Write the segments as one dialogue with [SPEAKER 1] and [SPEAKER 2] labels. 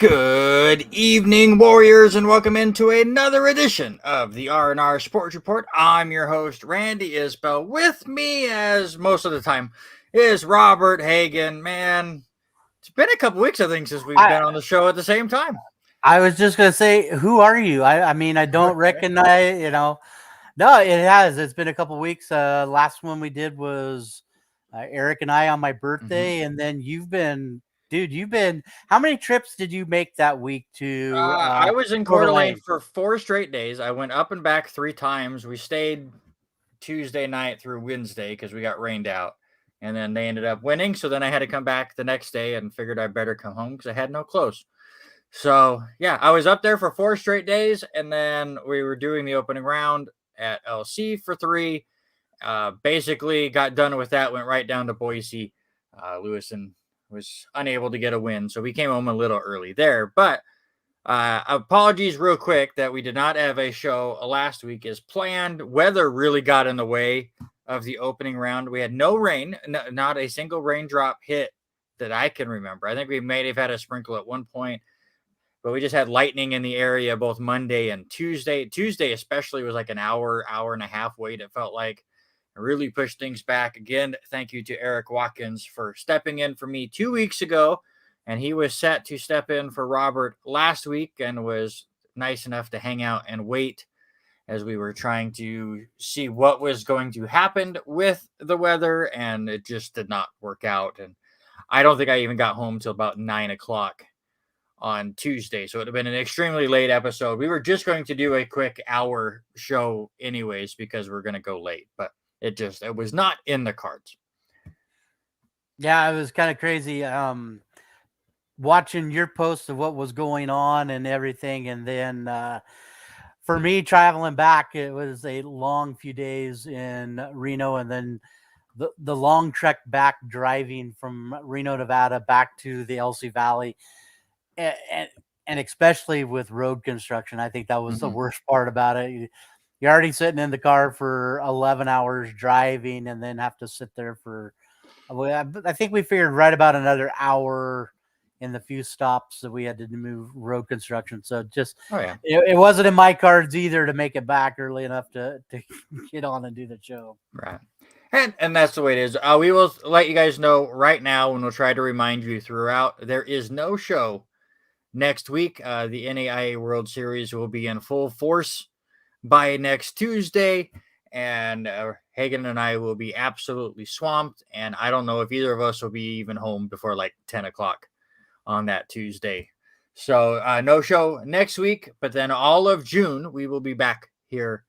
[SPEAKER 1] Good evening, Warriors, and welcome into another edition of the R&R Sports Report. I'm your host, Randy Isbell. With me, as most of the time, is Robert Hagan. Man, it's been a couple weeks, I think, since we've been
[SPEAKER 2] I
[SPEAKER 1] on the show at the same time.
[SPEAKER 2] I was just gonna say, who are you? I don't recognize. No, it has. It's been a couple weeks. Last one we did was Eric and I on my birthday, and then you've been. How many trips did you make that week to
[SPEAKER 1] I was in
[SPEAKER 2] Coeur
[SPEAKER 1] Coeur d'Alene
[SPEAKER 2] d'Alene?
[SPEAKER 1] for 4 straight days. I went up and back 3 times. We stayed Tuesday night through Wednesday because we got rained out. And then they ended up winning. So then I had to come back the next day and figured I better come home because I had no clothes. So yeah, I was up there for 4 straight days. And then we were doing the opening round at LC for 3. Basically got done with that, went right down to Boise. Lewison was unable to get a win. So we came home a little early there. But apologies real quick that we did not have a show last week as planned. Weather really got in the way of the opening round. We had no rain, not a single raindrop hit that I can remember. I think we may have had a sprinkle at one point, but we just had lightning in the area both Monday and Tuesday. Tuesday especially was like an hour and a half wait, it felt like. It really pushed things back. Again, thank you to Eric Watkins for stepping in for me 2 weeks ago. And he was set to step in for Robert last week and was nice enough to hang out and wait as we were trying to see what was going to happen with the weather. And it just did not work out. And I don't think I even got home till about 9 o'clock on Tuesday. So it would have been an extremely late episode. We were just going to do a quick hour show anyways because we're going to go late. But it was not in the cards.
[SPEAKER 2] Yeah, it was kind of crazy. Watching your posts of what was going on and everything, and then for me traveling back, it was a long few days in Reno, and then the long trek back driving from Reno, Nevada, back to the LC Valley, and and especially with road construction, I think that was the worst part about it. You're already sitting in the car for 11 hours driving, and then have to sit there for. I think we figured right about another hour in the few stops that we had to move road construction. So it wasn't in my cards either to make it back early enough to get on and do the show.
[SPEAKER 1] Right. And that's the way it is. We will let you guys know right now, and we'll try to remind you throughout. There is no show next week. The NAIA World Series will be in full force by next Tuesday, and Hagan and I will be absolutely swamped. And I don't know if either of us will be even home before like 10 o'clock on that Tuesday. So no show next week, but then all of June, we will be back here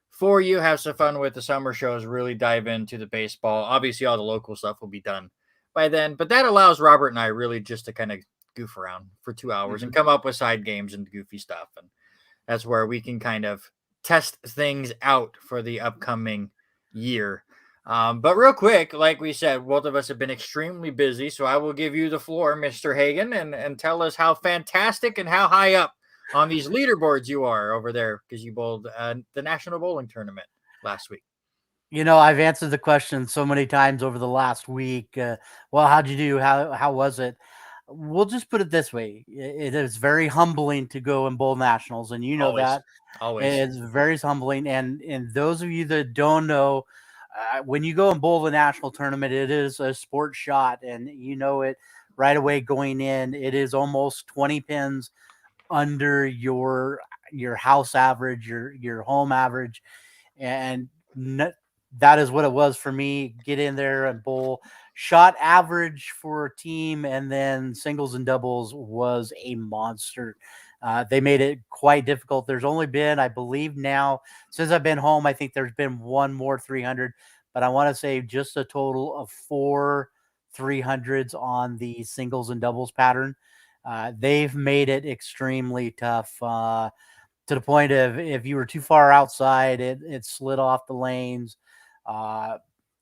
[SPEAKER 1] for you. Have some fun with the summer shows, really dive into the baseball. Obviously, all the local stuff will be done by then, but that allows Robert and I really just to kind of goof around for 2 hours and come up with side games and goofy stuff. And that's where we can kind of test things out for the upcoming year. But real quick, like we said, both of us have been extremely busy, so I will give you the floor, Mr. Hagan, and tell us how fantastic and how high up on these leaderboards you are over there because you bowled the National Bowling Tournament last week.
[SPEAKER 2] I've answered the question so many times over the last week. Well, how'd you do? How was it? We'll just put it this way: it is very humbling to go and bowl nationals, and that
[SPEAKER 1] always
[SPEAKER 2] it's very humbling. And those of you that don't know, when you go and bowl the national tournament, it is a sports shot, and it right away going in. It is almost 20 pins under your house average, your home average, and that is what it was for me. Get in there and bowl. Shot average for a team, and then singles and doubles was a monster. They made it quite difficult. There's only been, I believe now, since I've been home, I think there's been one more 300, but I want to say just a total of 4 300s on the singles and doubles pattern. They've made it extremely tough to the point of if you were too far outside, it slid off the lanes.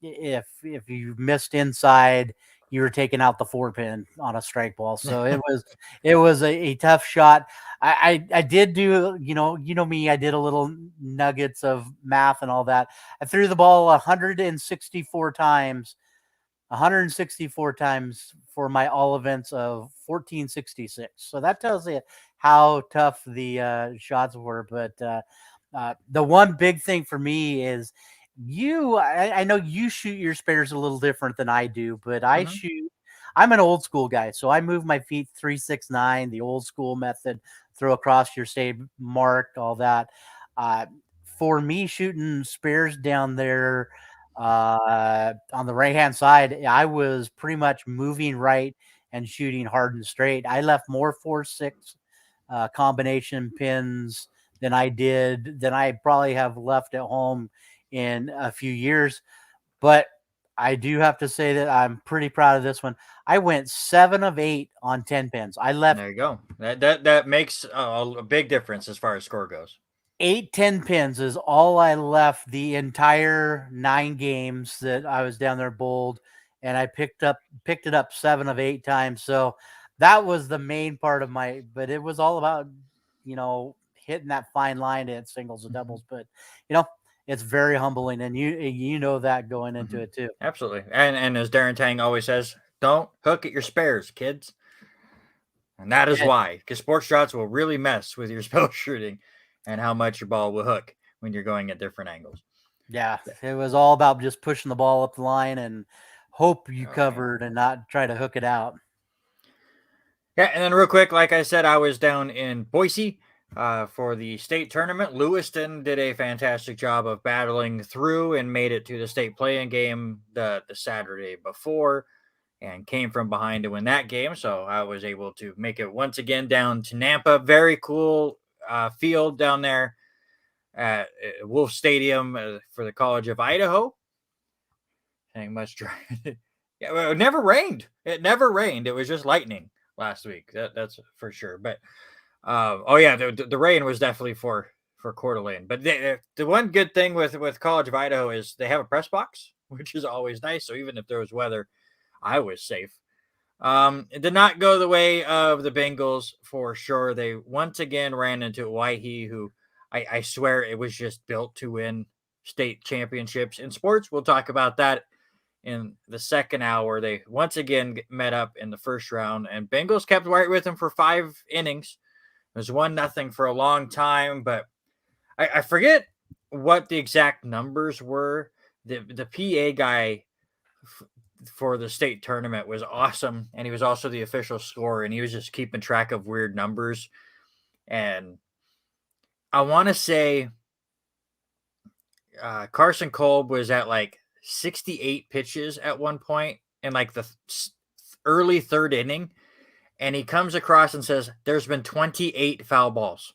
[SPEAKER 2] If you missed inside, you were taking out the 4-pin on a strike ball. So it was a tough shot. I did do, me, I did a little nuggets of math and all that. I threw the ball 164 times 164 times for my all events of 1466. So that tells you how tough the shots were. But the one big thing for me is I know you shoot your spares a little different than I do, but
[SPEAKER 1] Mhm.
[SPEAKER 2] I'm an old school guy. So I move my feet 3-6-9, the old school method, throw across your stay mark, all that. Uh, for me, shooting spares down there, on the right hand side, I was pretty much moving right and shooting hard and straight. I left more 4-6 combination pins than I probably have left at home in a few years. But I do have to say that I'm pretty proud of this one. I went 7 of 8 on 10 pins. I left
[SPEAKER 1] There you go. That makes a big difference as far as score goes.
[SPEAKER 2] 8 10 pins is all I left the entire 9 games that I was down there bowled, and I picked it up 7 of 8 times. So that was the main part of my. But it was all about hitting that fine line at singles and
[SPEAKER 1] Mhm.
[SPEAKER 2] doubles. But you know it's very humbling, and you know that going into
[SPEAKER 1] Mhm.
[SPEAKER 2] it too.
[SPEAKER 1] Absolutely. And as Darren Tang always says, don't hook at your spares, kids. And that is
[SPEAKER 2] And
[SPEAKER 1] why, because sports shots will really mess with your spell shooting and how much your ball will hook when you're going at different angles.
[SPEAKER 2] yeah, it was all about just pushing the ball up the line and hope you
[SPEAKER 1] All right.
[SPEAKER 2] covered and not try to hook it out.
[SPEAKER 1] Yeah, and then real quick, like I said, I was down in Boise for the state tournament. Lewiston did a fantastic job of battling through and made it to the state playing game the Saturday before and came from behind to win that game. So I was able to make it once again down to Nampa. Very cool field down there at Wolf Stadium for the College of Idaho. Ain't much dry. Yeah, well, it never rained. It never rained. It was just lightning last week. That's for sure. But oh yeah, the rain was definitely for Coeur d'Alene. But the one good thing with College of Idaho is they have a press box, which is always nice. So even if there was weather, I was safe. It did not go the way of the Bengals for sure. They once again ran into Waihe, who I swear it was just built to win state championships in sports. We'll talk about that in the second hour. They once again met up in the first round, and Bengals kept right with them for 5 innings. It was 1-0 for a long time, but I forget what the exact numbers were. The PA guy for the state tournament was awesome, and he was also the official scorer, and he was just keeping track of weird numbers. And I want to say Carson Kolb was at like 68 pitches at one point in like the early third inning, and he comes across and says, "There's been 28 foul balls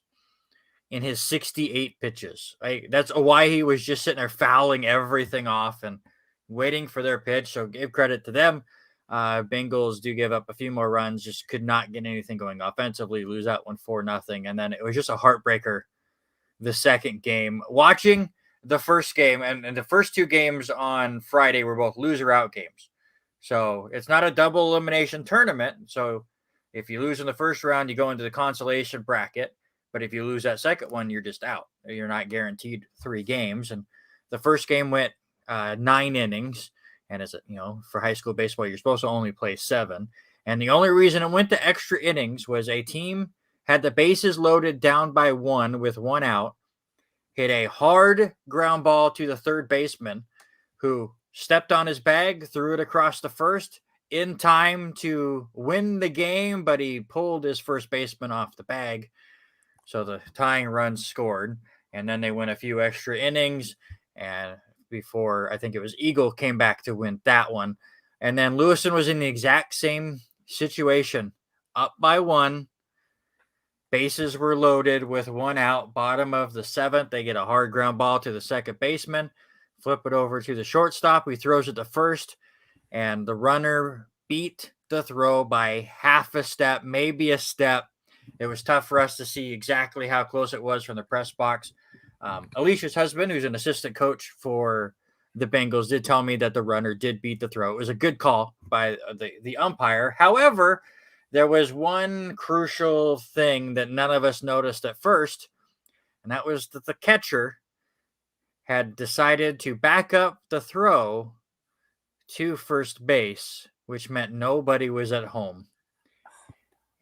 [SPEAKER 1] in his 68 pitches." Like that's why he was just sitting there fouling everything off and waiting for their pitch. So give credit to them. Bengals do give up a few more runs, just could not get anything going offensively, lose that one 4-0. And then it was just a heartbreaker the second game. Watching the first game and the first 2 games on Friday were both loser out games. So it's not a double elimination tournament. So if you lose in the first round, you go into the consolation bracket. But if you lose that second one, you're just out. You're not guaranteed 3 games. And the first game went 9 innings. And as for high school baseball, you're supposed to only play 7. And the only reason it went to extra innings was a team had the bases loaded down by 1 with 1 out, hit a hard ground ball to the third baseman, who stepped on his bag, threw it across the first in time to win the game, but he pulled his first baseman off the bag. So the tying run scored, and then they went a few extra innings, and before I think it was Eagle came back to win that one. And then Lewiston was in the exact same situation, up by 1. Bases were loaded with 1 out, bottom of the 7th. They get a hard ground ball to the second baseman, flip it over to the shortstop, who throws it to first, and the runner beat the throw by half a step, maybe a step. It was tough for us to see exactly how close it was from the press box. Alicia's husband, who's an assistant coach for the Bengals, did tell me that the runner did beat the throw. It was a good call by the umpire. However, there was one crucial thing that none of us noticed at first, and that was that the catcher had decided to back up the throw to first base, which meant nobody was at home.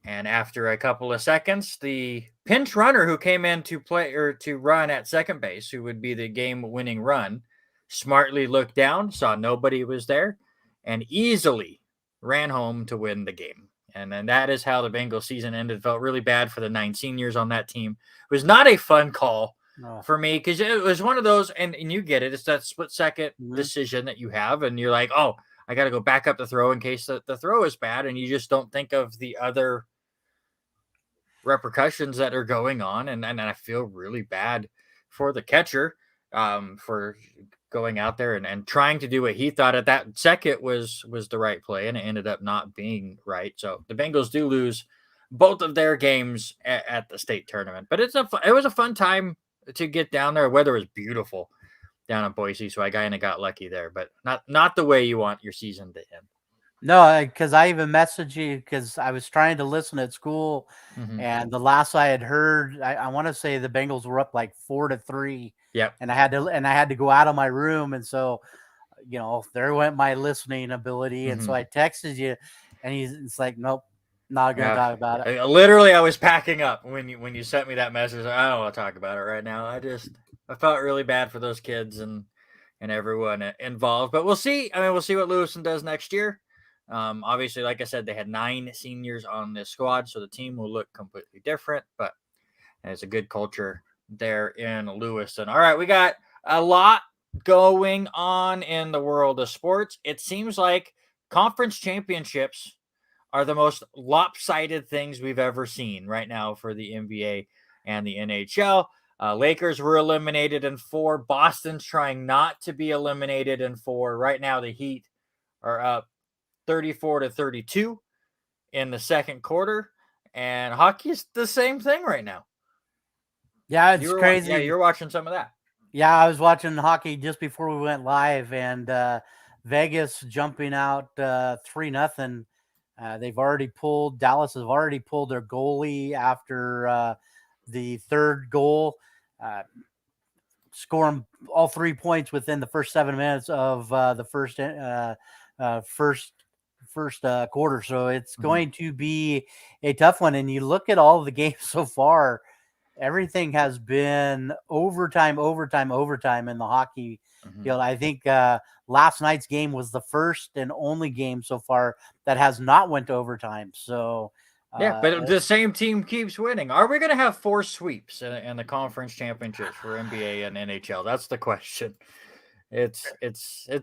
[SPEAKER 1] And after a couple of seconds, the pinch runner who came in to play or to run at second base, who would be the game-winning run, smartly looked down, saw nobody was there, and easily ran home to win the game. And then that is how the Bengals season ended. Felt really bad for the 9 seniors on that team. It was not a fun call for me because it was one of those, and you get it. It's that split-second decision that you have, and you're like, oh, I got to go back up the throw in case the throw is bad, and you just don't think of the other repercussions that are going on. And I feel really bad for the catcher for going out there and trying to do what he thought at that second was the right play, and it ended up not being right. So the Bengals do lose both of their games at the state tournament, but it was a fun time to get down there. Weather was beautiful down in Boise, so I kind of got lucky there, but not the way you want your season to end.
[SPEAKER 2] No, because I even messaged you because I was trying to listen at school, and the last I had heard, I want to say the Bengals were up like 4-3.
[SPEAKER 1] Yep.
[SPEAKER 2] And I had to go out of my room, and so there went my listening ability. And so I texted you, and it's like, nope, not gonna talk about it.
[SPEAKER 1] Literally, I was packing up when you sent me that message. I don't want to talk about it right now. I felt really bad for those kids and everyone involved. But we'll see. I mean, we'll see what Lewiston does next year. Obviously, like I said, they had 9 seniors on this squad, so the team will look completely different. But there's a good culture there in Lewiston. All right, we got a lot going on in the world of sports. It seems like conference championships are the most lopsided things we've ever seen right now for the NBA and the NHL. Lakers were eliminated in 4. Boston's trying not to be eliminated in 4. Right now, the Heat are up 34-32 in the second quarter, and hockey is the same thing right now.
[SPEAKER 2] Yeah, it's crazy.
[SPEAKER 1] Yeah, you're watching some of that.
[SPEAKER 2] Yeah, I was watching hockey just before we went live, and Vegas jumping out 3-0. Dallas has already pulled their goalie after the third goal, scoring all 3 points within the first 7 minutes of the first quarter. So it's going to be a tough one. And you look at all of the games so far, everything has been overtime in the hockey field. I think last night's game was the first and only game so far that has not went to overtime. So
[SPEAKER 1] yeah, but the same team keeps winning. Are we going to have 4 sweeps in the conference championships for NBA and NHL? That's the question. It's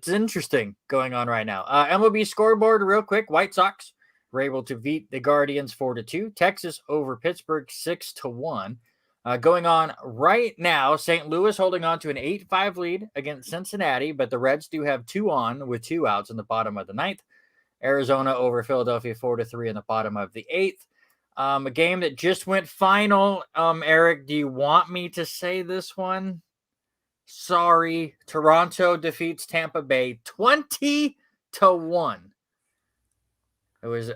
[SPEAKER 1] interesting going on right now. MLB scoreboard real quick. White Sox were able to beat the Guardians 4-2. Texas over Pittsburgh 6-1. Going on right now, St. Louis holding on to an 8-5 lead against Cincinnati, but the Reds do have 2 on with 2 outs in the bottom of the 9th. Arizona over Philadelphia 4-3 in the bottom of the 8th. A game that just went final. Eric, do you want me to say this one? Sorry. Toronto defeats Tampa Bay 20-1. It was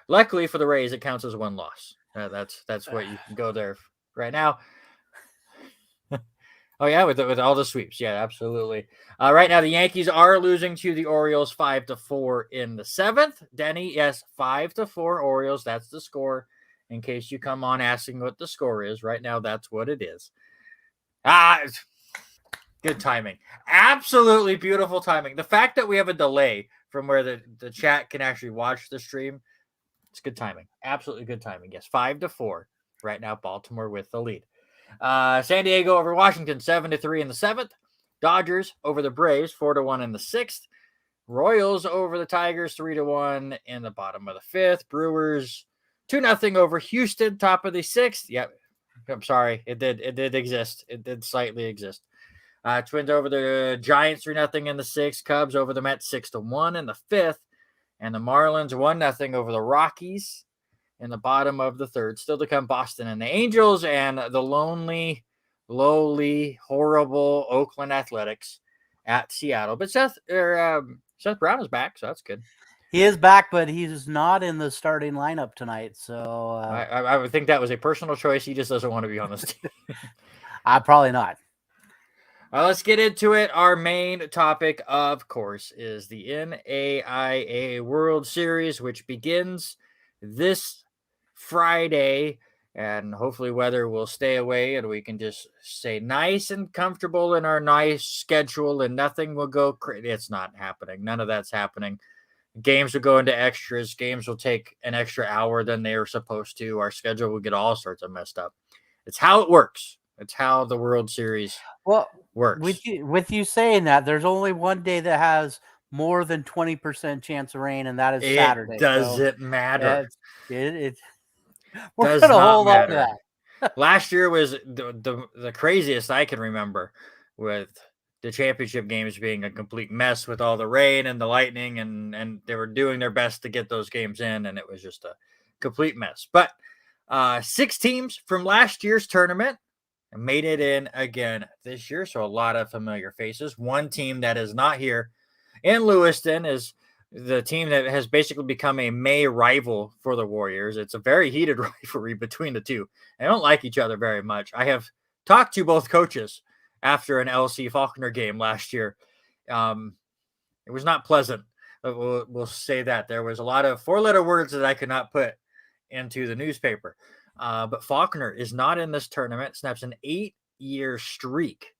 [SPEAKER 1] luckily for the Rays, it counts as 1 loss. That's what you can go there right now. Oh yeah, with all the sweeps, yeah, absolutely. Right now the Yankees are losing to the Orioles 5-4 in the 7th. Denny, yes, 5-4 Orioles. That's the score. In case you come on asking what the score is, right now that's what it is. Good timing, absolutely beautiful timing. The fact that we have a delay from where the chat can actually watch the stream, it's good timing. Absolutely good timing. Yes, 5-4 right now. Baltimore with the lead. San Diego over Washington 7-3 in the 7th. Dodgers over the Braves 4-1 in the 6th. Royals over the Tigers 3-1 in the bottom of the 5th. Brewers 2-0 over Houston, top of the 6th. Yep, I'm sorry, it did exist. It did slightly exist. Twins over the Giants 3-0 in the 6th. Cubs over the Mets 6-1 in the 5th. And the Marlins 1-0 over the Rockies in the bottom of the 3rd. Still to come, Boston and the Angels and the lonely, lowly, horrible Oakland Athletics at Seattle. But Seth Brown is back, so that's good.
[SPEAKER 2] He is back, but he's not in the starting lineup tonight. So
[SPEAKER 1] I would think that was a personal choice. He just doesn't want to be on this team.
[SPEAKER 2] Probably not.
[SPEAKER 1] Let's get into it. Our main topic, of course, is the NAIA World Series, which begins this Friday. And hopefully, weather will stay away and we can just stay nice and comfortable in our nice schedule and nothing will go crazy. It's not happening. None of that's happening. Games will go into extras. Games will take an extra hour than they are supposed to. Our schedule will get all sorts of messed up. It's how it works. It's how the World Series
[SPEAKER 2] Well,
[SPEAKER 1] works.
[SPEAKER 2] with you saying that, there's only one day that has more than 20% chance of rain, and that is
[SPEAKER 1] It
[SPEAKER 2] Saturday. So
[SPEAKER 1] doesn't matter.
[SPEAKER 2] it we're
[SPEAKER 1] Does
[SPEAKER 2] gonna
[SPEAKER 1] not
[SPEAKER 2] hold up to
[SPEAKER 1] matter.
[SPEAKER 2] that.
[SPEAKER 1] Last year was the craziest I can remember, with the championship games being a complete mess with all the rain and the lightning, and they were doing their best to get those games in, and it was just a complete mess. But 6 teams from last year's tournament made it in again this year, so a lot of familiar faces. One team that is not here in Lewiston is the team that has basically become a May rival for the Warriors. It's a very heated rivalry between the two. They don't like each other very much. I have talked to both coaches after an LC Faulkner game last year. It was not pleasant. We'll say that. There was a lot of 4-letter words that I could not put into the newspaper. But Faulkner is not in this tournament. Snaps an 8-year streak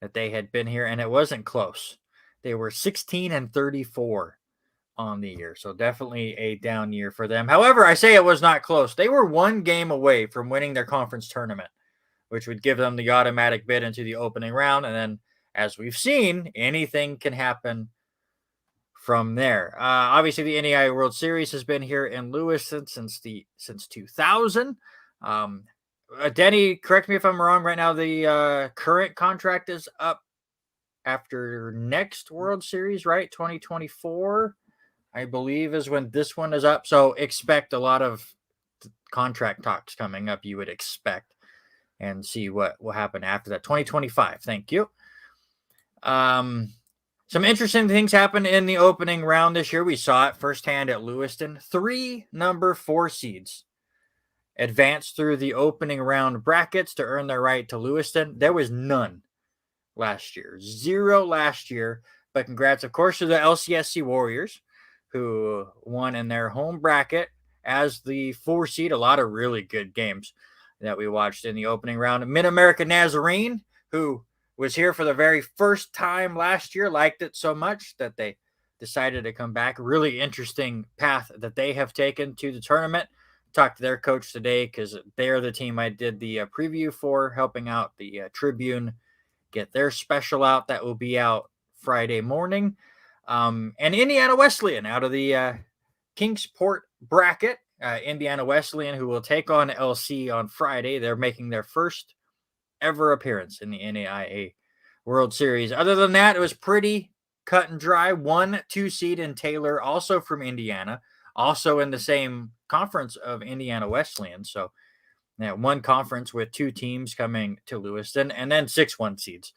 [SPEAKER 1] that they had been here, and it wasn't close. They were 16-34 on the year, so definitely a down year for them. However, I say it was not close. They were 1 game away from winning their conference tournament, which would give them the automatic bid into the opening round. And then, as we've seen, anything can happen from there. Obviously, the NAIA World Series has been here in Lewiston since 2000. Denny, correct me if I'm wrong. Right now, the current contract is up after next World Series, right? 2024, I believe, is when this one is up. So expect a lot of contract talks coming up, you would expect, and see what will happen after that. 2025. Thank you. Some interesting things happened in the opening round this year. We saw it firsthand at Lewiston. 3 number 4 seeds advanced through the opening round brackets to earn their right to Lewiston. There was none last year. 0 last year. But congrats, of course, to the LCSC Warriors, who won in their home bracket as the 4 seed. A lot of really good games that we watched in the opening round. Mid-America Nazarene, who was here for the very first time last year, liked it so much that they decided to come back. Really interesting path that they have taken to the tournament. Talked to their coach today because they're the team I did the preview for, helping out the Tribune get their special out. That will be out Friday morning. And Indiana Wesleyan out of the Kingsport bracket. Indiana Wesleyan, who will take on LC on Friday. They're making their first ever appearance in the NAIA World Series. Other than that, it was pretty cut and dry. 1-2 seed in Taylor, also from Indiana, also in the same conference of Indiana Wesleyan. So, one conference with 2 teams coming to Lewiston, and then 6 1 seeds.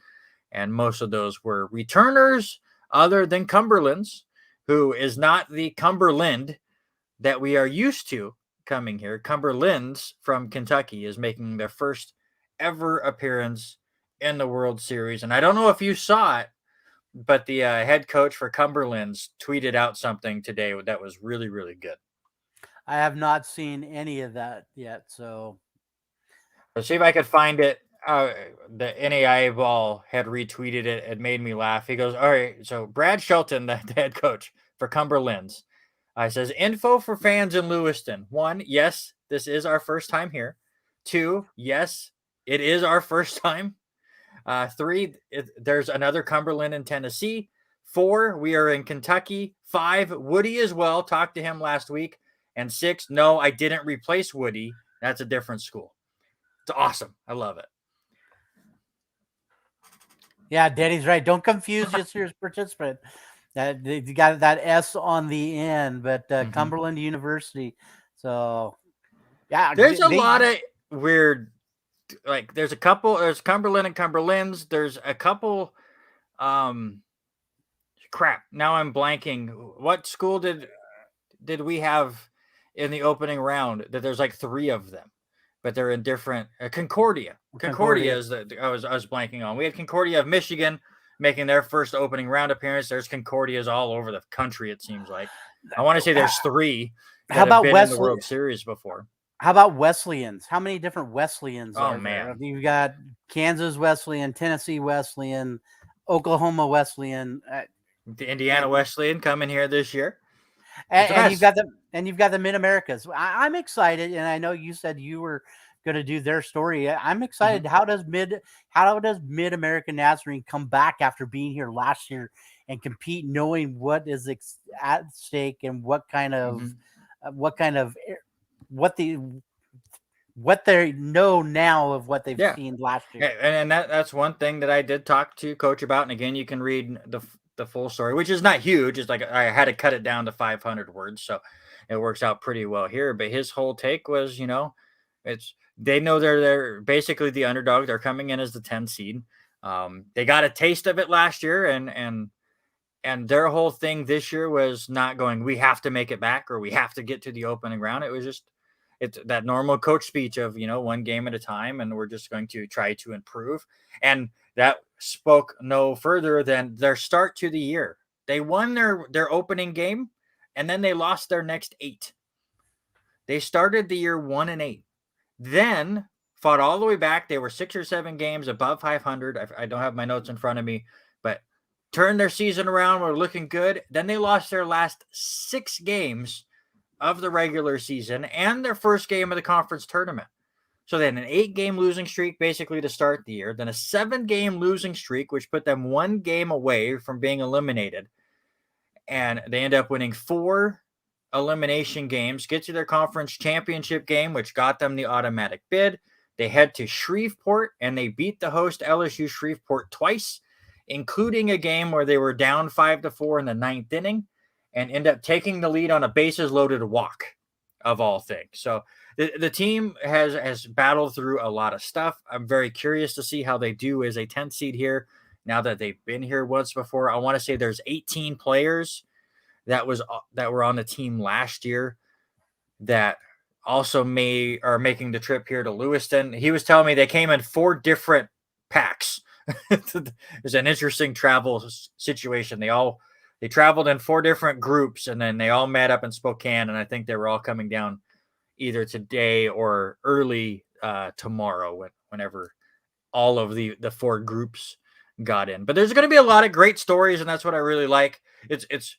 [SPEAKER 1] And most of those were returners, other than Cumberland's, who is not the Cumberland that we are used to coming here. Cumberland's from Kentucky is making their first ever appearance in the World Series. And I don't know if you saw it, but the head coach for Cumberland's tweeted out something today that was really, really good.
[SPEAKER 2] I have not seen any of that yet, so
[SPEAKER 1] Let's see if I could find it. The NAIA ball had retweeted it. It made me laugh. He goes, all right, so Brad Shelton, the head coach for Cumberland's, says, info for fans in Lewiston. 1, yes, this is our first time here. 2, yes, it is our first time. 3, there's another Cumberland in Tennessee. 4, we are in Kentucky. 5, Woody as well. Talked to him last week. And 6, no, I didn't replace Woody. That's a different school. It's awesome. I love it.
[SPEAKER 2] yeah, Danny's right. Don't confuse this year's participant. That you got that S on the end, but Cumberland University. So, yeah,
[SPEAKER 1] there's a lot of weird. Like, there's Cumberland and Cumberland's. There's a couple. Crap. Now I'm blanking. What school did we have in the opening round? That there's like 3 of them, but they're in different Concordia. Concordia is I was blanking on. We had Concordia of Michigan making their first opening round appearance. There's Concordias all over the country, it seems like. I want to say there's 3 that have been in the World Series before.
[SPEAKER 2] How about Wesleyans? How many different Wesleyans are
[SPEAKER 1] there?
[SPEAKER 2] You've got Kansas Wesleyan, Tennessee Wesleyan, Oklahoma Wesleyan,
[SPEAKER 1] the Indiana Wesleyan coming here this year.
[SPEAKER 2] And you've got the Mid Americas. I'm excited, and I know you said you were going to do their story. I'm excited. How does Mid American Nazarene come back after being here last year and compete, knowing what is at stake and what they know now of what they've seen last year.
[SPEAKER 1] And that's one thing that I did talk to Coach about. And again, you can read the full story, which is not huge. It's like I had to cut it down to 500 words, so it works out pretty well here. But his whole take was, they know they're basically the underdog. They're coming in as the 10 seed. They got a taste of it last year, and their whole thing this year was not going, we have to make it back or we have to get to the opening round. It was just it's that normal coach speech of, one game at a time, and we're just going to try to improve. And that spoke no further than their start to the year. They won their opening game, and then they lost their next 8. They started the year 1-8, then fought all the way back. They were 6 or 7 games above 500. I don't have my notes in front of me, but turned their season around. Were looking good. Then they lost their last 6 games of the regular season and their first game of the conference tournament. So then an 8-game losing streak basically to start the year, then a 7-game losing streak, which put them 1 game away from being eliminated. And they end up winning 4 elimination games, get to their conference championship game, which got them the automatic bid. They head to Shreveport and they beat the host LSU Shreveport twice, including a game where they were down 5-4 in the 9th inning and end up taking the lead on a bases loaded walk, of all things. So the team has battled through a lot of stuff. I'm very curious to see how they do as a 10th seed here now that they've been here once before. I want to say there's 18 players that were on the team last year that also are making the trip here to Lewiston. He was telling me they came in 4 different packs. It's an interesting travel situation. They traveled in 4 different groups, and then they all met up in Spokane, and I think they were all coming down either today or early tomorrow whenever all of the 4 groups got in. But there's going to be a lot of great stories, and that's what I really like. It's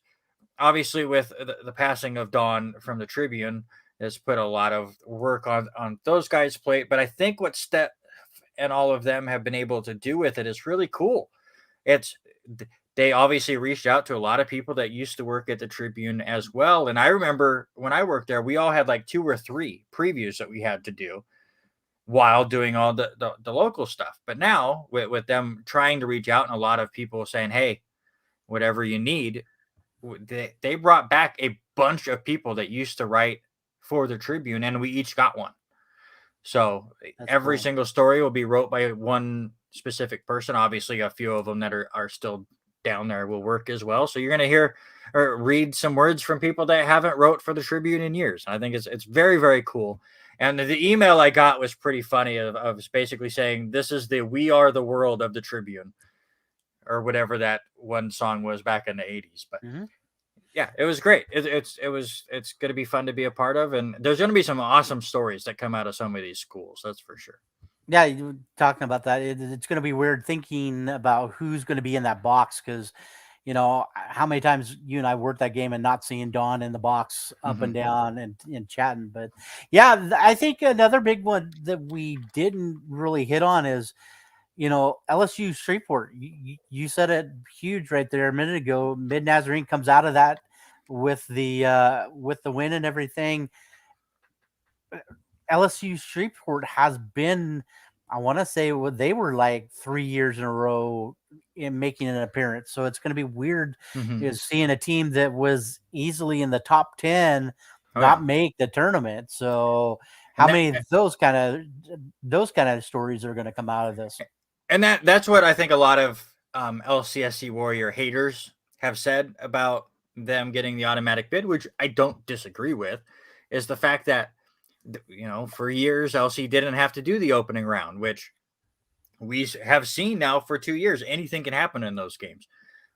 [SPEAKER 1] obviously with the passing of Don from the Tribune has put a lot of work on those guys' plate. But I think what Steph and all of them have been able to do with it is really cool. They obviously reached out to a lot of people that used to work at the Tribune as well. And I remember when I worked there, we all had like 2 or 3 previews that we had to do while doing all the local stuff. But now with them trying to reach out and a lot of people saying, hey, whatever you need, they brought back a bunch of people that used to write for the Tribune, and we each got one. So every single story will be wrote by one specific person. Obviously, a few of them that are still down there will work as well. So you're going to hear or read some words from people that haven't wrote for the Tribune in years. I think it's very, very cool. And the email I got was pretty funny of basically saying, this is the We Are the World of the Tribune, or whatever that one song was back in the 80s. But yeah, it was great. It's going to be fun to be a part of. And there's going to be some awesome stories that come out of some of these schools. That's for sure.
[SPEAKER 2] Yeah, you were talking about that. It's going to be weird thinking about who's going to be in that box because, how many times you and I worked that game and not seeing Don in the box up and down and chatting. But yeah, I think another big one that we didn't really hit on is, LSU Shreveport. You said it huge right there a minute ago. Mid Nazarene comes out of that with the win and everything. LSU Shreveport has been, I want to say, they were like 3 years in a row in making an appearance. So it's going to be weird is seeing a team that was easily in the top 10 not make the tournament. So how many of those kind of stories are going to come out of this?
[SPEAKER 1] And that's what I think a lot of LCSC Warrior haters have said about them getting the automatic bid, which I don't disagree with, is the fact that for years, LC didn't have to do the opening round, which we have seen now for 2 years. Anything can happen in those games.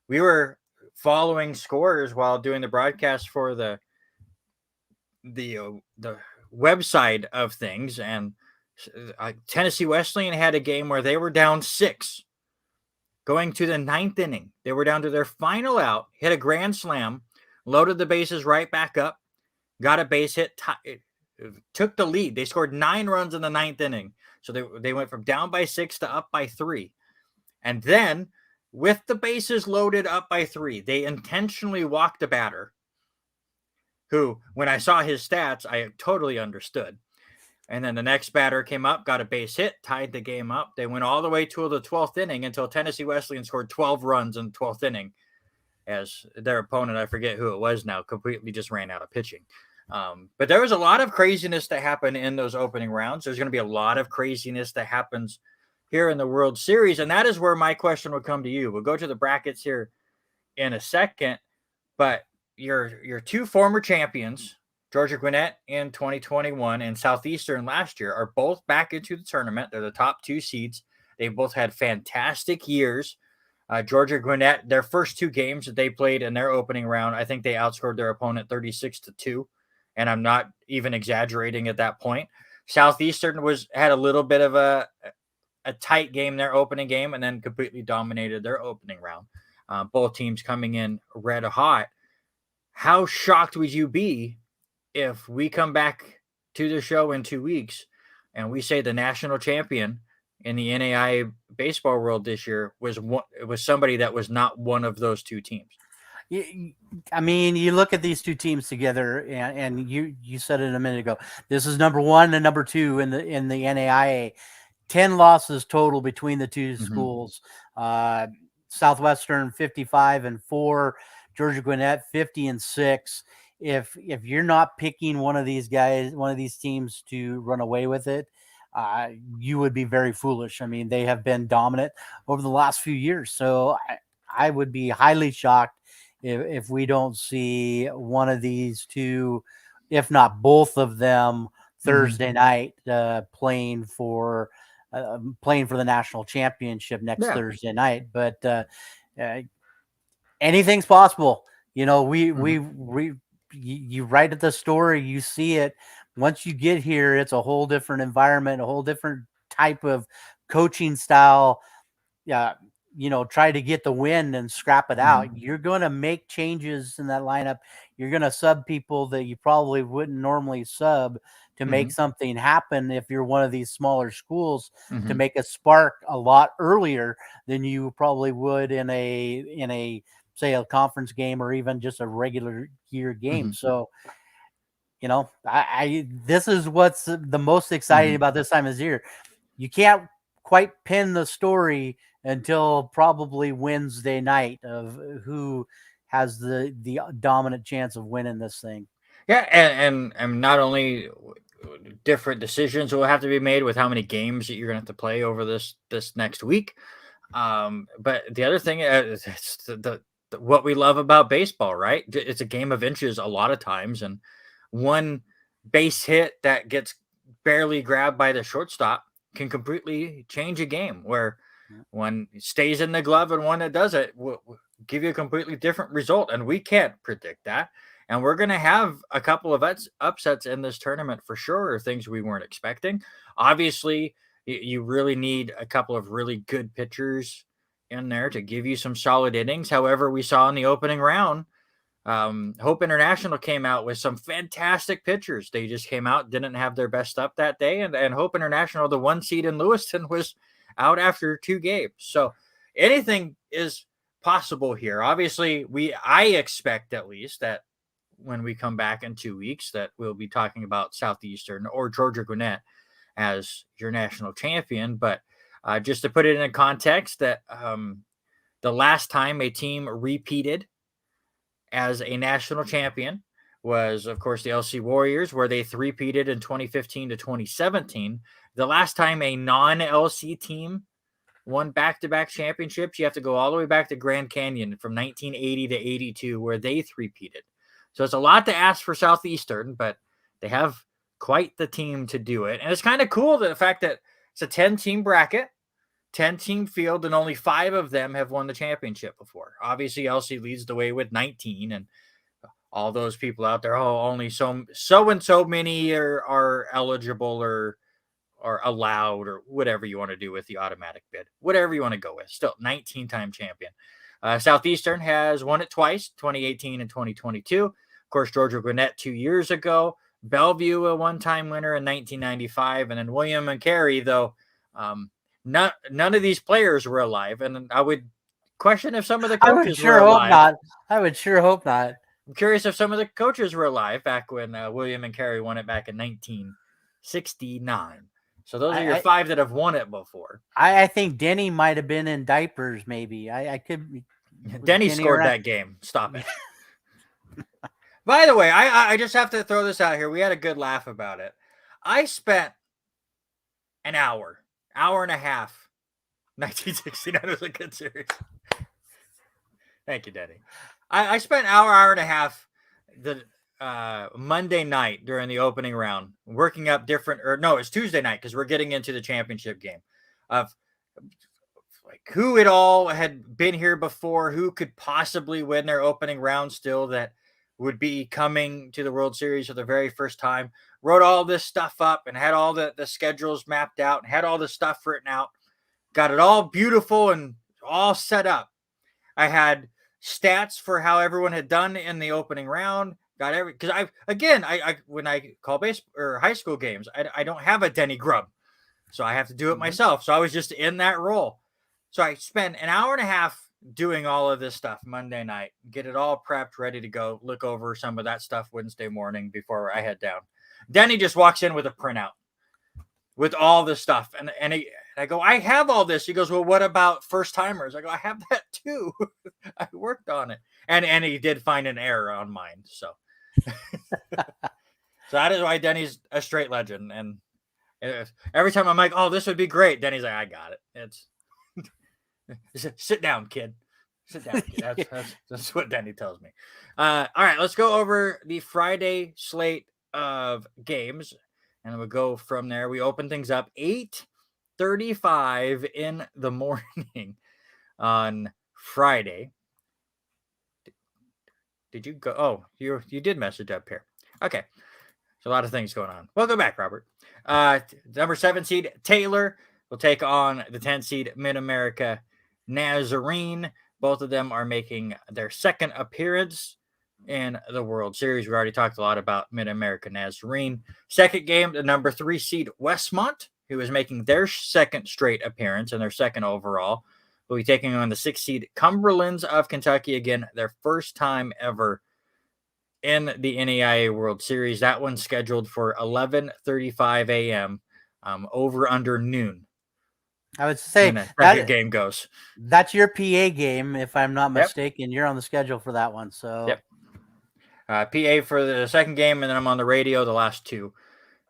[SPEAKER 1] We were following scores while doing the broadcast for the website of things, and Tennessee Wesleyan had a game where they were down 6 going to the 9th inning. They were down to their final out, hit a grand slam, loaded the bases right back up, got a base hit, took the lead. They scored 9 runs in the 9th inning. So they went from down by 6 to up by 3. And then with the bases loaded up by 3, they intentionally walked a batter who, when I saw his stats, I totally understood. And then the next batter came up, got a base hit, tied the game up. They went all the way to the 12th inning until Tennessee Wesleyan scored 12 runs in the 12th inning, as their opponent, I forget who it was now, completely just ran out of pitching. But there was a lot of craziness that happened in those opening rounds. There's going to be a lot of craziness that happens here in the World Series, and that is where my question would come to you. We'll go to the brackets here in a second, but your 2 former champions, Georgia Gwinnett in 2021 and Southeastern last year, are both back into the tournament. They're the top 2 seeds. They both had fantastic years. Georgia Gwinnett, their first 2 games that they played in their opening round, I think they outscored their opponent 36-2, and I'm not even exaggerating at that point. Southeastern had a little bit of a tight game, their opening game, and then completely dominated their opening round. Both teams coming in red hot. How shocked would you be if we come back to the show in 2 weeks and we say the national champion in the NAIA baseball world this year was somebody that was not one of those 2 teams?
[SPEAKER 2] I mean, you look at these 2 teams together, and you said it a minute ago. This is number 1 and number 2 in the NAIA. 10 losses total between the 2 schools. Southwestern 55-4, Georgia Gwinnett 50-6. If you're not picking one of these guys, one of these teams to run away with it, you would be very foolish. I mean, they have been dominant over the last few years. So I would be highly shocked if we don't see one of these 2, if not both of them, Thursday night playing for the national championship next Thursday night. But anything's possible. You know, you write the story, you see it. Once you get here, it's a whole different environment, a whole different type of coaching style. Try to get the win and scrap it out. You're going to make changes in that lineup. You're going to sub people that you probably wouldn't normally sub to make something happen if you're one of these smaller schools, to make a spark a lot earlier than you probably would in a say a conference game or even just a regular year game. So, this is what's the most exciting about this time of year. You can't quite pin the story until probably Wednesday night of who has the dominant chance of winning this thing.
[SPEAKER 1] Yeah, and not only different decisions will have to be made with how many games that you're going to have to play over this next week, but the other thing is what we love about baseball, right? It's a game of inches a lot of times, and one base hit that gets barely grabbed by the shortstop can completely change a game, where one stays in the glove and one that doesn't will give you a completely different result, and we can't predict that. And we're going to have a couple of upsets in this tournament for sure, or things we weren't expecting. Obviously, you really need a couple of really good pitchers in there to give you some solid innings. However, we saw in the opening round, Hope International came out with some fantastic pitchers. They just came out, didn't have their best up that day. And Hope International, the 1 seed in Lewiston, was out after 2 games. So anything is possible here. Obviously, I expect at least that when we come back in 2 weeks that we'll be talking about Southeastern or Georgia Gwinnett as your national champion. But just to put it in context, that the last time a team repeated as a national champion was, of course, the LC Warriors, where they three-peated in 2015 to 2017. The last time a non-LC team won back-to-back championships, you have to go all the way back to Grand Canyon from 1980 to 82, where they three-peated. So it's a lot to ask for Southeastern, but they have quite the team to do it. And it's kind of cool the fact that it's a 10-team bracket, 10-team field, and only 5 of them have won the championship before. Obviously, LC leads the way with 19, and all those people out there, only so and so many are eligible or allowed or whatever you want to do with the automatic bid, whatever you want to go with. Still 19-time champion. Southeastern has won it twice, 2018 and 2022. Of course, Georgia Gwinnett 2 years ago. Bellevue, a one-time winner in 1995. And then William and Carey, though, none of these players were alive. And I would question if some of the coaches were alive.
[SPEAKER 2] I would sure hope not.
[SPEAKER 1] I'm curious if some of the coaches were alive back when William and Carey won it back in 1969. So those are your 5 that have won it before.
[SPEAKER 2] I think Denny might have been in diapers, maybe. I could.
[SPEAKER 1] Denny scored that game. Stop it. By the way, I just have to throw this out here. We had a good laugh about it. I spent an hour and a half. 1969 was a good series. Thank you, Denny. I spent an hour and a half the Monday night during the opening round working up it's Tuesday night because we're getting into the championship game of like who it all had been here before, who could possibly win their opening round still that would be coming to the World Series for the very first time. Wrote all this stuff up and had all the schedules mapped out and had all the stuff written out. Got it all beautiful and all set up. I had stats for how everyone had done in the opening round. Got because I when I call base or high school games, I don't have a Denny Grubb, so I have to do it myself. So I was just in that role. So I spent an hour and a half doing all of this stuff Monday night, get it all prepped, ready to go. Look over some of that stuff Wednesday morning before I head down. Denny just walks in with a printout with all the stuff, and I go, I have all this. He goes, well, what about first timers? I go, I have that too. I worked on it, and he did find an error on mine. So, so that is why Denny's a straight legend. And every time I'm like, oh, this would be great, Denny's like, I got it. It's sit down, kid. Sit down, kid. That's what Denny tells me. All right, let's go over the Friday slate of games, and we'll go from there. We open things up 8:35 in the morning on Friday. Did you go? Oh, you did message up here. Okay. There's a lot of things going on. Welcome back, Robert. Number 7 seed Taylor will take on the 10 seed Mid-America Nazarene. Both of them are making their second appearance in the World Series. We already talked a lot about Mid-America Nazarene. Second game, the number 3 seed Westmont, who is making their second straight appearance and their second overall, will be taking on the 6 seed Cumberlands of Kentucky. Again, their first time ever in the NAIA World Series. That one's scheduled for 11:35 a.m. Over under noon.
[SPEAKER 2] I would say
[SPEAKER 1] that game goes.
[SPEAKER 2] That's your PA game, if I'm not mistaken. You're on the schedule for that one. So,
[SPEAKER 1] PA for the second game, and then I'm on the radio the last 2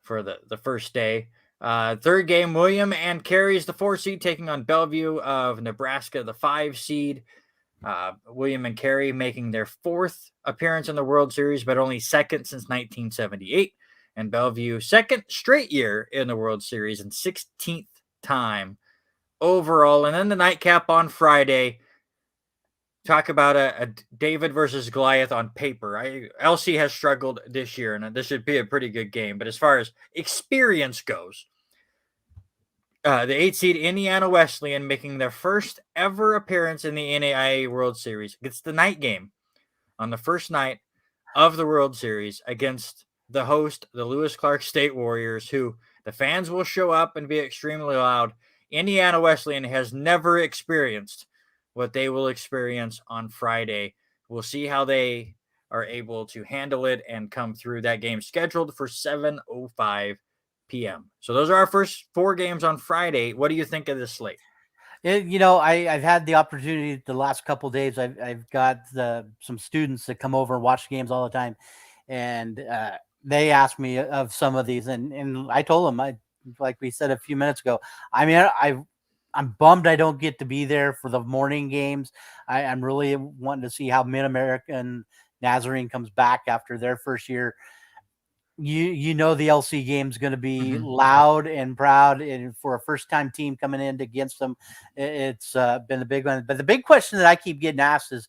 [SPEAKER 1] for the first day. Third game, William and Carey's the 4 seed taking on Bellevue of Nebraska, the 5 seed. William and Carey making their 4th appearance in the World Series, but only second since 1978. And Bellevue, second straight year in the World Series and 16th time overall. And then the nightcap on Friday. Talk about a David versus Goliath on paper. LC has struggled this year, and this should be a pretty good game. But as far as experience goes, the 8 seed Indiana Wesleyan making their first ever appearance in the NAIA World Series. It's the night game on the first night of the World Series against the host, the Lewis Clark State Warriors, who the fans will show up and be extremely loud. Indiana Wesleyan has never experienced what they will experience on Friday. We'll see how they are able to handle it and come through. That game scheduled for 7:05 p.m. So those are our first 4 games on Friday. What do you think of this slate?
[SPEAKER 2] I've had the opportunity the last couple of days. I've got some students that come over and watch games all the time, and they asked me of some of these, and I told them, like we said a few minutes ago, I mean, I'm bummed I don't get to be there for the morning games. I'm really wanting to see how Mid-American Nazarene comes back after their first year. you know the LC game's going to be
[SPEAKER 1] Mhm.
[SPEAKER 2] loud and proud, and for a first time team coming in against them, it's been a big one. But the big question that I keep getting asked is,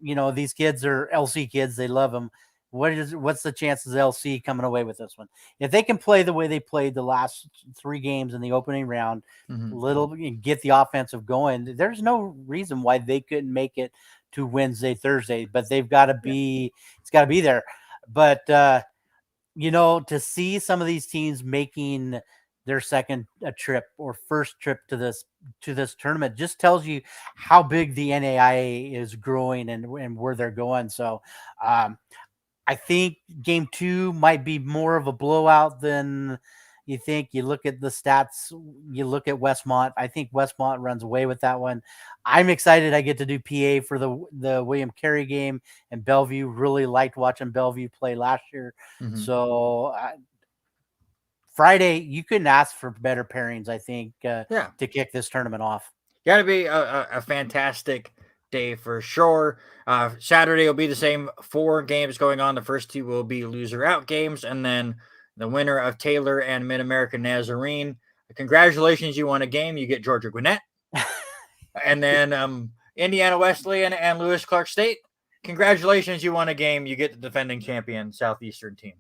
[SPEAKER 2] these kids are LC kids, they love them. What's the chances of LC coming away with this one? If they can play the way they played the last 3 games in the opening round,
[SPEAKER 1] Mhm.
[SPEAKER 2] get the offensive going, there's no reason why they couldn't make it to Wednesday, Thursday, but they've got to be, it's got to be there. But to see some of these teams making their second trip or first trip to this tournament just tells you how big the NAIA is growing and where they're going. So I think game 2 might be more of a blowout than you think. You look at the stats, you look at Westmont. I think Westmont runs away with that one. I'm excited I get to do PA for the William Carey game, and Bellevue. Really liked watching Bellevue play last year.
[SPEAKER 1] Mhm.
[SPEAKER 2] So Friday, you couldn't ask for better pairings, I think,
[SPEAKER 1] Yeah.
[SPEAKER 2] to kick this tournament off.
[SPEAKER 1] Got to be a fantastic day for sure. Saturday will be the same 4 games going on. The first 2 will be loser out games, and then the winner of Taylor and Mid American Nazarene. Congratulations, you won a game. You get Georgia Gwinnett, and then Indiana Wesleyan and Lewis Clark State. Congratulations, you won a game. You get the defending champion Southeastern team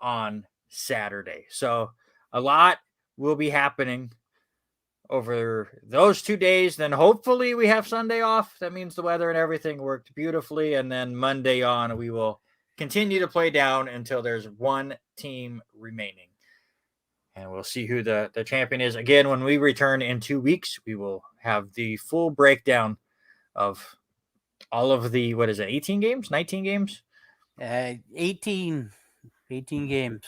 [SPEAKER 1] on Saturday. So a lot will be happening over those 2 days. Then hopefully we have Sunday off. That means the weather and everything worked beautifully. And then Monday on, we will continue to play down until there's one team remaining. And we'll see who the champion is. Again, when we return in 2 weeks, we will have the full breakdown of all of the, 18 games, 19 games?
[SPEAKER 2] 18 games.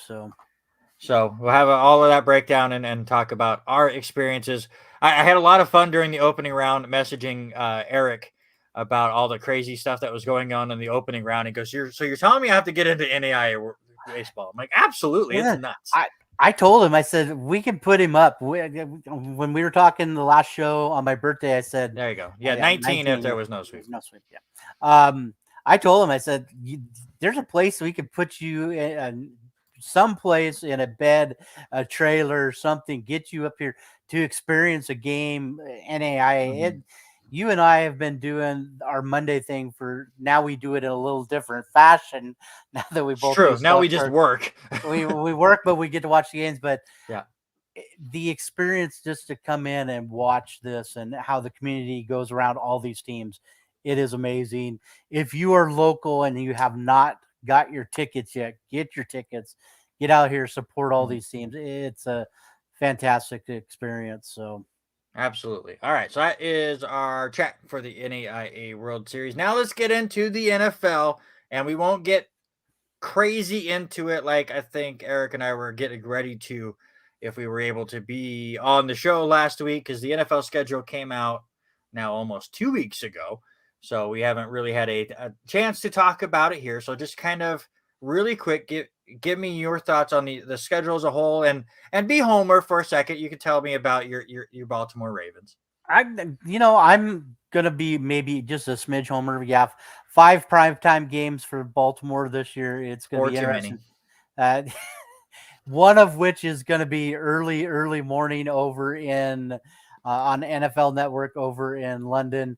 [SPEAKER 1] So we'll have all of that breakdown and talk about our experiences. I had a lot of fun during the opening round messaging Eric about all the crazy stuff that was going on in the opening round. He goes, you're telling me I have to get into NAIA baseball? I'm like, absolutely. It's
[SPEAKER 2] Yeah,
[SPEAKER 1] nuts.
[SPEAKER 2] I told him, I said, we can put him up. When we were talking the last show on my birthday, I said,
[SPEAKER 1] There you go. Yeah,
[SPEAKER 2] yeah,
[SPEAKER 1] 19 if
[SPEAKER 2] 19.
[SPEAKER 1] there was no sweep.
[SPEAKER 2] There's no sweep. Yeah. I told him, I said, there's a place we could put you in, someplace in a bed, a trailer, something, get you up here to experience a game. NAIA. You and I have been doing our Monday thing for now. We do it in a little different fashion now that we
[SPEAKER 1] It's
[SPEAKER 2] both do
[SPEAKER 1] true. Now
[SPEAKER 2] stuff.
[SPEAKER 1] we just work.
[SPEAKER 2] we work, but we get to watch the games. But
[SPEAKER 1] Yeah.
[SPEAKER 2] the experience just to come in and watch this and how the community goes around all these teams, it is amazing. If you are local and you have not got your tickets yet, get your tickets, get out here, support all these teams. It's a fantastic experience. So
[SPEAKER 1] Absolutely. All right. So that is our chat for the NAIA World Series. Now let's get into the NFL, and we won't get crazy into it like I think Eric and I were getting ready to if we were able to be on the show last week because the NFL schedule came out now almost 2 weeks ago. So we haven't really had a chance to talk about it here. So just kind of really quick, give me your thoughts on the schedule as a whole and be Homer for a second. You can tell me about your Baltimore Ravens.
[SPEAKER 2] I'm gonna be maybe just a smidge homer. Yeah, 5 primetime games for Baltimore this year. It's gonna
[SPEAKER 1] Or
[SPEAKER 2] be
[SPEAKER 1] too many.
[SPEAKER 2] interesting. One of which is going to be early morning over in on NFL Network over in London,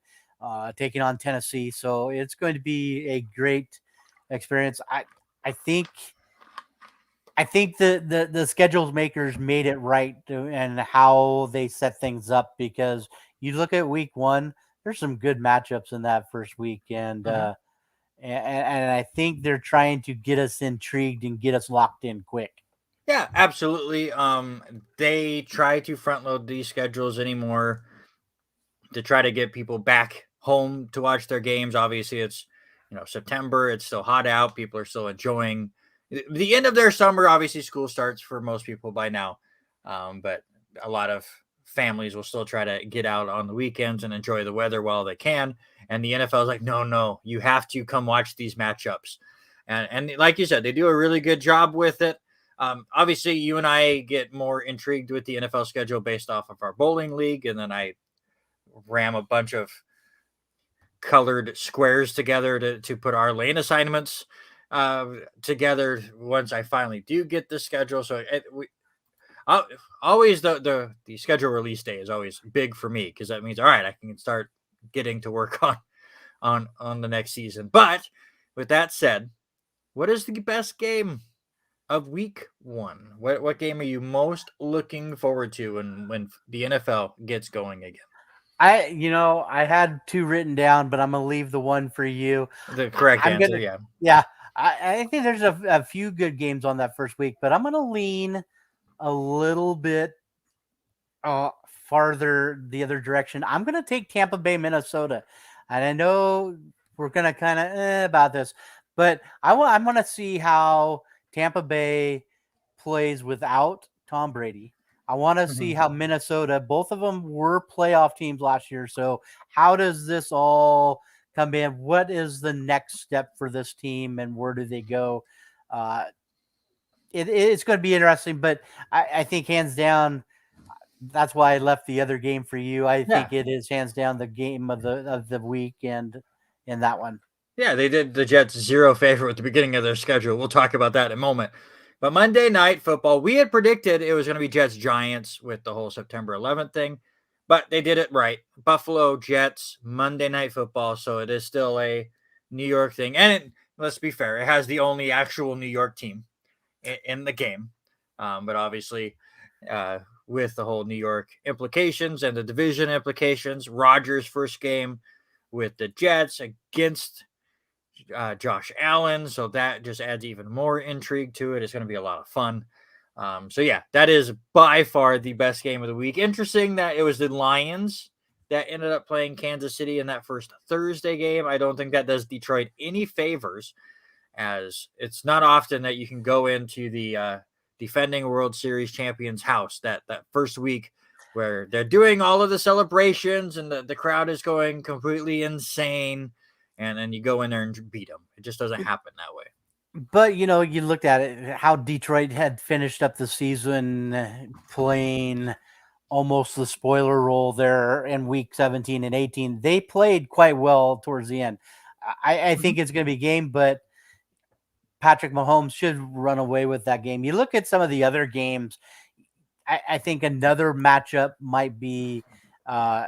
[SPEAKER 2] taking on Tennessee. So it's going to be a great experience. I think the schedules makers made it right and how they set things up, because you look at week 1, there's some good matchups in that first week, and I think they're trying to get us intrigued and get us locked in quick.
[SPEAKER 1] Yeah, absolutely. They try to front load these schedules anymore to try to get people back home to watch their games. Obviously, it's September. It's still hot out. People are still enjoying the end of their summer. Obviously, school starts for most people by now, but a lot of families will still try to get out on the weekends and enjoy the weather while they can. And the NFL is like, no, you have to come watch these matchups. And like you said, they do a really good job with it. Obviously, you and I get more intrigued with the NFL schedule based off of our bowling league, and then I ram a bunch of colored squares together to put our lane assignments together once I finally do get the schedule. So always the schedule release day is always big for me because that means all right, I can start getting to work on the next season. But with that said, what is the best game of week one? What game are you most looking forward to when the NFL gets going again?
[SPEAKER 2] I had two written down, but I'm gonna leave the one for you.
[SPEAKER 1] The correct
[SPEAKER 2] I'm
[SPEAKER 1] answer,
[SPEAKER 2] gonna,
[SPEAKER 1] yeah.
[SPEAKER 2] yeah. I think there's a few good games on that first week, but I'm gonna lean a little bit uh, farther the other direction. I'm gonna take Tampa Bay, Minnesota, and I know we're gonna kind of about this, but I'm gonna see how Tampa Bay plays without Tom Brady. I want to see
[SPEAKER 1] Mhm.
[SPEAKER 2] how Minnesota, both of them were playoff teams last year. So how does this all come in? What is the next step for this team, and where do they go? Uh, it's going to be interesting, but I think hands down, that's why I left the other game for you. I
[SPEAKER 1] Yeah.
[SPEAKER 2] think it is hands down the game of the weekend in that one.
[SPEAKER 1] Yeah, they did the Jets 0 favor at the beginning of their schedule. We'll talk about that in a moment. But Monday Night Football, we had predicted it was going to be Jets Giants with the whole September 11th thing, but they did it right. Buffalo Jets Monday Night Football, so it is still a New York thing. And let's be fair, it has the only actual New York team in the game. But obviously, uh, with the whole New York implications and the division implications, Rodgers' first game with the Jets against Josh Allen. So that just adds even more intrigue to it. It's going to be a lot of fun. So yeah, that is by far the best game of the week. Interesting that it was the Lions that ended up playing Kansas City in that first Thursday game. I don't think that does Detroit any favors, as it's not often that you can go into the defending World Series champions house that first week where they're doing all of the celebrations and the crowd is going completely insane, and then you go in there and beat them. It just doesn't happen that way.
[SPEAKER 2] But you looked at it, how Detroit had finished up the season playing almost the spoiler role there in week 17 and 18. They played quite well towards the end. I
[SPEAKER 1] Mhm.
[SPEAKER 2] think it's going to be a game, but Patrick Mahomes should run away with that game. You look at some of the other games, I think another matchup might be, uh,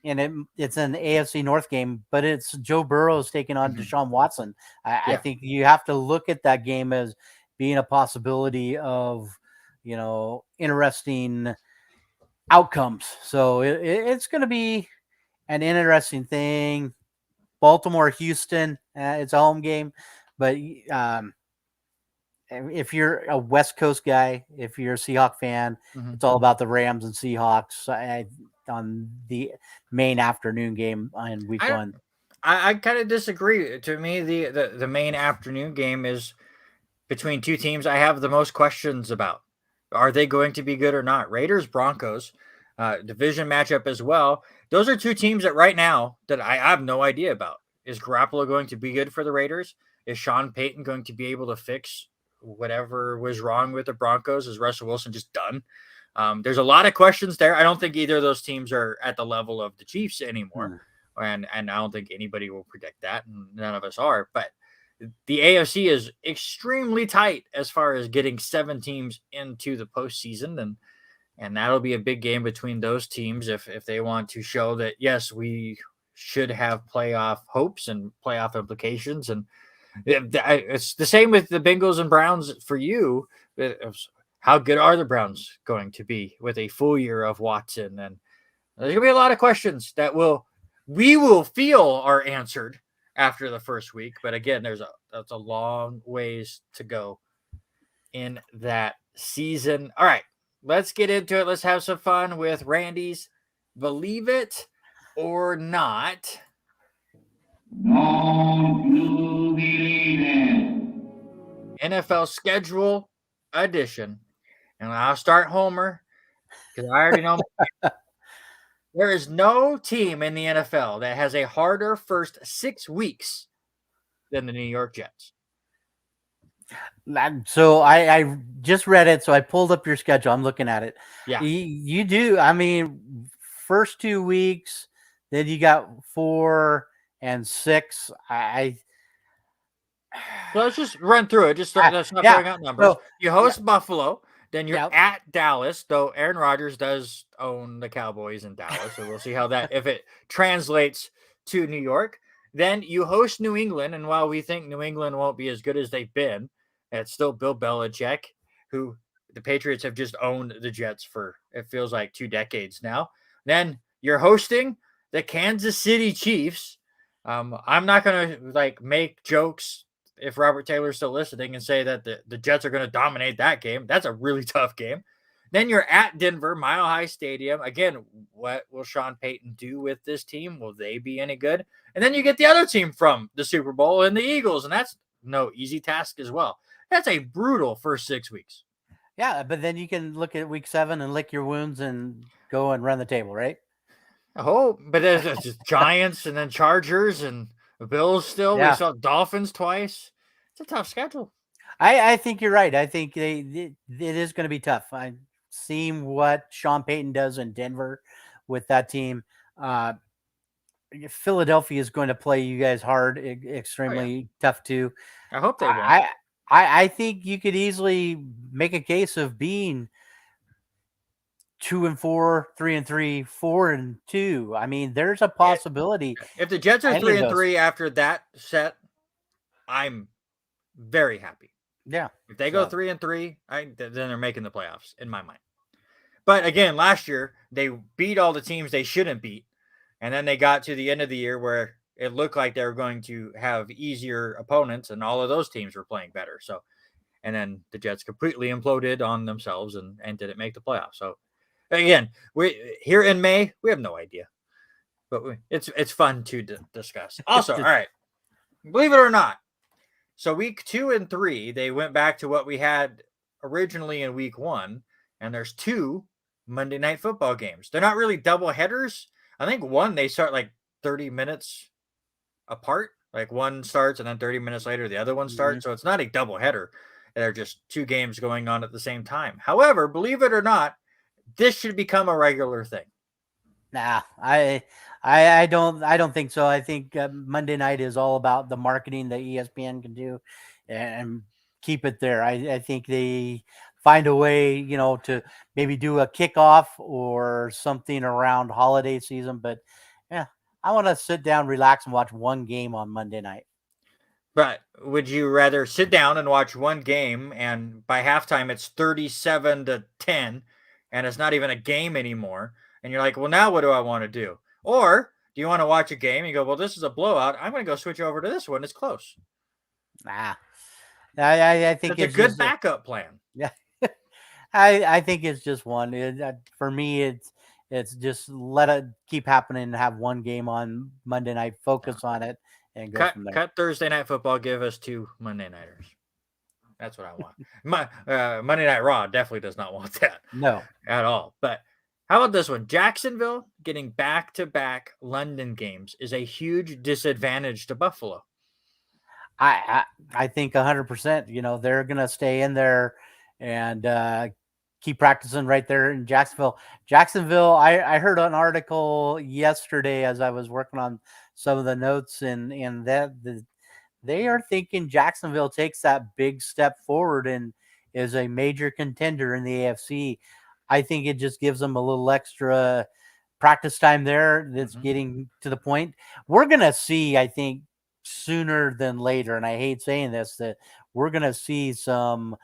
[SPEAKER 2] and it's an AFC North game, but it's Joe Burrow's taking on
[SPEAKER 1] Mhm.
[SPEAKER 2] Deshaun Watson. I
[SPEAKER 1] Yeah.
[SPEAKER 2] think you have to look at that game as being a possibility of, interesting outcomes. So it's going to be an interesting thing. Baltimore, Houston, it's a home game, but if you're a West Coast guy, if you're a Seahawk fan,
[SPEAKER 1] Mhm.
[SPEAKER 2] it's all about the Rams and Seahawks on the main afternoon game in week
[SPEAKER 1] I
[SPEAKER 2] one.
[SPEAKER 1] I kind of disagree. To me, the main afternoon game is between two teams I have the most questions about. Are they going to be good or not? Raiders, Broncos, division matchup as well. Those are two teams that right now that I have no idea about. Is Garoppolo going to be good for the Raiders? Is Sean Payton going to be able to fix whatever was wrong with the Broncos? Is Russell Wilson just done? There's a lot of questions there. I don't think either of those teams are at the level of the Chiefs anymore,
[SPEAKER 2] Hmm.
[SPEAKER 1] and I don't think anybody will predict that, and none of us are. But the AFC is extremely tight as far as getting 7 teams into the postseason, and that'll be a big game between those teams if they want to show that yes, we should have playoff hopes and playoff implications. And it's the same with the Bengals and Browns for you. How good are the Browns going to be with a full year of Watson? And there's gonna be a lot of questions that we will feel are answered after the first week. But again, that's a long ways to go in that season. All right, let's get into it. Let's have some fun with Randy's Believe It or Not
[SPEAKER 3] Don't you believe it?
[SPEAKER 1] NFL schedule edition. And I'll start Homer because I already know there is no team in the NFL that has a harder first 6 weeks than the New York Jets.
[SPEAKER 2] So I just read it, so I pulled up your schedule. I'm looking at it.
[SPEAKER 1] Yeah.
[SPEAKER 2] You do. I mean, first 2 weeks, then you got 4 and 6.
[SPEAKER 1] So let's just run through it. Just let's not
[SPEAKER 2] Yeah.
[SPEAKER 1] throwing out numbers.
[SPEAKER 2] So
[SPEAKER 1] You host Buffalo, then you're
[SPEAKER 2] yeah,
[SPEAKER 1] at Dallas, though Aaron Rodgers does own the Cowboys in Dallas. So we'll see how that if it translates to New York. Then you host New England, and while we think New England won't be as good as they've been, it's still Bill Belichick, who the Patriots have just owned the Jets for it feels like 2 decades now. Then you're hosting the Kansas City Chiefs. I'm not gonna like make jokes if Robert Taylor's still listening and say that the Jets are going to dominate that game. That's a really tough game. Then you're at Denver, Mile High Stadium. Again, what will Sean Payton do with this team? Will they be any good? And then you get the other team from the Super Bowl and the Eagles, and that's no easy task as well. That's a brutal first 6 weeks.
[SPEAKER 2] yeah, but then you can look at week 7 and lick your wounds and go and run the table, right?
[SPEAKER 1] I hope, but there's just Giants and then Chargers and Bills still.
[SPEAKER 2] Yeah.
[SPEAKER 1] We saw Dolphins twice. It's a tough schedule.
[SPEAKER 2] I think you're right. I think it is going to be tough. I've seen what Sean Payton does in Denver with that team. Philadelphia is going to play you guys hard, extremely tough too.
[SPEAKER 1] I hope they won't.
[SPEAKER 2] I think you could easily make a case of being 2-4, 3-3, 4-2. I mean, there's a possibility.
[SPEAKER 1] If the Jets are
[SPEAKER 2] Any of
[SPEAKER 1] 3-3 after that set, I'm very happy.
[SPEAKER 2] Yeah.
[SPEAKER 1] If they go 3-3, then they're making the playoffs in my mind. But again, last year they beat all the teams they shouldn't beat, and then they got to the end of the year where it looked like they were going to have easier opponents, and all of those teams were playing better. So, and then the Jets completely imploded on themselves and didn't make the playoffs. So, again, we here in May we have no idea, but it's fun to discuss. Also, all right, believe it or not. So week 2 and 3, they went back to what we had originally in week 1, and there's 2 Monday Night Football games. They're not really double headers. I think one they start like 30 minutes apart. Like one starts and then 30 minutes later the other one starts. So it's not a double header. They're just 2 games going on at the same time. However, believe it or not, this should become a regular thing.
[SPEAKER 2] Nah, I don't think so. I think Monday night is all about the marketing that ESPN can do and keep it there. I think they find a way, to maybe do a kickoff or something around holiday season. But yeah, I want to sit down, relax, and watch one game on Monday night.
[SPEAKER 1] But would you rather sit down and watch one game and by halftime it's 37-10 and it's not even a game anymore? And you're like, well, now what do I want to do? Or do you want to watch a game and you go, well, this is a blowout. I'm going to go switch over to this one. It's close.
[SPEAKER 2] I think
[SPEAKER 1] it's a good backup plan.
[SPEAKER 2] Yeah. I think it's just one. For me, it's just let it keep happening and have one game on Monday night, focus on it, and go from there.
[SPEAKER 1] Cut Thursday Night Football, give us 2 Monday Nighters. That's what I want. Monday Night Raw definitely does not want that.
[SPEAKER 2] No.
[SPEAKER 1] At all. But how about this one? Jacksonville getting back-to-back London games is a huge disadvantage to Buffalo.
[SPEAKER 2] I think 100%. They're going to stay in there and keep practicing right there in Jacksonville. I heard an article yesterday as I was working on some of the notes, and they are thinking Jacksonville takes that big step forward and is a major contender in the AFC. I think it just gives them a little extra practice time there that's getting to the point. We're going to see, I think, sooner than later, and I hate saying this, that we're going to see some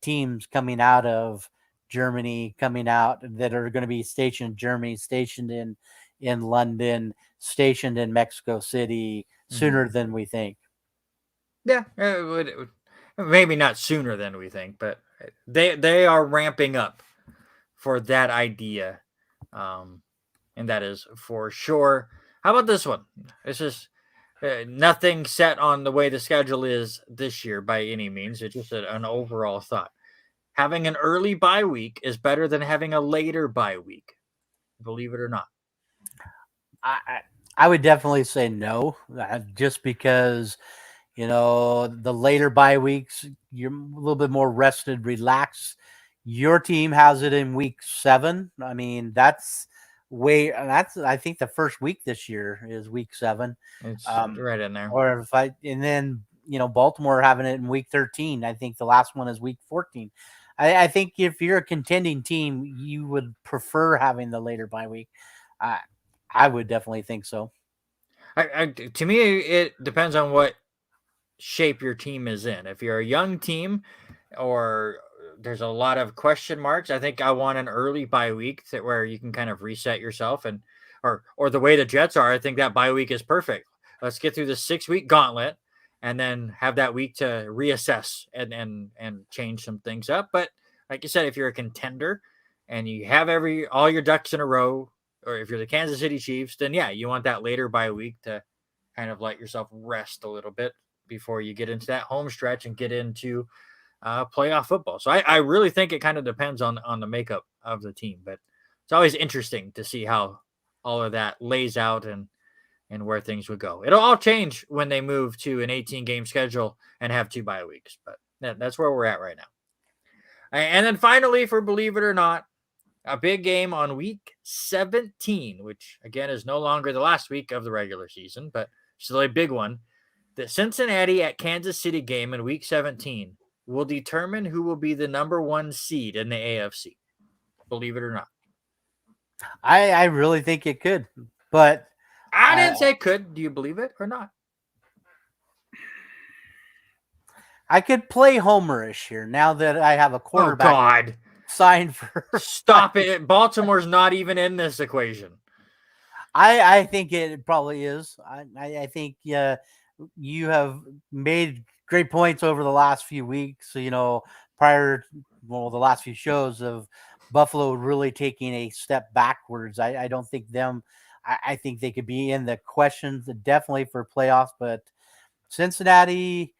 [SPEAKER 2] teams coming out of Germany that are going to be stationed in Germany, stationed in London, stationed in Mexico City sooner than we think.
[SPEAKER 1] Yeah, it would, maybe not sooner than we think, but they are ramping up for that idea, and that is for sure. How about this one? This is nothing set on the way the schedule is this year by any means. It's just an overall thought. Having an early bye week is better than having a later bye week. Believe it or not.
[SPEAKER 2] I would definitely say no, just because, the later bye weeks, you're a little bit more rested, relaxed. Your team has it in week 7. I mean, I think the first week this year is week 7.
[SPEAKER 1] It's right in there.
[SPEAKER 2] And then Baltimore having it in week 13. I think the last one is week 14. I think if you're a contending team, you would prefer having the later bye week. I would definitely think so.
[SPEAKER 1] To me, it depends on what shape your team is in. If you're a young team or there's a lot of question marks, I think I want an early bye week where you can kind of reset yourself or the way the Jets are, I think that bye week is perfect. Let's get through the 6-week gauntlet and then have that week to reassess and change some things up. But like you said, if you're a contender and you have all your ducks in a row, or if you're the Kansas City Chiefs, then yeah, you want that later bye week to kind of let yourself rest a little bit before you get into that home stretch and get into playoff football. So I really think it kind of depends on the makeup of the team, but it's always interesting to see how all of that lays out and where things would go. It'll all change when they move to an 18-game schedule and have 2 bye weeks, but that's where we're at right now. And then finally, for Believe It or Not, a big game on week 17, which again is no longer the last week of the regular season, but still a big one. The Cincinnati at Kansas City game in week 17 will determine who will be the number 1 seed in the AFC. Believe it or not.
[SPEAKER 2] I really think it could, but
[SPEAKER 1] I didn't say could. Do you believe it or not?
[SPEAKER 2] I could play homerish here now that I have a quarterback.
[SPEAKER 1] Oh, God.
[SPEAKER 2] Signed for.
[SPEAKER 1] Stop it. Baltimore's not even in this equation.
[SPEAKER 2] I think it probably is. I think you have made great points over the last few weeks, the last few shows of Buffalo really taking a step backwards. I don't think I think they could be in the questions definitely for playoffs, but Cincinnati,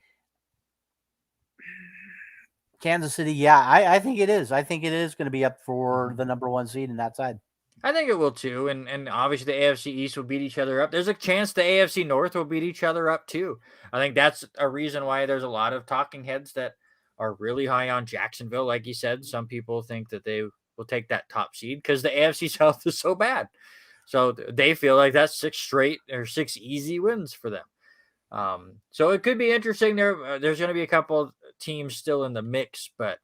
[SPEAKER 2] Kansas City, yeah, I think it is. I think it is going to be up for the number 1 seed in that side.
[SPEAKER 1] I think it will too, and obviously the AFC East will beat each other up. There's a chance the AFC North will beat each other up too. I think that's a reason why there's a lot of talking heads that are really high on Jacksonville. Like you said, some people think that they will take that top seed because the AFC South is so bad. So they feel like that's 6 straight or 6 easy wins for them. So it could be interesting. There's going to be a couple teams still in the mix, but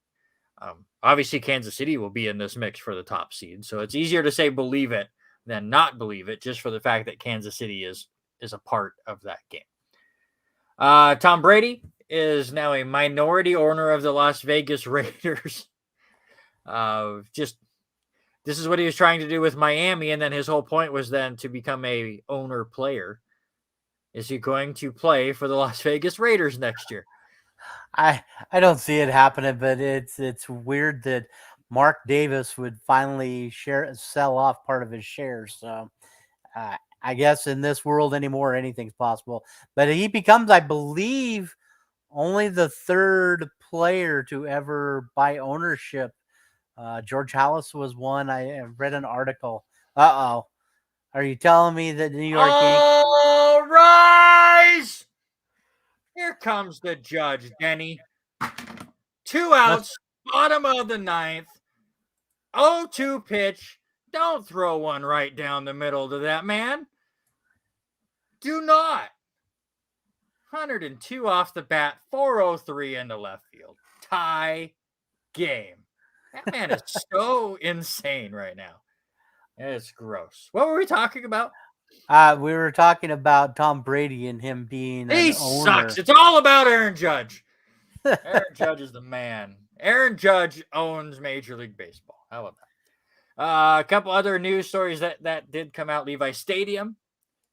[SPEAKER 1] obviously Kansas City will be in this mix for the top seed. So it's easier to say believe it than not believe it, just for the fact that Kansas City is a part of that game. Tom Brady is now a minority owner of the Las Vegas Raiders. This is what he was trying to do with Miami, and then his whole point was then to become a owner player. Is he going to play for the Las Vegas Raiders next year?
[SPEAKER 2] I don't see it happening, but it's weird that Mark Davis would finally sell off part of his shares. So I guess in this world anymore, anything's possible. But he becomes, I believe, only the 3rd player to ever buy ownership. George Halas was one. I read an article. Uh-oh. Are you telling me that New York
[SPEAKER 1] All rise! Here comes the judge, Denny. 2 outs, bottom of the 9th. 0-2 pitch. Don't throw one right down the middle to that man. Do not. 102 off the bat, 403 into left field. Tie game. That man is so insane right now. It's gross. What were we talking about?
[SPEAKER 2] We were talking about Tom Brady and him being
[SPEAKER 1] He sucks. It's all about Aaron Judge. Aaron Judge is the man. Aaron Judge owns Major League Baseball. How about that? A couple other news stories that did come out. Levi Stadium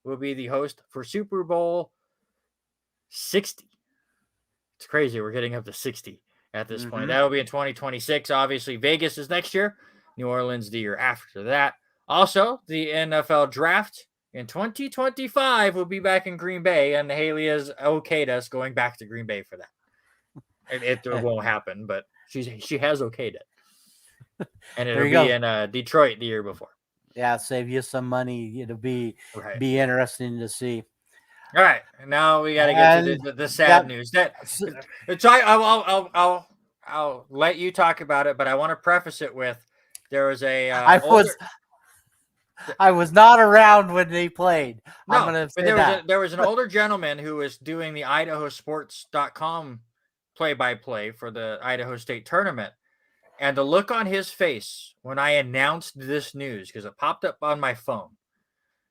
[SPEAKER 1] will be the host for Super Bowl 60. It's crazy. We're getting up to 60 at this point. That will be in 2026. Obviously, Vegas is next year. New Orleans the year after that. Also, the NFL draft in 2025 will be back in Green Bay, and Haley has okayed us going back to Green Bay for that. It won't happen, but she has okayed it. And it'll be in Detroit the year before.
[SPEAKER 2] Yeah, save you some money. It'll be interesting to see.
[SPEAKER 1] All right, now we got to get to the sad news. I'll let you talk about it, but I want to preface it with there was a
[SPEAKER 2] I was not around when they played. I'm
[SPEAKER 1] No,
[SPEAKER 2] gonna
[SPEAKER 1] but
[SPEAKER 2] say that.
[SPEAKER 1] there was an older gentleman who was doing the IdahoSports.com play-by-play for the Idaho State tournament. And the look on his face when I announced this news, because it popped up on my phone,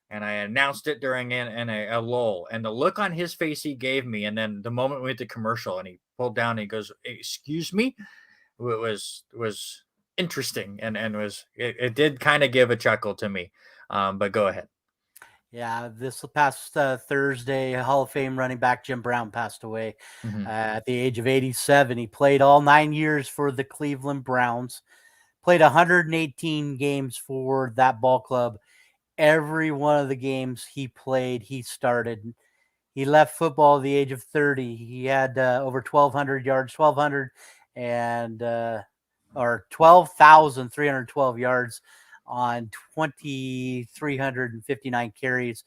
[SPEAKER 1] and I announced it during a lull, and the look on his face he gave me, and then the moment we went to commercial, and he pulled down and he goes, "Excuse me," it was interesting, and it did kind of give a chuckle to me. But go ahead.
[SPEAKER 2] Yeah, this past Thursday, Hall of Fame running back Jim Brown passed away at the age of 87. He played all 9 years for the Cleveland Browns, played 118 games for that ball club. Every one of the games he played, he started. He left football at the age of 30. He had over 1,200 yards, 1,200 and or 12,312 yards on 2,359 carries,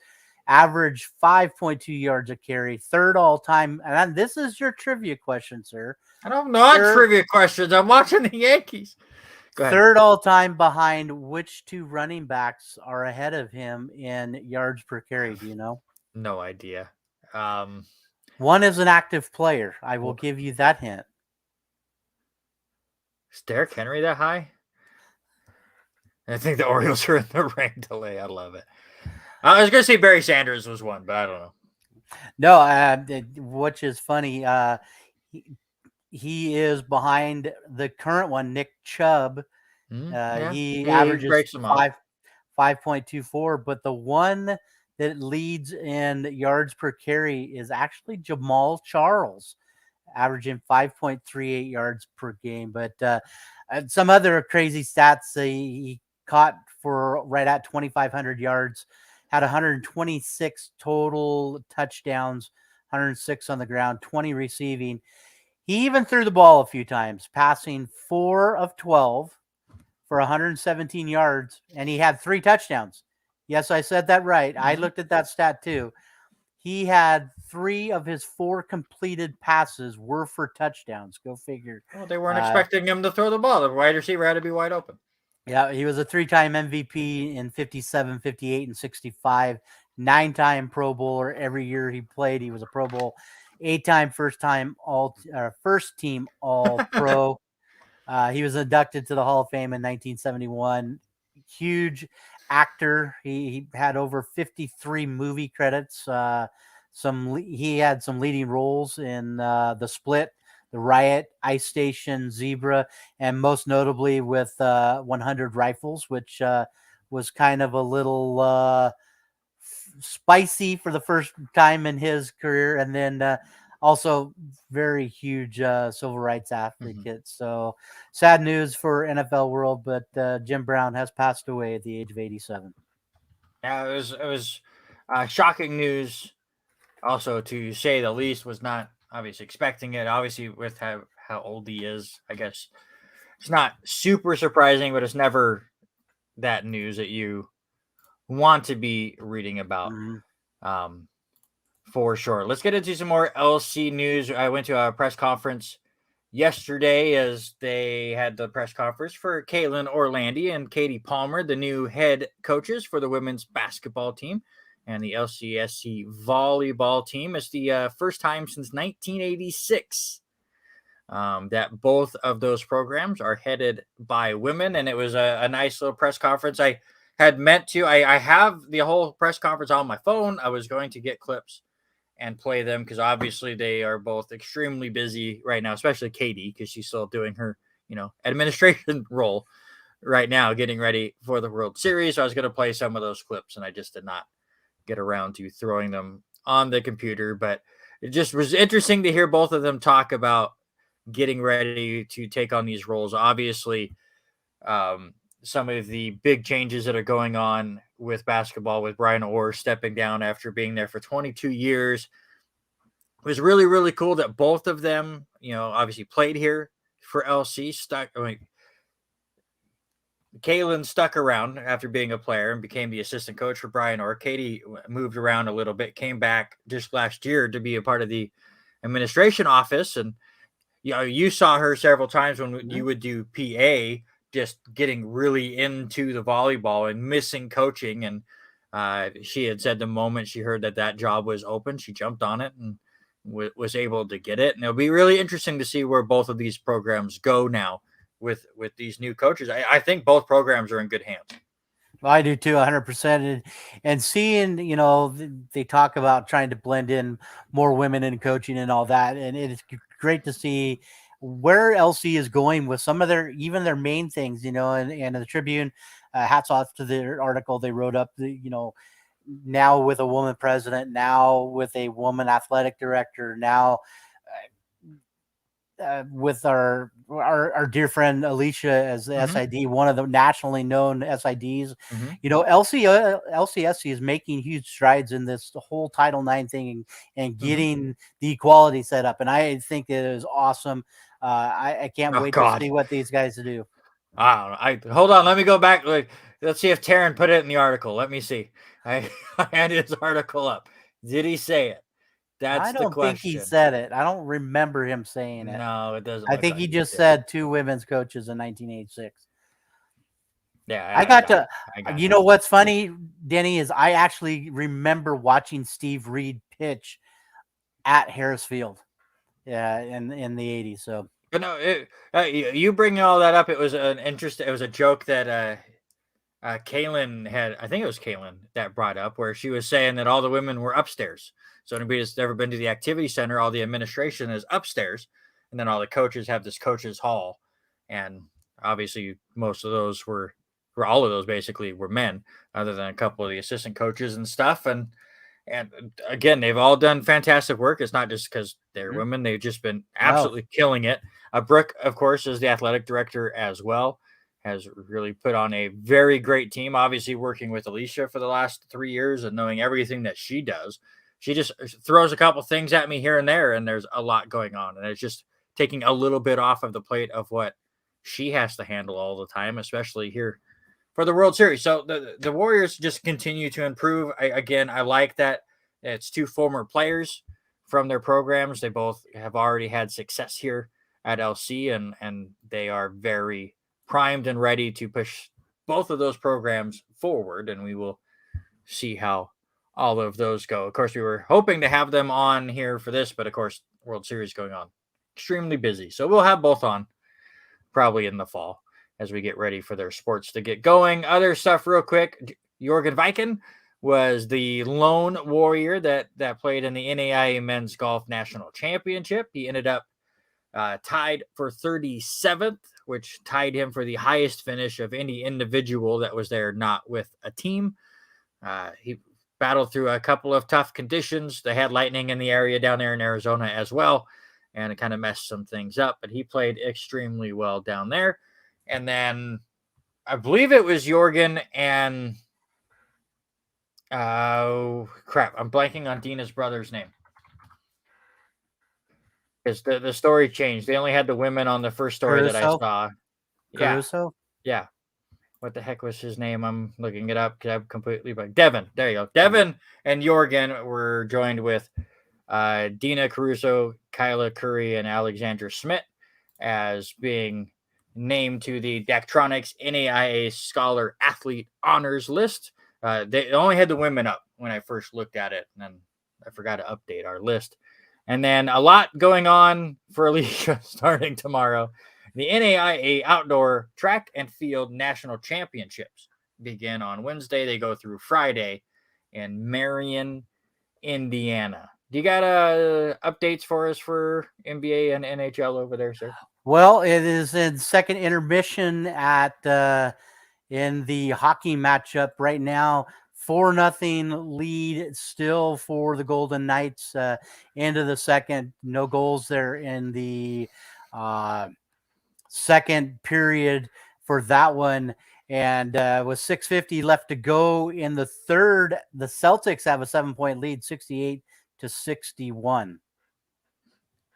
[SPEAKER 2] average 5.2 yards a carry, third all time. And this is your trivia question, sir.
[SPEAKER 1] I don't know trivia questions. I'm watching the Yankees. Go ahead.
[SPEAKER 2] Third all time behind which two running backs are ahead of him in yards per carry? Do you know?
[SPEAKER 1] No idea.
[SPEAKER 2] One is an active player. I will give you that hint.
[SPEAKER 1] Is Derrick Henry that high? I think the Orioles are in the rain delay. I love it. I was going to say Barry Sanders was one, but I don't know.
[SPEAKER 2] No, which is funny. He is behind the current one, Nick Chubb. He averages 5.24, but the one that leads in yards per carry is actually Jamal Charles, averaging 5.38 yards per game. But some other crazy stats, he caught for right at 2,500 yards, had 126 total touchdowns, 106 on the ground, 20 receiving. He even threw the ball a few times, passing 4 of 12 for 117 yards, and he had 3 touchdowns. Yes, I said that right. I looked at that stat too. He had 3 of his 4 completed passes were for touchdowns. Go figure.
[SPEAKER 1] Well, they weren't expecting him to throw the ball. The wide receiver had to be wide open.
[SPEAKER 2] Yeah, he was a 3-time MVP in 57, 58, and 65. 9-time Pro Bowler. Every year he played, he was a Pro Bowl. 8-time first team All Pro. He was inducted to the Hall of Fame in 1971. Huge actor. He had over 53 movie credits. He had some leading roles in The Split, The Riot, Ice Station, Zebra, and most notably with 100 Rifles, which was kind of a little spicy for the first time in his career, and then also very huge civil rights advocate. So sad news for NFL world, but Jim Brown has passed away at the age of 87.
[SPEAKER 1] Yeah, it was shocking news. Also, to say the least, was not obviously expecting it. Obviously, with how old he is, I guess it's not super surprising, but it's never that news that you want to be reading about. For sure. Let's get into some more LC news. I went to a press conference yesterday as they had the press conference for Caitlin Orlandi and Katie Palmer, the new head coaches for the women's basketball team and the LCSC volleyball team. It's the first time since 1986 that both of those programs are headed by women, and it was a nice little press conference. I had meant to. I have the whole press conference on my phone. I was going to get clips and play them because obviously they are both extremely busy right now, especially Katie because she's still doing her, administration role right now, getting ready for the World Series. So I was going to play some of those clips, and I just did not get around to throwing them on the computer. But it just was interesting to hear both of them talk about getting ready to take on these roles. Obviously, some of the big changes that are going on with basketball, with Brian Orr stepping down after being there for 22 years. It was really, really cool that both of them, obviously played here for LC. Kaylin stuck around after being a player and became the assistant coach for Brian Orr. Katie moved around a little bit, came back just last year to be a part of the administration office. And, you saw her several times when you would do PA just getting really into the volleyball and missing coaching. And she had said the moment she heard that job was open, she jumped on it and was able to get it. And it'll be really interesting to see where both of these programs go now with these new coaches. I think both programs are in good hands.
[SPEAKER 2] I do too, 100%. And seeing, they talk about trying to blend in more women in coaching and all that. And it's great to see where LC is going with some of their main things, and the Tribune, hats off to their article they wrote up, now with a woman president, now with a woman athletic director, now with our dear friend Alicia as the SID, one of the nationally known SIDs. LCSC is making huge strides in this whole Title IX thing and getting the equality set up. And I think it is awesome. I can't wait to see what these guys do.
[SPEAKER 1] I don't know. Hold on. Let me go back. Let's see if Taryn put it in the article. Let me see. I had his article up. Did he say it? That's the question.
[SPEAKER 2] I don't think he said it. I don't remember him saying it.
[SPEAKER 1] No, it doesn't.
[SPEAKER 2] I think he just said 2 women's coaches in 1986.
[SPEAKER 1] Yeah,
[SPEAKER 2] I got what's funny, Denny, is I actually remember watching Steve Reed pitch at Harris Field, in the 80s. So,
[SPEAKER 1] but no, you bringing all that up, it was a joke that Kaylin had. I think it was Kaylin that brought up, where she was saying that all the women were upstairs. So anybody that's ever been to the activity center, all the administration is upstairs, and then all the coaches have this coaches hall. And obviously most of those were all of those basically were men, other than a couple of the assistant coaches and stuff. And again, they've all done fantastic work. It's not just because they're women. They've just been absolutely killing it. Brooke, of course, is the athletic director as well, has really put on a very great team, obviously working with Alicia for the last 3 years and knowing everything that she does. She just throws a couple things at me here and there, and there's a lot going on. And it's just taking a little bit off of the plate of what she has to handle all the time, especially here for the World Series. So the Warriors just continue to improve. I like that it's 2 former players from their programs. They both have already had success here at LC, and they are very primed and ready to push both of those programs forward. And we will see how all of those go. Of course, we were hoping to have them on here for this, but of course, World Series going on, extremely busy. So we'll have both on probably in the fall as we get ready for their sports to get going. Other stuff real quick. Jorgen Viken was the lone warrior that played in the NAIA Men's Golf National Championship. He ended up tied for 37th, which tied him for the highest finish of any individual that was there not with a team. He battled through a couple of tough conditions. They had lightning in the area down there in Arizona as well, and it kind of messed some things up, but he played extremely well down there. And then I believe it was Jorgen and I'm blanking on Dina's brother's name. Because the story changed. They only had the women on the first story that I saw.
[SPEAKER 2] Caruso?
[SPEAKER 1] Yeah. What the heck was his name? I'm looking it up because I'm completely blank. Devin. There you go. Devin and Jorgen were joined with Dina Caruso, Kyla Curry, and Alexandra Schmidt as being named to the Daktronics NAIA Scholar Athlete Honors List. They only had the women up when I first looked at it, and then I forgot to update our list. And then a lot going on for Alicia starting tomorrow. The NAIA Outdoor Track and Field National Championships begin on Wednesday. They go through Friday in Marion, Indiana. Do you got updates for us for NBA and NHL over there, sir?
[SPEAKER 2] Well, it is in second intermission in the hockey matchup right now. 4-0 lead still for the Golden Knights. End of the second, no goals there in the second period for that one. And with 6:50 left to go in the third, the Celtics have a 7-point lead, 68-61.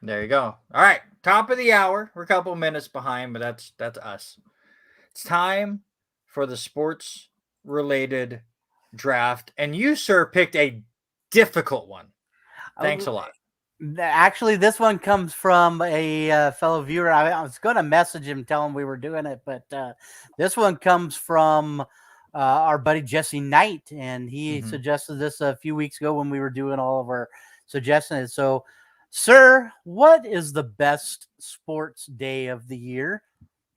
[SPEAKER 1] There you go. All right, top of the hour. We're a couple minutes behind, but that's us. It's time for the sports-related draft, and you, sir, picked a difficult one. Thanks a lot.
[SPEAKER 2] Actually, this one comes from a fellow viewer. I was going to message him, tell him we were doing it, but this one comes from our buddy Jesse Knight, and he
[SPEAKER 1] Mhm.
[SPEAKER 2] suggested this a few weeks ago when we were doing all of our suggestions. So, sir, what is the best sports day of the year?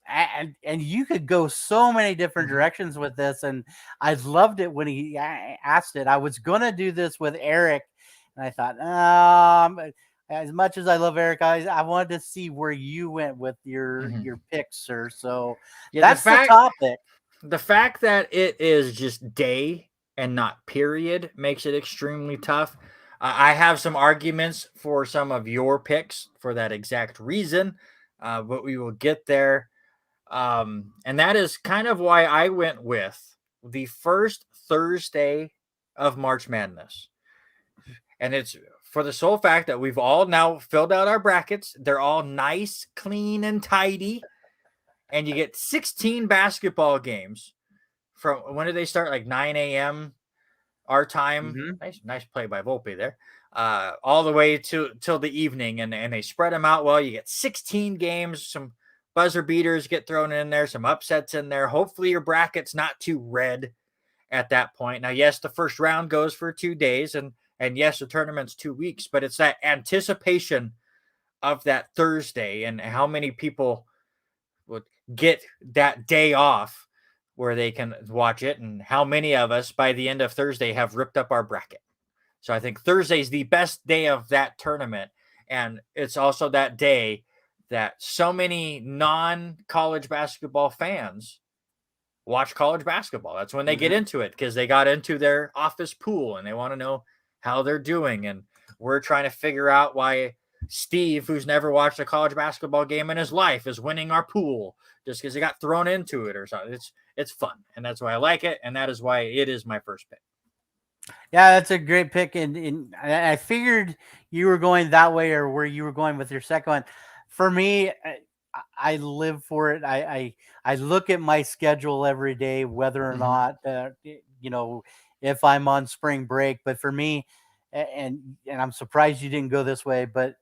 [SPEAKER 2] And you could go so many different
[SPEAKER 1] Mhm.
[SPEAKER 2] directions with this, and I loved it when he asked it. I was gonna do this with Eric, and I thought, as much as I love Eric, I wanted to see where you went with your
[SPEAKER 1] Mhm.
[SPEAKER 2] your picks, sir. So
[SPEAKER 1] Yeah,
[SPEAKER 2] that's the topic.
[SPEAKER 1] the fact that it is just day and not period makes it extremely tough. I have some arguments for some of your picks for that exact reason, but we will get there. And that is kind of why I went with the first Thursday of March Madness. And it's for the sole fact that we've all now filled out our brackets. They're all nice, clean, and tidy. And you get 16 basketball games from when do they start? Like 9 a.m. our time.
[SPEAKER 2] Hmm.
[SPEAKER 1] Nice play by Volpe there. All the way to till the evening, and they spread them out well. You get 16 games, some buzzer beaters get thrown in there, some upsets in there. Hopefully your bracket's not too red at that point. Now, yes, the first round goes for 2 days, and yes, the tournament's 2 weeks, but it's that anticipation of that Thursday and how many people would get that day off where they can watch it, and how many of us by the end of Thursday have ripped up our bracket. So I think Thursday is the best day of that tournament, and it's also that day that so many non-college basketball fans watch college basketball. That's when they get
[SPEAKER 2] Hmm.
[SPEAKER 1] into it because they got into their office pool and they want to know how they're doing. And we're trying to figure out why Steve, who's never watched a college basketball game in his life, is winning our pool just because he got thrown into it or something. It's fun, and that's why I like it, and that is why it is my first pick.
[SPEAKER 2] Yeah, that's a great pick, and I figured you were going that way, or where you were going with your second one. For me, I live for it. I look at my schedule every day, whether or
[SPEAKER 1] Mm-hmm.
[SPEAKER 2] not if I'm on spring break. But for me, and I'm surprised you didn't go this way, but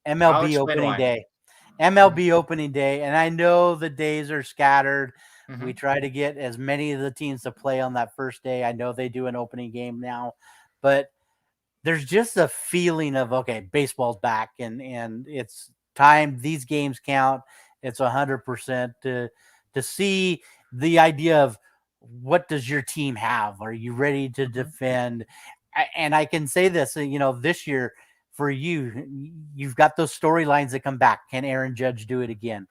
[SPEAKER 1] I'll
[SPEAKER 2] MLB
[SPEAKER 1] explain
[SPEAKER 2] opening
[SPEAKER 1] why.
[SPEAKER 2] day.
[SPEAKER 1] Mm-hmm.
[SPEAKER 2] MLB opening day, and I know the days are scattered.
[SPEAKER 1] Mm-hmm.
[SPEAKER 2] We try to get as many of the teams to play on that first day. I know they do an opening game now, but there's just a feeling of, okay, baseball's back, and it's time. These games count. It's 100% to see the idea of what does your team have? Are you ready to
[SPEAKER 1] Mm-hmm.
[SPEAKER 2] defend? And I can say this, this year for you, you've got those storylines that come back. Can Aaron Judge do it again?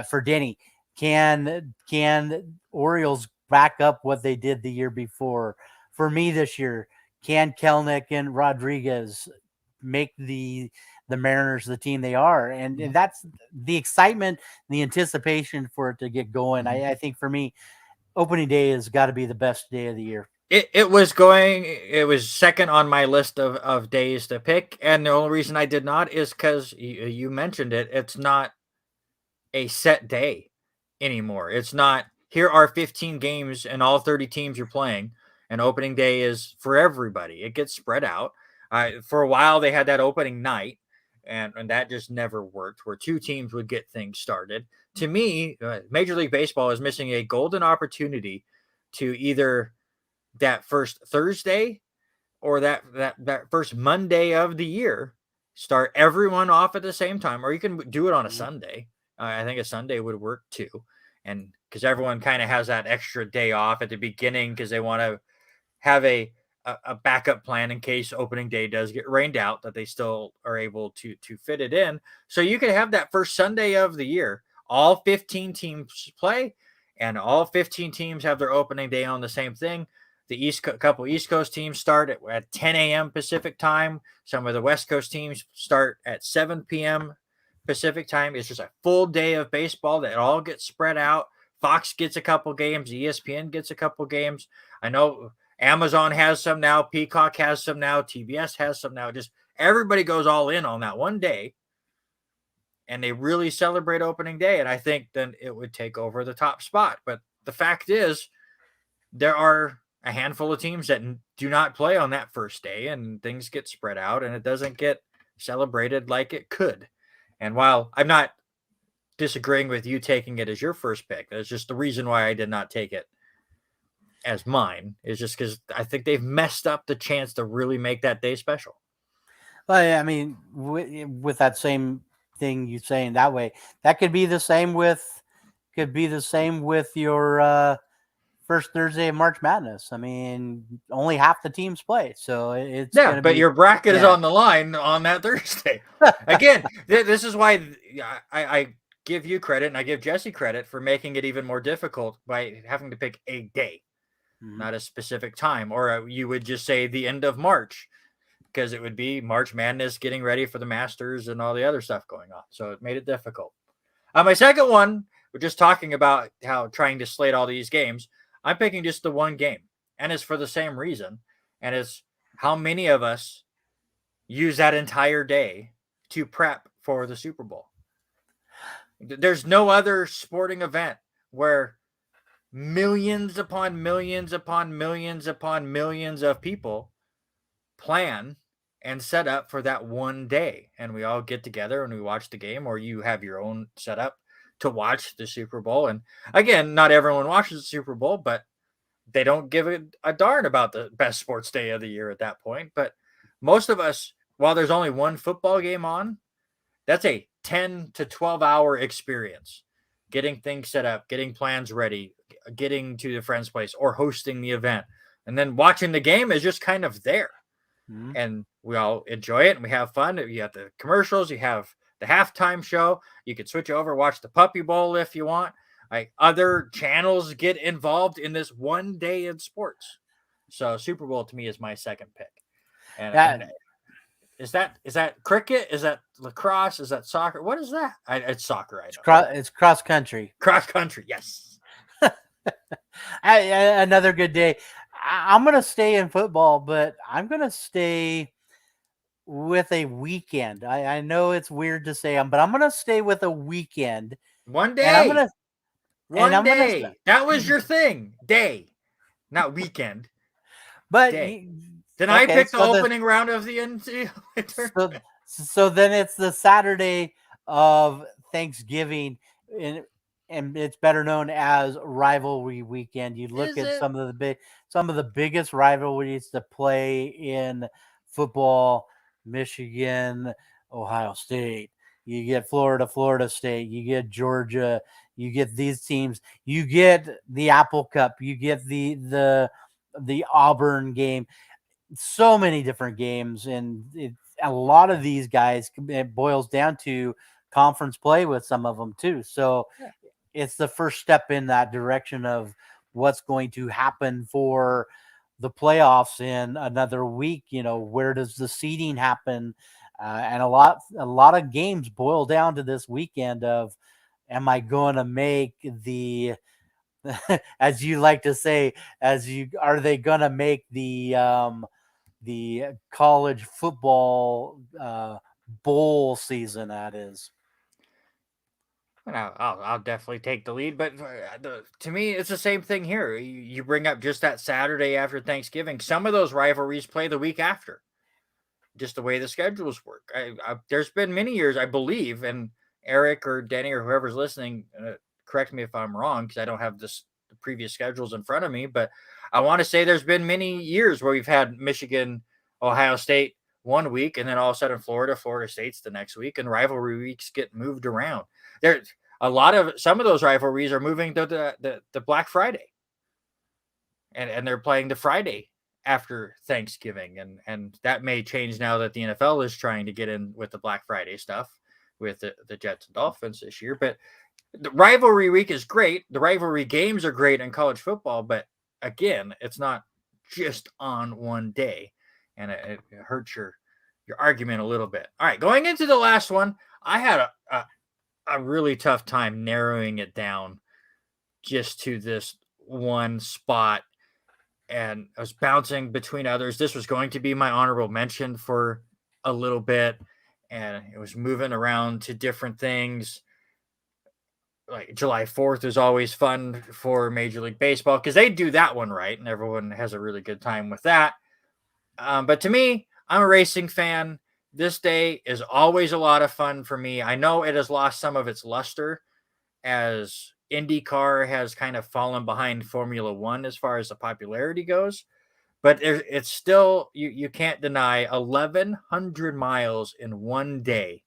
[SPEAKER 2] For Denny, can Orioles back up what they did the year before? For me this year, can Kelnick and Rodriguez make the Mariners the team they are? And that's the excitement, the anticipation for it to get going.
[SPEAKER 1] Mm-hmm.
[SPEAKER 2] I think for me, opening day has got to be the best day of the year.
[SPEAKER 1] It was second on my list of days to pick, and the only reason I did not is because you mentioned it. It's not a set day anymore. It's not here are 15 games and all 30 teams you're playing, and opening day is for everybody. It gets spread out. For a while they had that opening night, and that just never worked. Where two teams would get things started. To me, Major League Baseball is missing a golden opportunity to either that first Thursday or that first Monday of the year, start everyone off at the same time, or you can do it on a
[SPEAKER 2] Mhm.
[SPEAKER 1] Sunday. I think a Sunday would work too, and because everyone kind of has that extra day off at the beginning because they want to have a backup plan in case opening day does get rained out, that they still are able to fit it in. So you could have that first Sunday of the year, all 15 teams play, and all 15 teams have their opening day on the same thing. The couple East Coast teams start at 10 a.m. Pacific time. Some of the West Coast teams start at 7 p.m. Pacific time. It's just a full day of baseball that all gets spread out. Fox gets a couple games. ESPN gets a couple games. I know Amazon has some now. Peacock has some now. TBS has some now. Just everybody goes all in on that one day, and they really celebrate opening day. And I think then it would take over the top spot. But the fact is, there are a handful of teams that do not play on that first day, and things get spread out, and it doesn't get celebrated like it could. And while I'm not disagreeing with you taking it as your first pick, that's just the reason why I did not take it as mine, is just because I think they've messed up the chance to really make that day special.
[SPEAKER 2] Well, I mean, with that same thing you saying that way, that could be the same with your first Thursday of March Madness. I mean, only half the teams play, so it's
[SPEAKER 1] Yeah,
[SPEAKER 2] going to
[SPEAKER 1] but
[SPEAKER 2] be
[SPEAKER 1] your bracket is on the line on that Thursday. Again, this is why I give you credit and I give Jesse credit for making it even more difficult by having to pick a day, not a specific time. Or you would just say the end of March, because it would be March Madness, getting ready for the Masters and all the other stuff going on. So it made it difficult. My second one, we're just talking about how trying to slate all these games. I'm picking just the one game, and it's for the same reason. And it's how many of us use that entire day to prep for the Super Bowl. There's no other sporting event where millions upon millions upon millions upon millions of people plan and set up for that one day. And we all get together and we watch the game, or you have your own setup to watch the Super Bowl. And again, not everyone watches the Super Bowl, but they don't give a darn about the best sports day of the year at that point. But most of us, while there's only one football game on, that's a 10 to 12 hour experience. Getting things set up, getting plans ready, getting to the friend's place or hosting the event. And then watching the game is just kind of there. And we all enjoy it and we have fun. You have the commercials, you have the halftime show. You could switch over, watch the Puppy Bowl if you want. Like, other channels get involved in this one day in sports. So Super Bowl to me is my second pick. And is that cricket? Is that lacrosse? Is that soccer? What is that? It's soccer.
[SPEAKER 2] It's cross country.
[SPEAKER 1] Cross country, yes.
[SPEAKER 2] Another good day. I'm going to stay in football, but I'm going to stay with a weekend. I know it's weird to say, but I'm going to stay with a weekend.
[SPEAKER 1] One day.
[SPEAKER 2] And I'm going to
[SPEAKER 1] One day. That was your thing. Day, not weekend.
[SPEAKER 2] But
[SPEAKER 1] day. Then I picked the opening round of the NCAA.
[SPEAKER 2] So then it's the Saturday of Thanksgiving, and it's better known as rivalry weekend. You look at some of the biggest rivalries to play in football: Michigan, Ohio State. You get Florida State. You get Georgia. You get these teams. You get the Apple Cup. You get the Auburn game. So many different games, and a lot of these guys, it boils down to conference play with some of them too. So it's the first step in that direction of what's going to happen for the playoffs in another week. Where does the seeding happen? And a lot of games boil down to this weekend of, am I going to make the as you like to say, are they going to make the college football bowl season? That is.
[SPEAKER 1] I'll definitely take the lead, but to me, it's the same thing here. You bring up just that Saturday after Thanksgiving. Some of those rivalries play the week after, just the way the schedules work. There's been many years, I believe, and Eric or Denny or whoever's listening, correct me if I'm wrong, because I don't have the previous schedules in front of me, but I want to say there's been many years where we've had Michigan, Ohio State one week, and then all of a sudden Florida State's the next week, and rivalry weeks get moved around. There's some of those rivalries are moving to the Black Friday, and they're playing the Friday after Thanksgiving, and that may change now that the NFL is trying to get in with the Black Friday stuff with the Jets and Dolphins this year. But the rivalry week is great. The rivalry games are great in college football, but again, it's not just on one day, and it hurts your argument a little bit. All right, going into the last one, I had a really tough time narrowing it down just to this one spot, and I was bouncing between others. This was going to be my honorable mention for a little bit, and it was moving around to different things. Like July 4th is always fun for Major League Baseball because they do that one right, and everyone has a really good time with that. But to me, I'm a racing fan. this day is always a lot of fun for me. I know it has lost some of its luster as IndyCar has kind of fallen behind Formula One as far as the popularity goes, but it's still, you can't deny 1,100 miles in one day.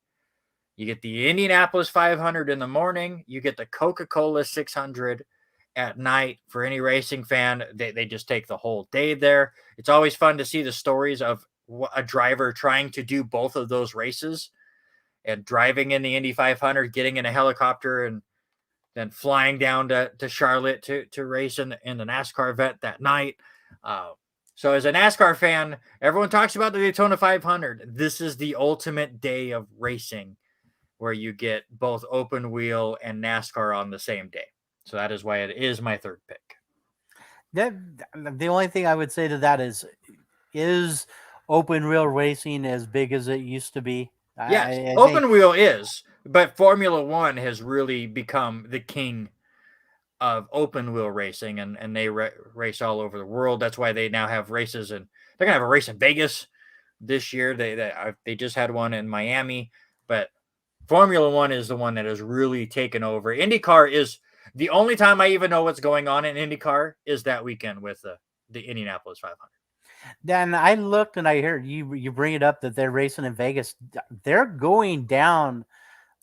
[SPEAKER 1] You get the Indianapolis 500 in the morning, you get the Coca-Cola 600 at night. For any racing fan, they just take the whole day there. It's always fun to see the stories of a driver trying to do both of those races and driving in the Indy 500, getting in a helicopter, and then flying down to Charlotte to race in the NASCAR event that night. So as a NASCAR fan, everyone talks about the Daytona 500. This is the ultimate day of racing where you get both open wheel and NASCAR on the same day. So that is why it is my third pick.
[SPEAKER 2] The only thing I would say to that is open wheel racing as big as it used to be?
[SPEAKER 1] Yes, open wheel is, but Formula One has really become the king of open wheel racing, and they race all over the world. That's why they now have races, and they're gonna have a race in Vegas this year. They just had one in Miami, but Formula One is the one that has really taken over. IndyCar is the only time I even know what's going on in IndyCar is that weekend with the Indianapolis 500.
[SPEAKER 2] Then I looked and I heard you bring it up that they're racing in Vegas. They're going down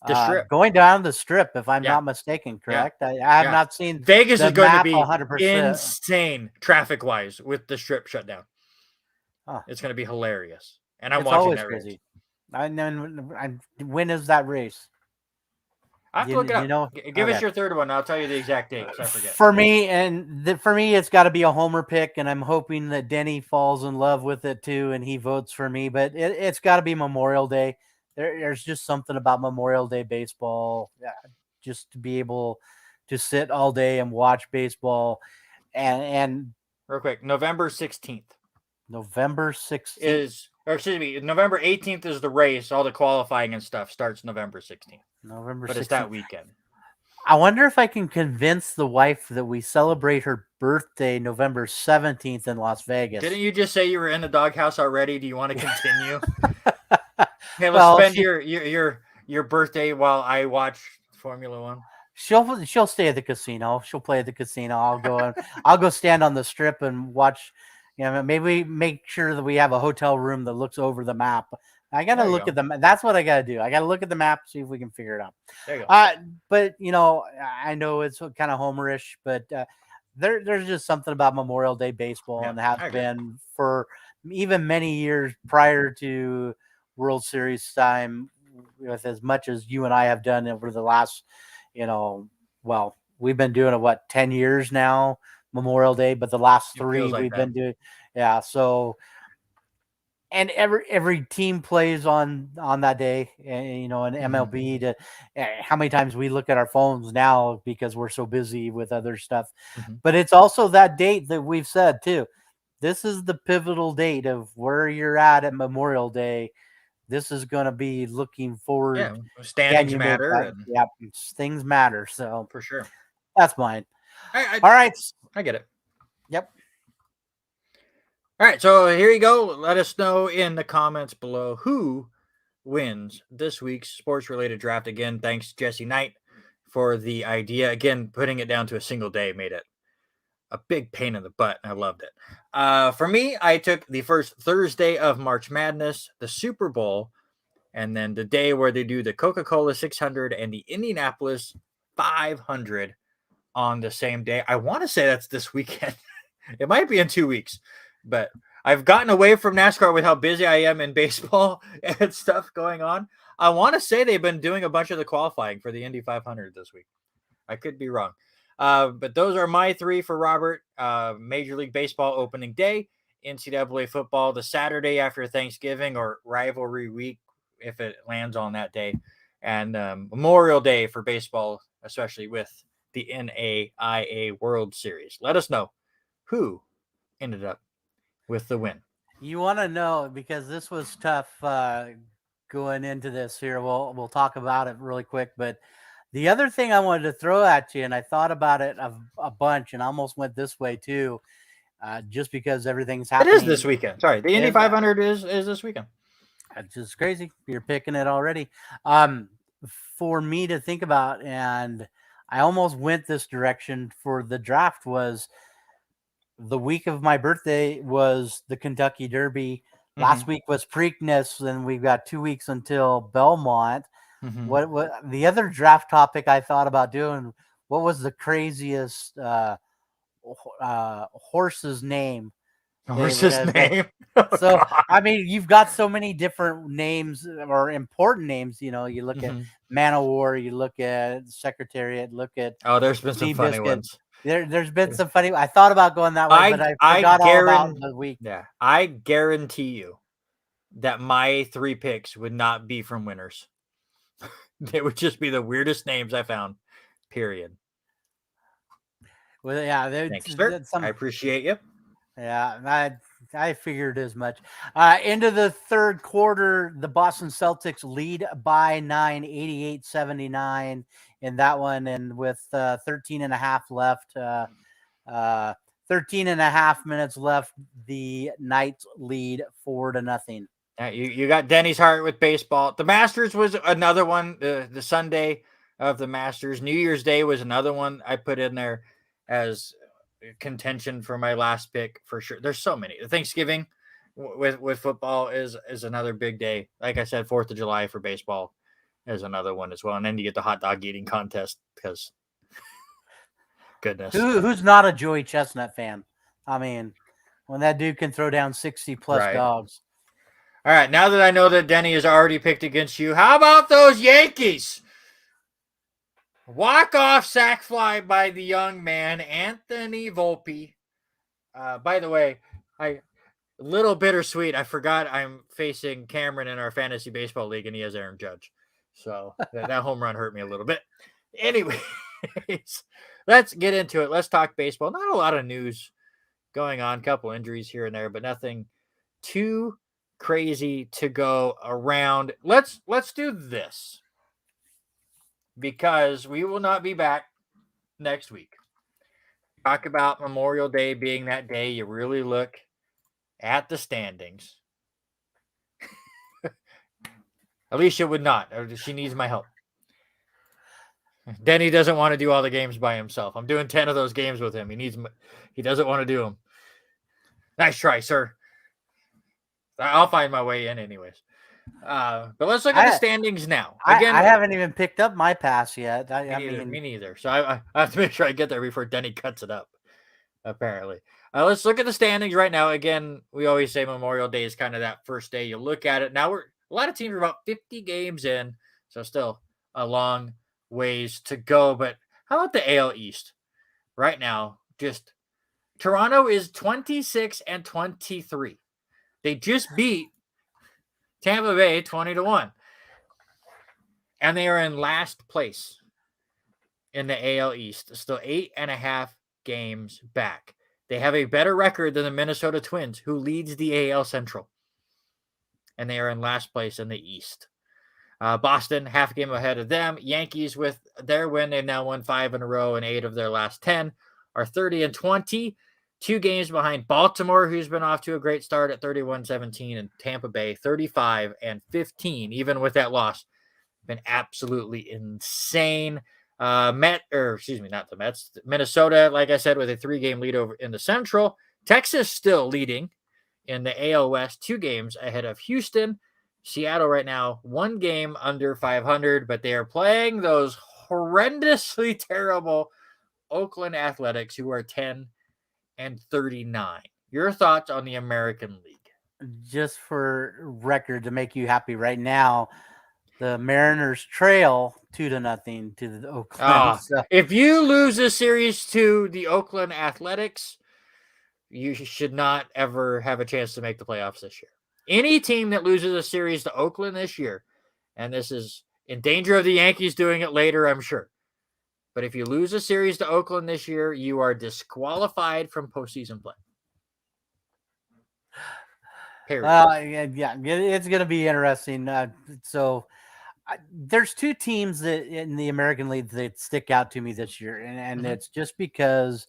[SPEAKER 1] the strip.
[SPEAKER 2] The strip, if I'm not mistaken, correct?
[SPEAKER 1] Yeah.
[SPEAKER 2] I have not seen
[SPEAKER 1] Vegas is going to be
[SPEAKER 2] 100%.
[SPEAKER 1] Insane traffic wise with the strip shut down.
[SPEAKER 2] Huh.
[SPEAKER 1] It's going to be hilarious. And I'm watching that
[SPEAKER 2] crazy.
[SPEAKER 1] race.
[SPEAKER 2] When is that race?
[SPEAKER 1] I have to look it up. Give us your third one. I'll tell you the exact date. I forget.
[SPEAKER 2] For me, it's got to be a homer pick, and I'm hoping that Denny falls in love with it too, and he votes for me. But it's got to be Memorial Day. There's just something about Memorial Day baseball, just to be able to sit all day and watch baseball. And
[SPEAKER 1] real quick, November 16th.
[SPEAKER 2] November 16th
[SPEAKER 1] November 18th is the race. All the qualifying and stuff starts November 16th.
[SPEAKER 2] But
[SPEAKER 1] it's that weekend.
[SPEAKER 2] I wonder if I can convince the wife that we celebrate her birthday November 17th in Las Vegas.
[SPEAKER 1] Didn't you just say you were in the doghouse already? Do you want to continue? Hey, let's spend your birthday while I watch Formula One.
[SPEAKER 2] She'll stay at the casino. She'll play at the casino. I'll go stand on the strip and watch. Maybe make sure that we have a hotel room that looks over the map. I got to look at the map. That's what I got to do. I got to look at the map, see if we can figure it out.
[SPEAKER 1] There you go.
[SPEAKER 2] But, I know it's kind of homerish, but there's just something about Memorial Day baseball and has been for even many years prior to World Series time, with as much as you and I have done over the last, we've been doing it, 10 years now, Memorial Day, but the last 3 we've been doing. Yeah. So, and every team plays on that day, and MLB to how many times we look at our phones now because we're so busy with other stuff. But it's also that date that we've said too. This is the pivotal date of where you're at Memorial Day. This is going to be looking forward.
[SPEAKER 1] Yeah, standings matter.
[SPEAKER 2] Things matter. So
[SPEAKER 1] for sure,
[SPEAKER 2] that's mine.
[SPEAKER 1] All
[SPEAKER 2] right,
[SPEAKER 1] I get it.
[SPEAKER 2] Yep.
[SPEAKER 1] All right, so here you go. Let us know in the comments below who wins this week's sports-related draft. Again, thanks Jesse Knight for the idea. Again, putting it down to a single day made it a big pain in the butt. I loved it. For me, I took the first Thursday of March Madness, the Super Bowl, and then the day where they do the Coca-Cola 600 and the Indianapolis 500 on the same day. I want to say that's this weekend. It might be in 2 weeks, but I've gotten away from NASCAR with how busy I am in baseball and stuff going on. I want to say they've been doing a bunch of the qualifying for the Indy 500 this week. I could be wrong. But those are my 3 for Robert. Major League Baseball opening day, NCAA football the Saturday after Thanksgiving or rivalry week if it lands on that day, and Memorial Day for baseball, especially with the NAIA World Series. Let us know who ended up with the win.
[SPEAKER 2] You want to know, because this was tough going into this here. We'll talk about it really quick, but the other thing I wanted to throw at you, and I thought about it a bunch and almost went this way too, just because everything is happening.
[SPEAKER 1] It is this weekend. Sorry, the Indy 500 is this weekend.
[SPEAKER 2] That's just crazy. You're picking it already. For me to think about, and I almost went this direction for the draft, was the week of my birthday was the Kentucky Derby. Last week was Preakness, and we've got 2 weeks until Belmont. What the other draft topic I thought about doing? What was the craziest horse's name?
[SPEAKER 1] What's his name?
[SPEAKER 2] So, I mean, you've got so many different names or important names. You know, you look at Man of War, you look at Secretariat, look at
[SPEAKER 1] There's been some funny ones.
[SPEAKER 2] There's been some funny. I thought about going that way, but I forgot all about the week.
[SPEAKER 1] Yeah, I guarantee you that my 3 picks would not be from winners. They would just be the weirdest names I found. Period.
[SPEAKER 2] Well, yeah,
[SPEAKER 1] Thanks, sir. I appreciate you.
[SPEAKER 2] Yeah, I figured as much. Into the third quarter, the Boston Celtics lead by 9, 88-79 in that one. And with 13 and a half left, 13 and a half minutes left, the Knights lead 4-0.
[SPEAKER 1] You got Denny's heart with baseball. The Masters was another one. The Sunday of the Masters. New Year's Day was another one I put in there as contention for my last pick for sure. There's so many. Thanksgiving with football is another big day. Like I said, 4th of July for baseball is another one as well. And then you get the hot dog eating contest because goodness.
[SPEAKER 2] Who's not a Joey Chestnut fan? I mean, when that dude can throw down 60 plus dogs.
[SPEAKER 1] All right, now that I know that Denny has already picked against you, how about those Yankees? Walk-off sac fly by the young man, Anthony Volpe. By the way, a little bittersweet. I forgot I'm facing Cameron in our fantasy baseball league, and he has Aaron Judge. So that home run hurt me a little bit. Anyways, let's get into it. Let's talk baseball. Not a lot of news going on. A couple injuries here and there, but nothing too crazy to go around. Let's do this because we will not be back next week. Talk about Memorial Day being that day you really look at the standings. Alicia would not. She needs my help. Denny doesn't want to do all the games by himself. I'm doing 10 of those games with him. He doesn't want to do them. Nice try, sir. I'll find my way in anyways. But let's look at the standings now.
[SPEAKER 2] Again, I haven't even picked up my pass yet.
[SPEAKER 1] Me neither. So I have to make sure I get there before Denny cuts it up, apparently. Let's look at the standings right now. Again, we always say Memorial Day is kind of that first day you look at it. Now a lot of teams are about 50 games in, so still a long ways to go. But how about the AL East? Right now, just Toronto is 26-23. They just beat Tampa Bay 20-1. And they are in last place in the AL East. Still 8.5 games back. They have a better record than the Minnesota Twins, who leads the AL Central. And they are in last place in the East. Boston, half a game ahead of them. Yankees, with their win, they've now won 5 in a row, and 8 of their last 10 are 30-20. 2 games behind Baltimore, who's been off to a great start at 31-17, and Tampa Bay 35-15. Even with that loss, been absolutely insane. Minnesota, like I said, with a 3-game lead over in the Central. Texas still leading in the AL West, 2 games ahead of Houston. Seattle right now 1 game under 500, but they are playing those horrendously terrible Oakland Athletics, who are 10-39. Your thoughts on the American League?
[SPEAKER 2] Just for record, to make you happy right now, the Mariners trail 2-0 to the Oakland.
[SPEAKER 1] If you lose a series to the Oakland Athletics, you should not ever have a chance to make the playoffs this year. Any team that loses a series to Oakland this year, and this is in danger of the Yankees doing it later, I'm sure. But if you lose a series to Oakland this year, you are disqualified from postseason play.
[SPEAKER 2] Yeah, it's going to be interesting. There's 2 teams that in the American League that stick out to me this year, and it's just because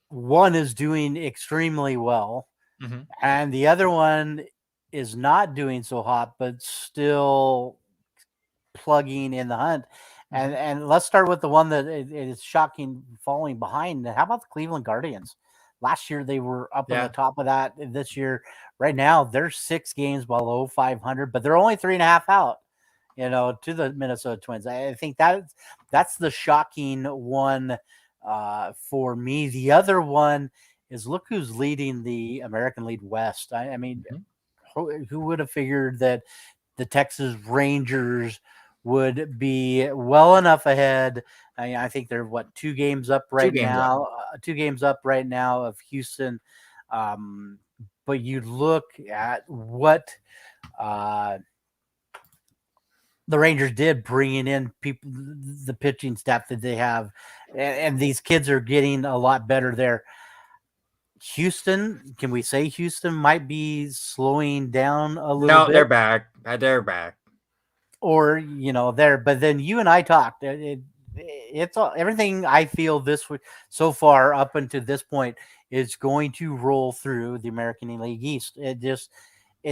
[SPEAKER 2] one is doing extremely well, and the other one is not doing so hot, but still plugging in the hunt. And let's start with the one that it is shocking falling behind. How about the Cleveland Guardians? Last year they were up on the top of that. This year, right now, they're 6 games below 500, but they're only 3.5 out, to the Minnesota Twins. I think that's the shocking one for me. The other one is, look who's leading the American League West. I mean, who would have figured that the Texas Rangers would be well enough ahead? I think they're 2 games up right now. 2 games up right now of Houston. But you look at what the Rangers did, bringing in people, the pitching staff that they have, and these kids are getting a lot better there. Houston, can we say Houston might be slowing down a little bit?
[SPEAKER 1] No, they're back. They're back.
[SPEAKER 2] Or, there. But then you and I talked. It's all, everything I feel this week so far up until this point is going to roll through the American League East. It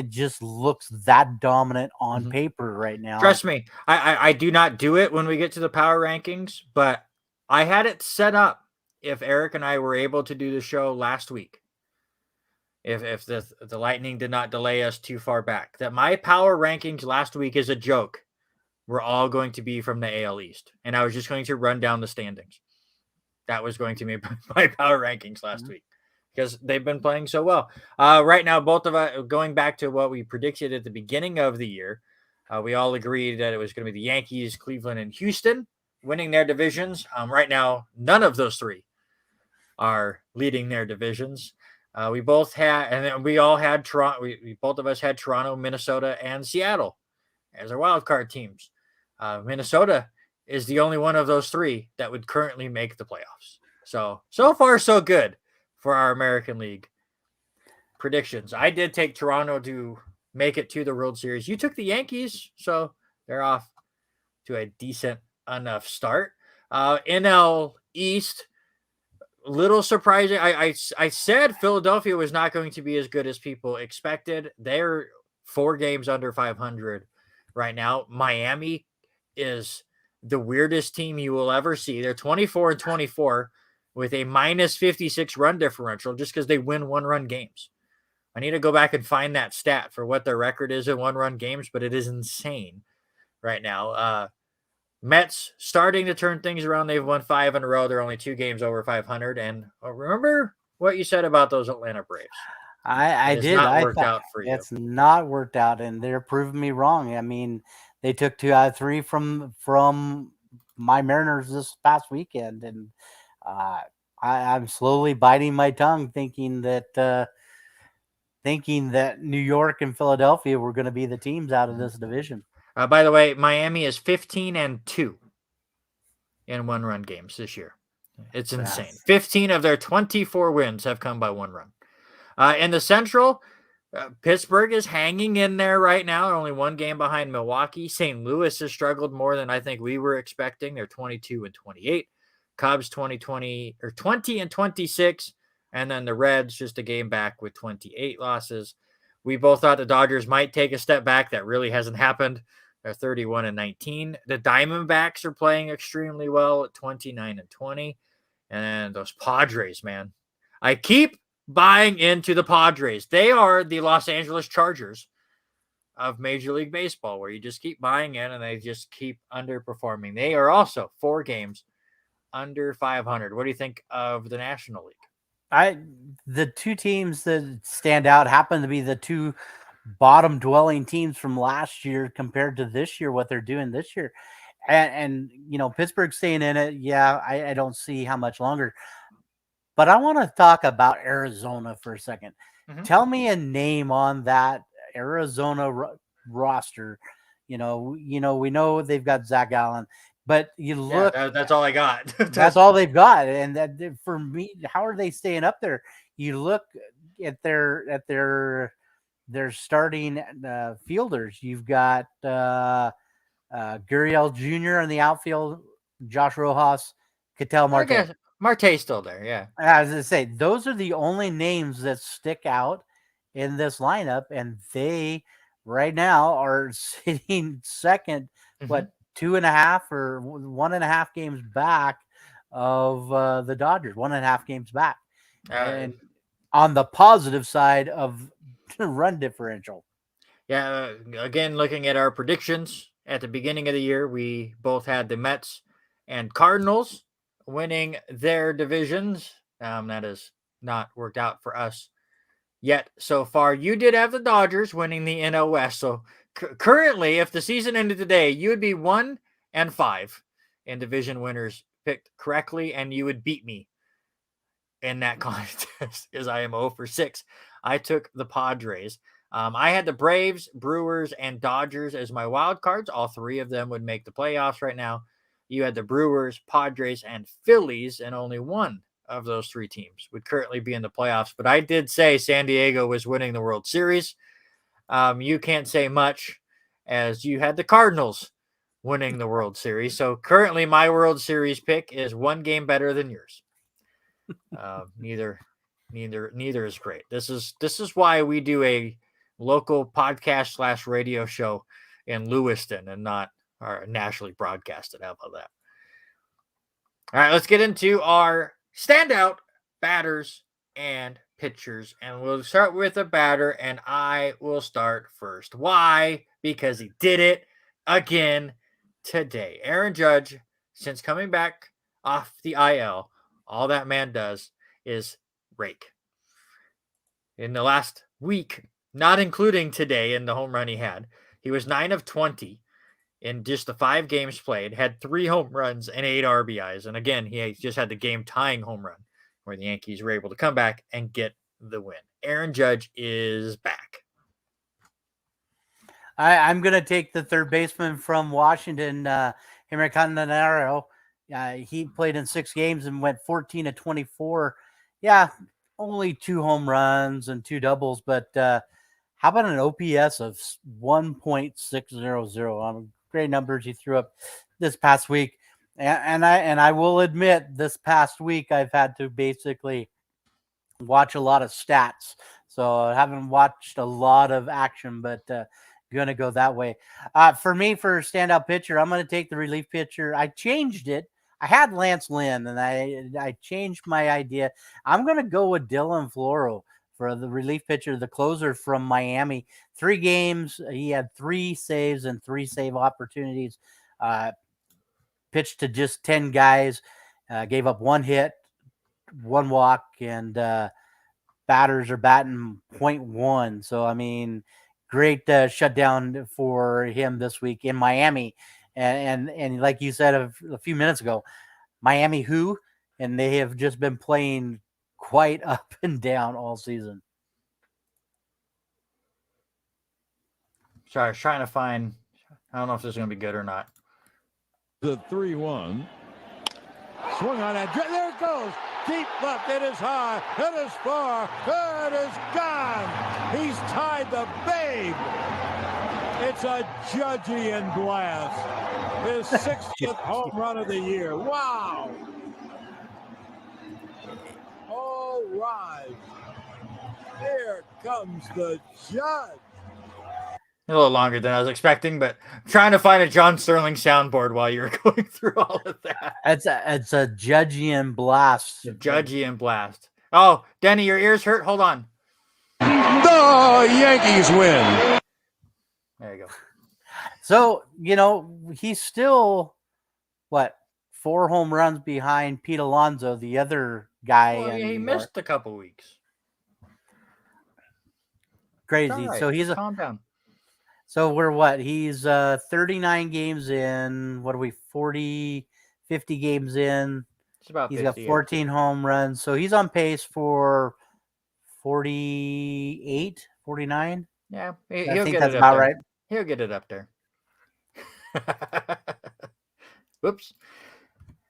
[SPEAKER 2] just looks that dominant on paper right now.
[SPEAKER 1] Trust me, I do not do it when we get to the power rankings, but I had it set up if Eric and I were able to do the show last week, if the Lightning did not delay us too far back, that my power rankings last week is a joke. We're all going to be from the AL East, and I was just going to run down the standings. That was going to be my power rankings last week because they've been playing so well. Right now, both of us, going back to what we predicted at the beginning of the year, we all agreed that it was going to be the Yankees, Cleveland, and Houston winning their divisions. Right now, none of those three are leading their divisions. We both had, and then we all had Toronto. We both of us had Toronto, Minnesota, and Seattle as our wild card teams. Minnesota is the only one of those three that would currently make the playoffs. So far, so good for our American League predictions. I did take Toronto to make it to the World Series. You took the Yankees, so they're off to a decent enough start. NL East, little surprising. I said Philadelphia was not going to be as good as people expected. They're 4 games under 500 right now. Miami is the weirdest team you will ever see. They're 24-24 with a minus 56 run differential just because they win 1-run games. I need to go back and find that stat for what their record is in 1-run games, but it is insane right now. Mets starting to turn things around. They've won 5 in a row. They're only 2 games over 500. And remember what you said about those Atlanta Braves.
[SPEAKER 2] I did.
[SPEAKER 1] Not worked out for you.
[SPEAKER 2] It's not worked out, and they're proving me wrong. I mean, they took 2 out of 3 from my Mariners this past weekend, and I'm slowly biting my tongue, thinking that New York and Philadelphia were going to be the teams out of this division.
[SPEAKER 1] By the way, Miami is 15-2 in 1-run games this year. It's insane. 15 of their 24 wins have come by 1 run. In the Central, Pittsburgh is hanging in there right now. They're only 1 game behind Milwaukee. St. Louis has struggled more than I think we were expecting. They're 22-28. Cubs 20-26. And then the Reds just a game back with 28 losses. We both thought the Dodgers might take a step back. That really hasn't happened. They're 31-19. The Diamondbacks are playing extremely well at 29-20. And those Padres, man. I keep buying into the Padres. They are the Los Angeles Chargers of Major League Baseball, where you just keep buying in and they just keep underperforming. They are also 4 games under 500. What do you think of the National League?
[SPEAKER 2] The 2 teams that stand out happen to be the 2 bottom dwelling teams from last year compared to this year, what they're doing this year. And Pittsburgh staying in it. Yeah, I don't see how much longer. But I want to talk about Arizona for a second. Tell me a name on that Arizona roster. We know they've got Zach Allen, but you look.
[SPEAKER 1] Yeah, that's all I got.
[SPEAKER 2] That's all they've got, and that for me, how are they staying up there? You look at their starting fielders. You've got Gurriel Jr. in the outfield, Josh Rojas, Ketel Marte.
[SPEAKER 1] Marte's still there, yeah.
[SPEAKER 2] As I say, those are the only names that stick out in this lineup, and they right now are sitting second,
[SPEAKER 1] Mhm.
[SPEAKER 2] 2.5 or 1.5 games back of the Dodgers, 1.5 games back. And on the positive side of run differential.
[SPEAKER 1] Yeah, again, looking at our predictions at the beginning of the year, we both had the Mets and Cardinals winning their divisions. That has not worked out for us yet so far. You did have the Dodgers winning the NL West. So currently, if the season ended today, you would be 1-5 in division winners picked correctly, and you would beat me in that contest as I am 0-6. I took the Padres. I had the Braves, Brewers, and Dodgers as my wild cards. All three of them would make the playoffs right now. You had the Brewers, Padres, and Phillies, and only one of those three teams would currently be in the playoffs. But I did say San Diego was winning the World Series. You can't say much as you had the Cardinals winning the World Series. So currently my World Series pick is one game better than yours. Neither is great. This is why we do a local podcast / radio show in Lewiston and not our nationally broadcasted. How about that? All right, let's get into our standout batters and pitchers, and we'll start with a batter, and I will start first. Why? Because he did it again today. Aaron Judge, since coming back off the IL, all that man does is rake. In the last week, not including today and the home run he had, he was 9 of 20 in just the 5 games played, had 3 home runs and 8 RBIs. And again, he just had the game-tying home run where the Yankees were able to come back and get the win. Aaron Judge is back.
[SPEAKER 2] I'm going to take the third baseman from Washington, Henry Candanaro. He played in 6 games and went 14 of 24. Yeah, only 2 home runs and 2 doubles, but how about an OPS of 1.600? Great numbers he threw up this past week. And I will admit, this past week I've had to basically watch a lot of stats. So I haven't watched a lot of action, but going to go that way. For me, for standout pitcher, I'm going to take the relief pitcher. I changed it. I had Lance Lynn, and I changed my idea. I'm going to go with Dylan Floro for the relief pitcher, the closer from Miami. 3 games. He had 3 saves and 3 save opportunities. Pitched to just 10 guys. Gave up 1 hit, 1 walk, and batters are batting .1. So, I mean, great shutdown for him this week in Miami. And like you said a few minutes ago, Miami who? And they have just been playing quite up and down all season.
[SPEAKER 1] Sorry, I was trying to find. I don't know if this is going to be good or not.
[SPEAKER 4] The 3-1. Swung on that. There it goes. Deep left. It is high. It is far. It is gone. He's tied the babe. It's a Judgian blast. His 60th home run of the year. Wow. All rise. Here comes the Judge.
[SPEAKER 1] A little longer than I was expecting, but I'm trying to find a John Sterling soundboard while you were going through all of that.
[SPEAKER 2] It's a Judgian blast.
[SPEAKER 1] Judgian blast. Oh, Denny, your ears hurt? Hold on.
[SPEAKER 4] The Yankees win.
[SPEAKER 1] There you go.
[SPEAKER 2] So, he's still, 4 home runs behind Pete Alonso, the other guy.
[SPEAKER 1] Well, he missed a couple weeks.
[SPEAKER 2] Crazy.
[SPEAKER 1] Right.
[SPEAKER 2] So
[SPEAKER 1] Calm down.
[SPEAKER 2] So we're he's 39 games in. What are we, 40, 50 games in?
[SPEAKER 1] It's about
[SPEAKER 2] He's got 14 home runs. So he's on pace for 48, 49.
[SPEAKER 1] Yeah,
[SPEAKER 2] I think that's about right.
[SPEAKER 1] He'll get it up there. Whoops.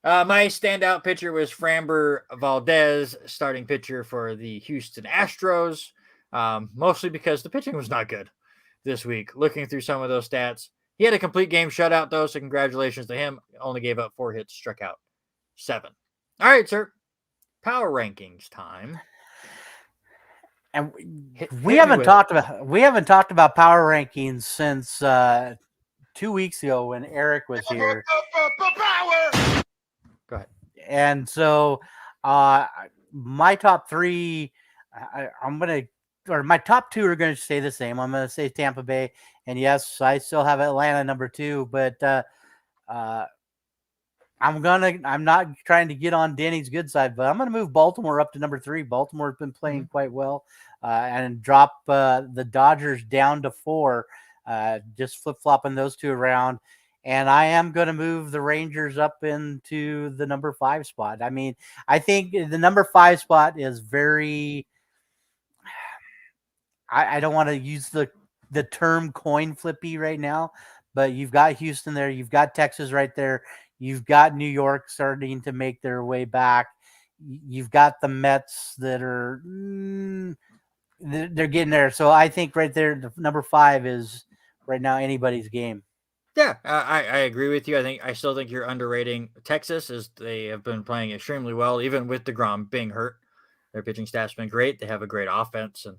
[SPEAKER 1] My standout pitcher was Framber Valdez, starting pitcher for the Houston Astros, mostly because the pitching was not good this week. Looking through some of those stats, he had a complete game shutout, though, so congratulations to him. Only gave up 4 hits, struck out 7. All right, sir. Power rankings time.
[SPEAKER 2] And
[SPEAKER 1] Hit
[SPEAKER 2] we
[SPEAKER 1] me
[SPEAKER 2] haven't
[SPEAKER 1] with
[SPEAKER 2] talked about power rankings since 2 weeks ago when Eric was here.
[SPEAKER 1] Go ahead.
[SPEAKER 2] And so my top three, my top two are going to stay the same. I'm going to say Tampa Bay. And yes, I still have Atlanta number 2, but I'm not trying to get on Danny's good side, but I'm going to move Baltimore up to number 3. Baltimore's been playing quite well, and drop the Dodgers down to 4, just flip-flopping those two around. And I am going to move the Rangers up into the number 5 spot. I mean, I think the number 5 spot is very, I don't want to use the term coin flippy right now, but you've got Houston there. You've got Texas right there. You've got New York starting to make their way back. You've got the Mets that are they're getting there. So I think right there, the number 5 is right now anybody's game.
[SPEAKER 1] Yeah, I agree with you. I still think you're underrating Texas, as they have been playing extremely well, even with DeGrom being hurt. Their pitching staff's been great. They have a great offense, and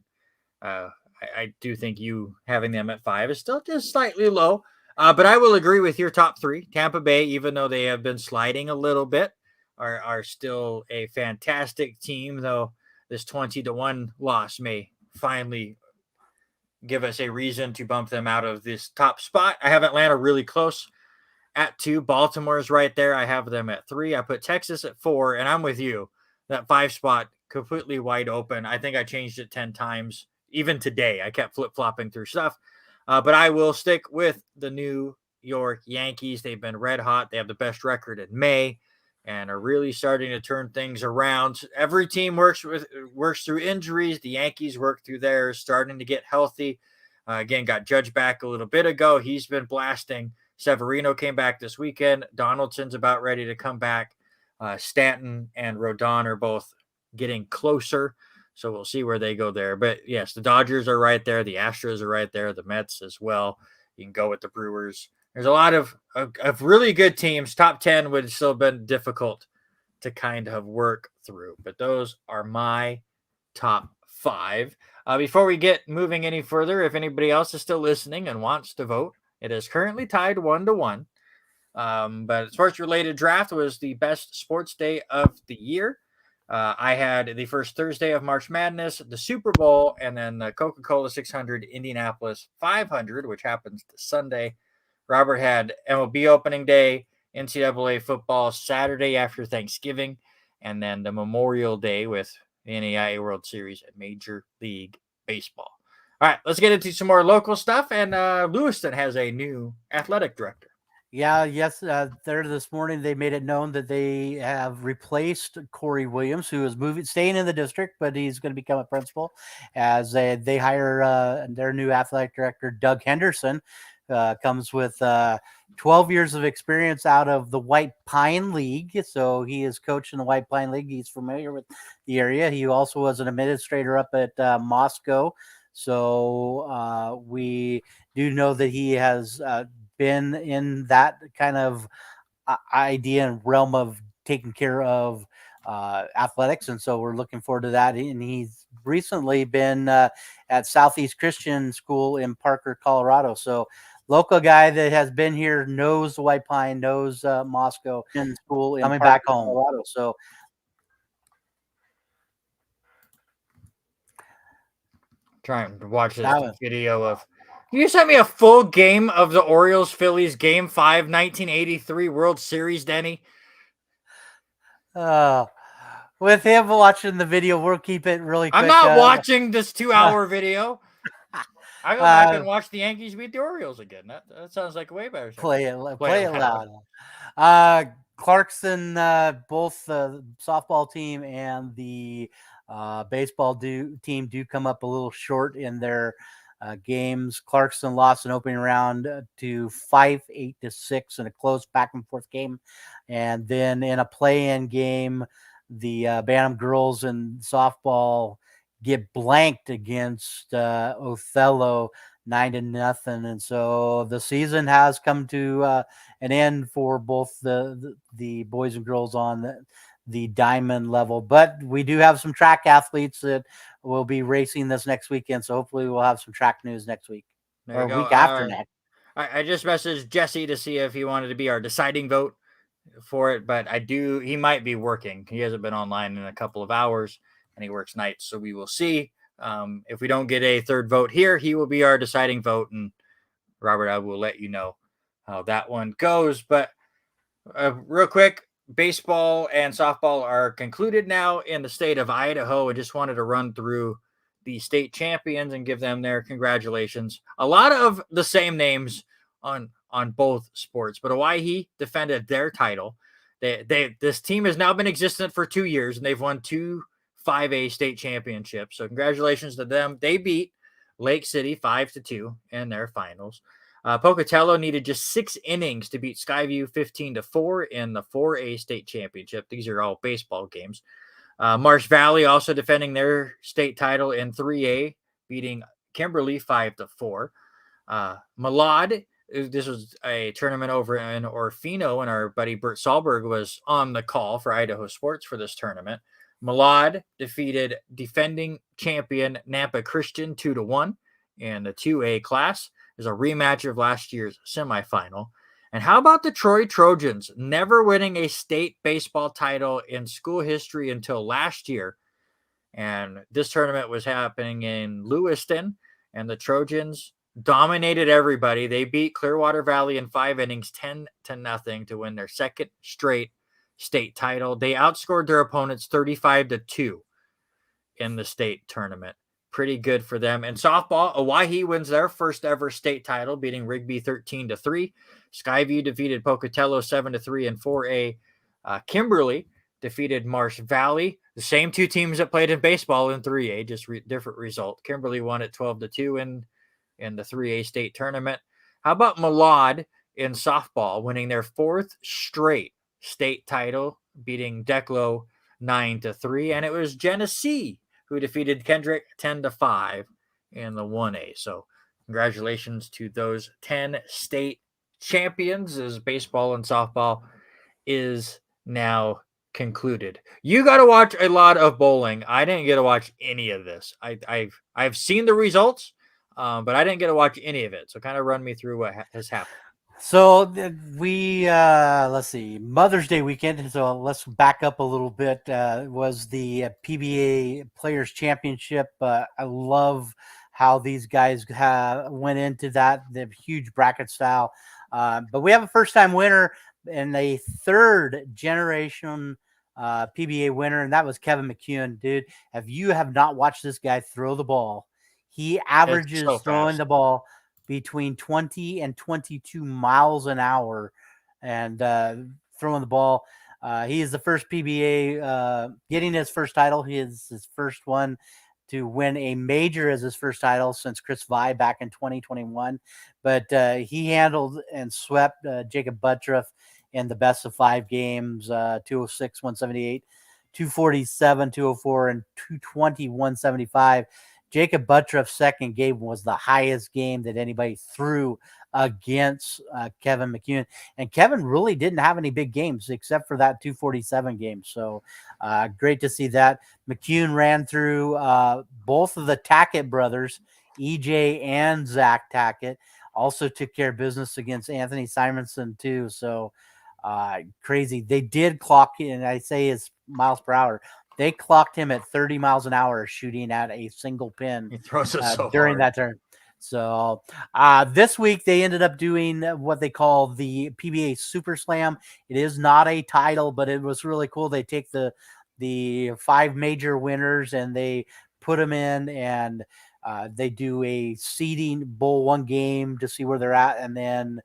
[SPEAKER 1] I do think you having them at 5 is still just slightly low. But I will agree with your top 3. Tampa Bay, even though they have been sliding a little bit, are still a fantastic team, though this 20-1 loss may finally give us a reason to bump them out of this top spot. I have Atlanta really close at 2. Baltimore's right there. I have them at 3. I put Texas at 4, and I'm with you. That 5 spot completely wide open. I think I changed it 10 times. Even today, I kept flip-flopping through stuff. But I will stick with the New York Yankees. They've been red hot. They have the best record in May and are really starting to turn things around. Every team works through injuries. The Yankees work through theirs, starting to get healthy. Again, got Judge back a little bit ago. He's been blasting. Severino came back this weekend. Donaldson's about ready to come back. Stanton and Rodon are both getting closer. So we'll see where they go there. But yes, the Dodgers are right there. The Astros are right there. The Mets as well. You can go with the Brewers. There's a lot of really good teams. Top 10 would still have been difficult to kind of work through. But those are my top 5. Before we get moving any further, if anybody else is still listening and wants to vote, it is currently tied 1-1. But sports-related draft was the best sports day of the year. I had the first Thursday of March Madness, the Super Bowl, and then the Coca-Cola 600 Indianapolis 500, which happens this Sunday. Robert had MLB opening day, NCAA football Saturday after Thanksgiving, and then the Memorial Day with the NAIA World Series and Major League Baseball. All right, let's get into some more local stuff. And Lewiston has a new athletic director.
[SPEAKER 2] Yeah, yes. There this morning, they made it known that they have replaced Corey Williams, who is staying in the district, but he's going to become a principal as they hire their new athletic director, Doug Henderson. Comes with 12 years of experience out of the White Pine League. So he is coached in the White Pine League. He's familiar with the area. He also was an administrator up at Moscow. So we do know that he has been in that kind of idea and realm of taking care of athletics. And so we're looking forward to that. And he's recently been at Southeast Christian School in Parker, Colorado. So local guy that has been here, knows the White Pine, knows Moscow School, coming back home. Colorado. So
[SPEAKER 1] Trying to watch this video of. Can you send me a full game of the Orioles-Phillies Game 5 1983 World Series, Denny?
[SPEAKER 2] With him watching the video, we'll keep it really quick.
[SPEAKER 1] I'm not watching this 2-hour video. I go back and watch the Yankees beat the Orioles again. That sounds like a way better.
[SPEAKER 2] Play it loud. Clarkson, both the softball team and the baseball team do come up a little short in their games. Clarkson lost an opening round to 5-8-6 in a close back and forth game. And then in a play-in game, the Bantam girls in softball get blanked against Othello 9-0. And so the season has come to an end for both the boys and girls on the diamond level. But we do have some track athletes that will be racing this next weekend. So hopefully we'll have some track news next week
[SPEAKER 1] There
[SPEAKER 2] or
[SPEAKER 1] you
[SPEAKER 2] a
[SPEAKER 1] go.
[SPEAKER 2] week after next.
[SPEAKER 1] I just messaged Jesse to see if he wanted to be our deciding vote for it, but he might be working. He hasn't been online in a couple of hours and he works nights. So we will see. If we don't get a third vote here, he will be our deciding vote. And Robert, I will let you know how that one goes. But real quick, baseball and softball are concluded now in the state of Idaho. I just wanted to run through the state champions and give them their congratulations. A lot of the same names on both sports, but Hawaii defended their title. This team has now been existent for 2 years and they've won 2 5A state championships. So congratulations to them. They beat Lake City 5-2 in their finals. Pocatello needed just 6 innings to beat Skyview 15-4 in the 4A state championship. These are all baseball games. Marsh Valley also defending their state title in 3A, beating Kimberly 5-4. Malad, this was a tournament over in Orfino, and our buddy Bert Sahlberg was on the call for Idaho Sports for this tournament. Malad defeated defending champion Nampa Christian 2-1 in the 2A class. Is a rematch of last year's semifinal. And how about the Troy Trojans, never winning a state baseball title in school history until last year? And this tournament was happening in Lewiston, and the Trojans dominated everybody. They beat Clearwater Valley in 5 innings, 10-0 to win their second straight state title. They outscored their opponents 35-2 in the state tournament. Pretty good for them. And softball, Hawaii wins their first ever state title, beating Rigby 13-3. Skyview defeated Pocatello 7-3 in 4A. Kimberly defeated Marsh Valley, the same 2 teams that played in baseball in 3A, just different result. Kimberly won at 12-2 in the 3A state tournament. How about Malad in softball, winning their 4th straight state title, beating Declo 9-3. And it was Genesee who defeated Kendrick 10-5 in the 1A. So congratulations to those 10 state champions as baseball and softball is now concluded. You got to watch a lot of bowling. I didn't get to watch any of this. I've seen the results, but I didn't get to watch any of it. So kind of run me through what has happened.
[SPEAKER 2] So we let's see, Mother's Day weekend. So let's back up a little bit. Was the PBA Players Championship. I love how these guys went into that, the huge bracket style. But we have a first-time winner and a third generation PBA winner, and that was Kevin McCune. Dude, if you have not watched this guy throw the ball, he averages throwing the ball between 20 and 22 miles an hour and throwing the ball. He is the first PBA getting his first title. He is his first one to win a major as his first title since Chris Vi back in 2021. But he handled and swept Jacob Buttroff in the best of 5 games, 206, 178, 247, 204, and 220, 175. Jacob Buttroff's second game was the highest game that anybody threw against Kevin McCune. And Kevin really didn't have any big games except for that 247 game. So great to see that. McCune ran through both of the Tackett brothers, EJ and Zach Tackett. Also took care of business against Anthony Simonson too. So crazy. They did clock in, I say his miles per hour. They clocked him at 30 miles an hour shooting at a single pin.
[SPEAKER 1] He throws it so
[SPEAKER 2] during
[SPEAKER 1] hard.
[SPEAKER 2] that turn. So this week they ended up doing what they call the PBA Super Slam. It is not a title, but it was really cool. They take the 5 major winners and they put them in, and they do a seeding bowl 1 game to see where they're at, and then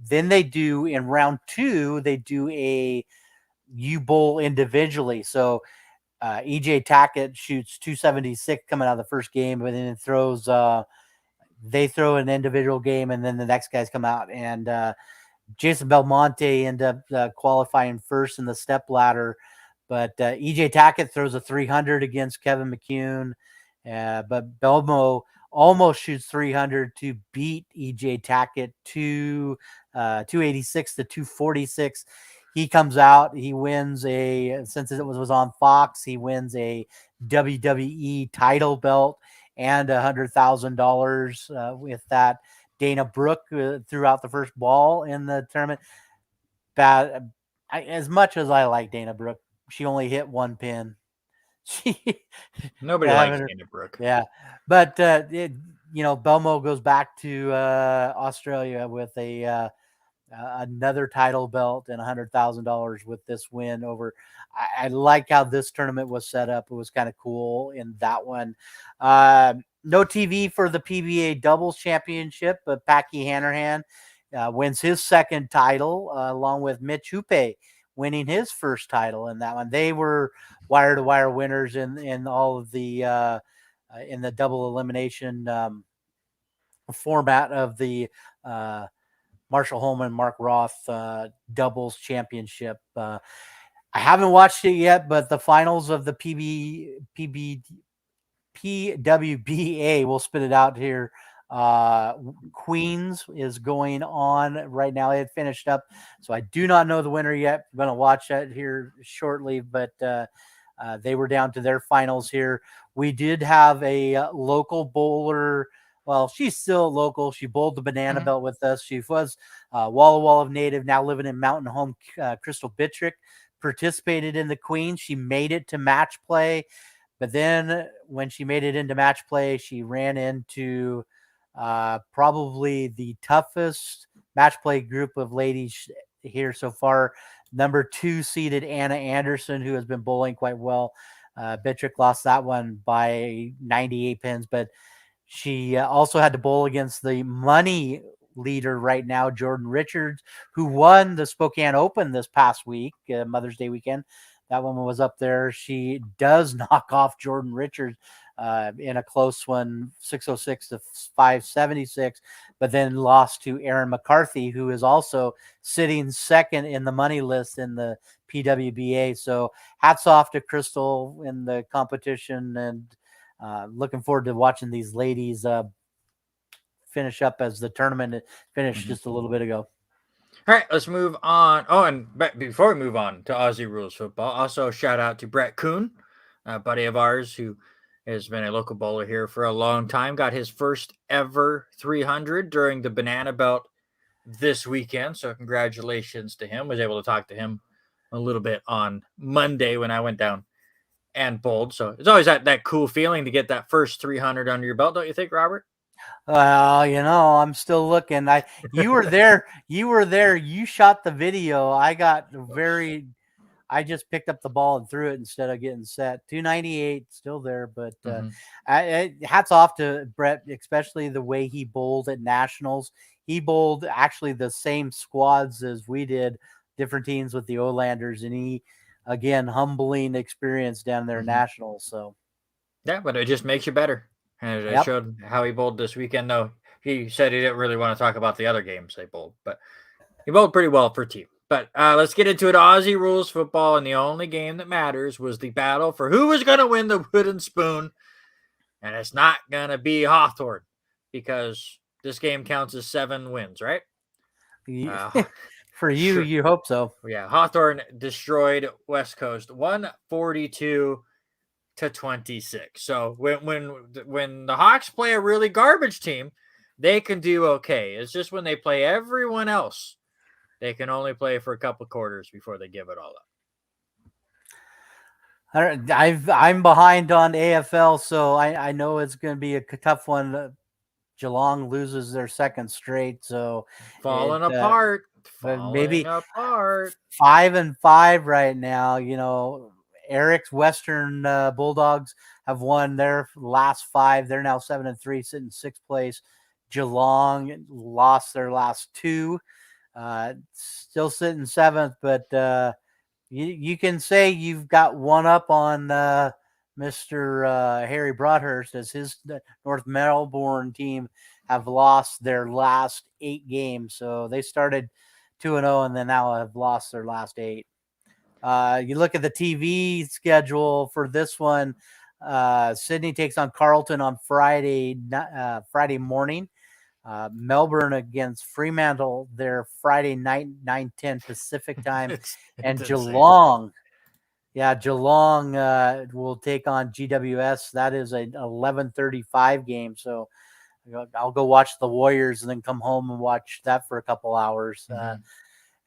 [SPEAKER 2] they do in round 2 they do a U bowl individually. So EJ Tackett shoots 276 coming out of the first game, but then it throws they throw an individual game, and then the next guys come out, and Jason Belmonte ended up qualifying first in the step ladder. But EJ Tackett throws a 300 against Kevin McCune, but Belmo almost shoots 300 to beat EJ Tackett 286 to 246. he comes out, he wins since it was on Fox, he wins a WWE title belt and $100,000 with that. Dana Brooke threw out the first ball in the tournament. As much as I like Dana Brooke, she only hit one pin.
[SPEAKER 1] Nobody likes Dana Brooke.
[SPEAKER 2] Yeah, but Belmo goes back to Australia with another title belt and $100,000 with this win over. I like how this tournament was set up. It was kind of cool in that one. No TV for the PBA doubles championship, but Packy Hanrahan wins his second title along with Mitch Hoope winning his first title in that one. They were wire-to-wire winners in all of the in the double elimination format of the Marshall Holman, Mark Roth doubles championship. I haven't watched it yet, but the finals of the PWBA, we'll spit it out here. Queens is going on right now. It finished up, so I do not know the winner yet. I'm going to watch that here shortly, but they were down to their finals here. We did have a local bowler. Well, she's still local. She bowled the banana belt with us. She was Walla Walla native, now living in Mountain Home. Crystal Bittrick participated in the Queens. She made it to match play, but then when she made it into match play, she ran into probably the toughest match play group of ladies here so far. Number 2 seeded Anna Anderson, who has been bowling quite well. Bittrick lost that one by 98 pins, but she also had to bowl against the money leader right now, Jordan Richards, who won the Spokane Open this past week, Mother's Day weekend. That woman was up there. She does knock off Jordan Richards in a close one, 606 to 576, but then lost to Aaron McCarthy, who is also sitting second in the money list in the PWBA. So hats off to Crystal in the competition, and looking forward to watching these ladies finish up as the tournament finished just a little bit ago.
[SPEAKER 1] All right, let's move on. Oh, and before we move on to Aussie Rules Football, also shout out to Brett Kuhn, a buddy of ours who has been a local bowler here for a long time. Got his first ever 300 during the Banana Belt this weekend. So congratulations to him. Was able to talk to him a little bit on Monday when I went down and bowled. So it's always that cool feeling to get that first 300 under your belt, don't you think, Robert?
[SPEAKER 2] Well, I'm still looking. You were there. You shot the video. I just picked up the ball and threw it instead of getting set. 298 still there, but hats off to Brett, especially the way he bowled at nationals. He bowled actually the same squads as we did, different teams with the Olanders, and he, again, humbling experience down there nationals. So
[SPEAKER 1] yeah, but it just makes you better. And it showed how he bowled this weekend, though. He said he didn't really want to talk about the other games they bowled, but he bowled pretty well for team. But let's get into it. Aussie Rules Football, and the only game that matters was the battle for who was going to win the wooden spoon. And it's not going to be Hawthorne, because this game counts as 7 wins, right?
[SPEAKER 2] For you, you hope so.
[SPEAKER 1] Yeah, Hawthorne destroyed West Coast 142 to 26. So when the Hawks play a really garbage team, they can do okay. It's just when they play everyone else, they can only play for a couple quarters before they give it all up.
[SPEAKER 2] I'm behind on AFL, so I know it's going to be a tough one. Geelong loses their second straight, so
[SPEAKER 1] falling apart.
[SPEAKER 2] Maybe 5-5 right now. Eric's Western Bulldogs have won their last 5. They're now 7-3, sitting 6th place. Geelong lost their last 2, still sitting 7th, but you can say you've got one up on Mr. Harry Broadhurst, as his North Melbourne team have lost their last 8 games. So they started 2-0 and then now have lost their last 8. You look at the TV schedule for this one. Sydney takes on Carlton on Friday morning. Melbourne against Fremantle there Friday night, 9:10 Pacific time.
[SPEAKER 1] It's
[SPEAKER 2] And
[SPEAKER 1] insane.
[SPEAKER 2] Geelong, Geelong will take on GWS. That is an 11:35 game. So I'll go watch the Warriors and then come home and watch that for a couple hours.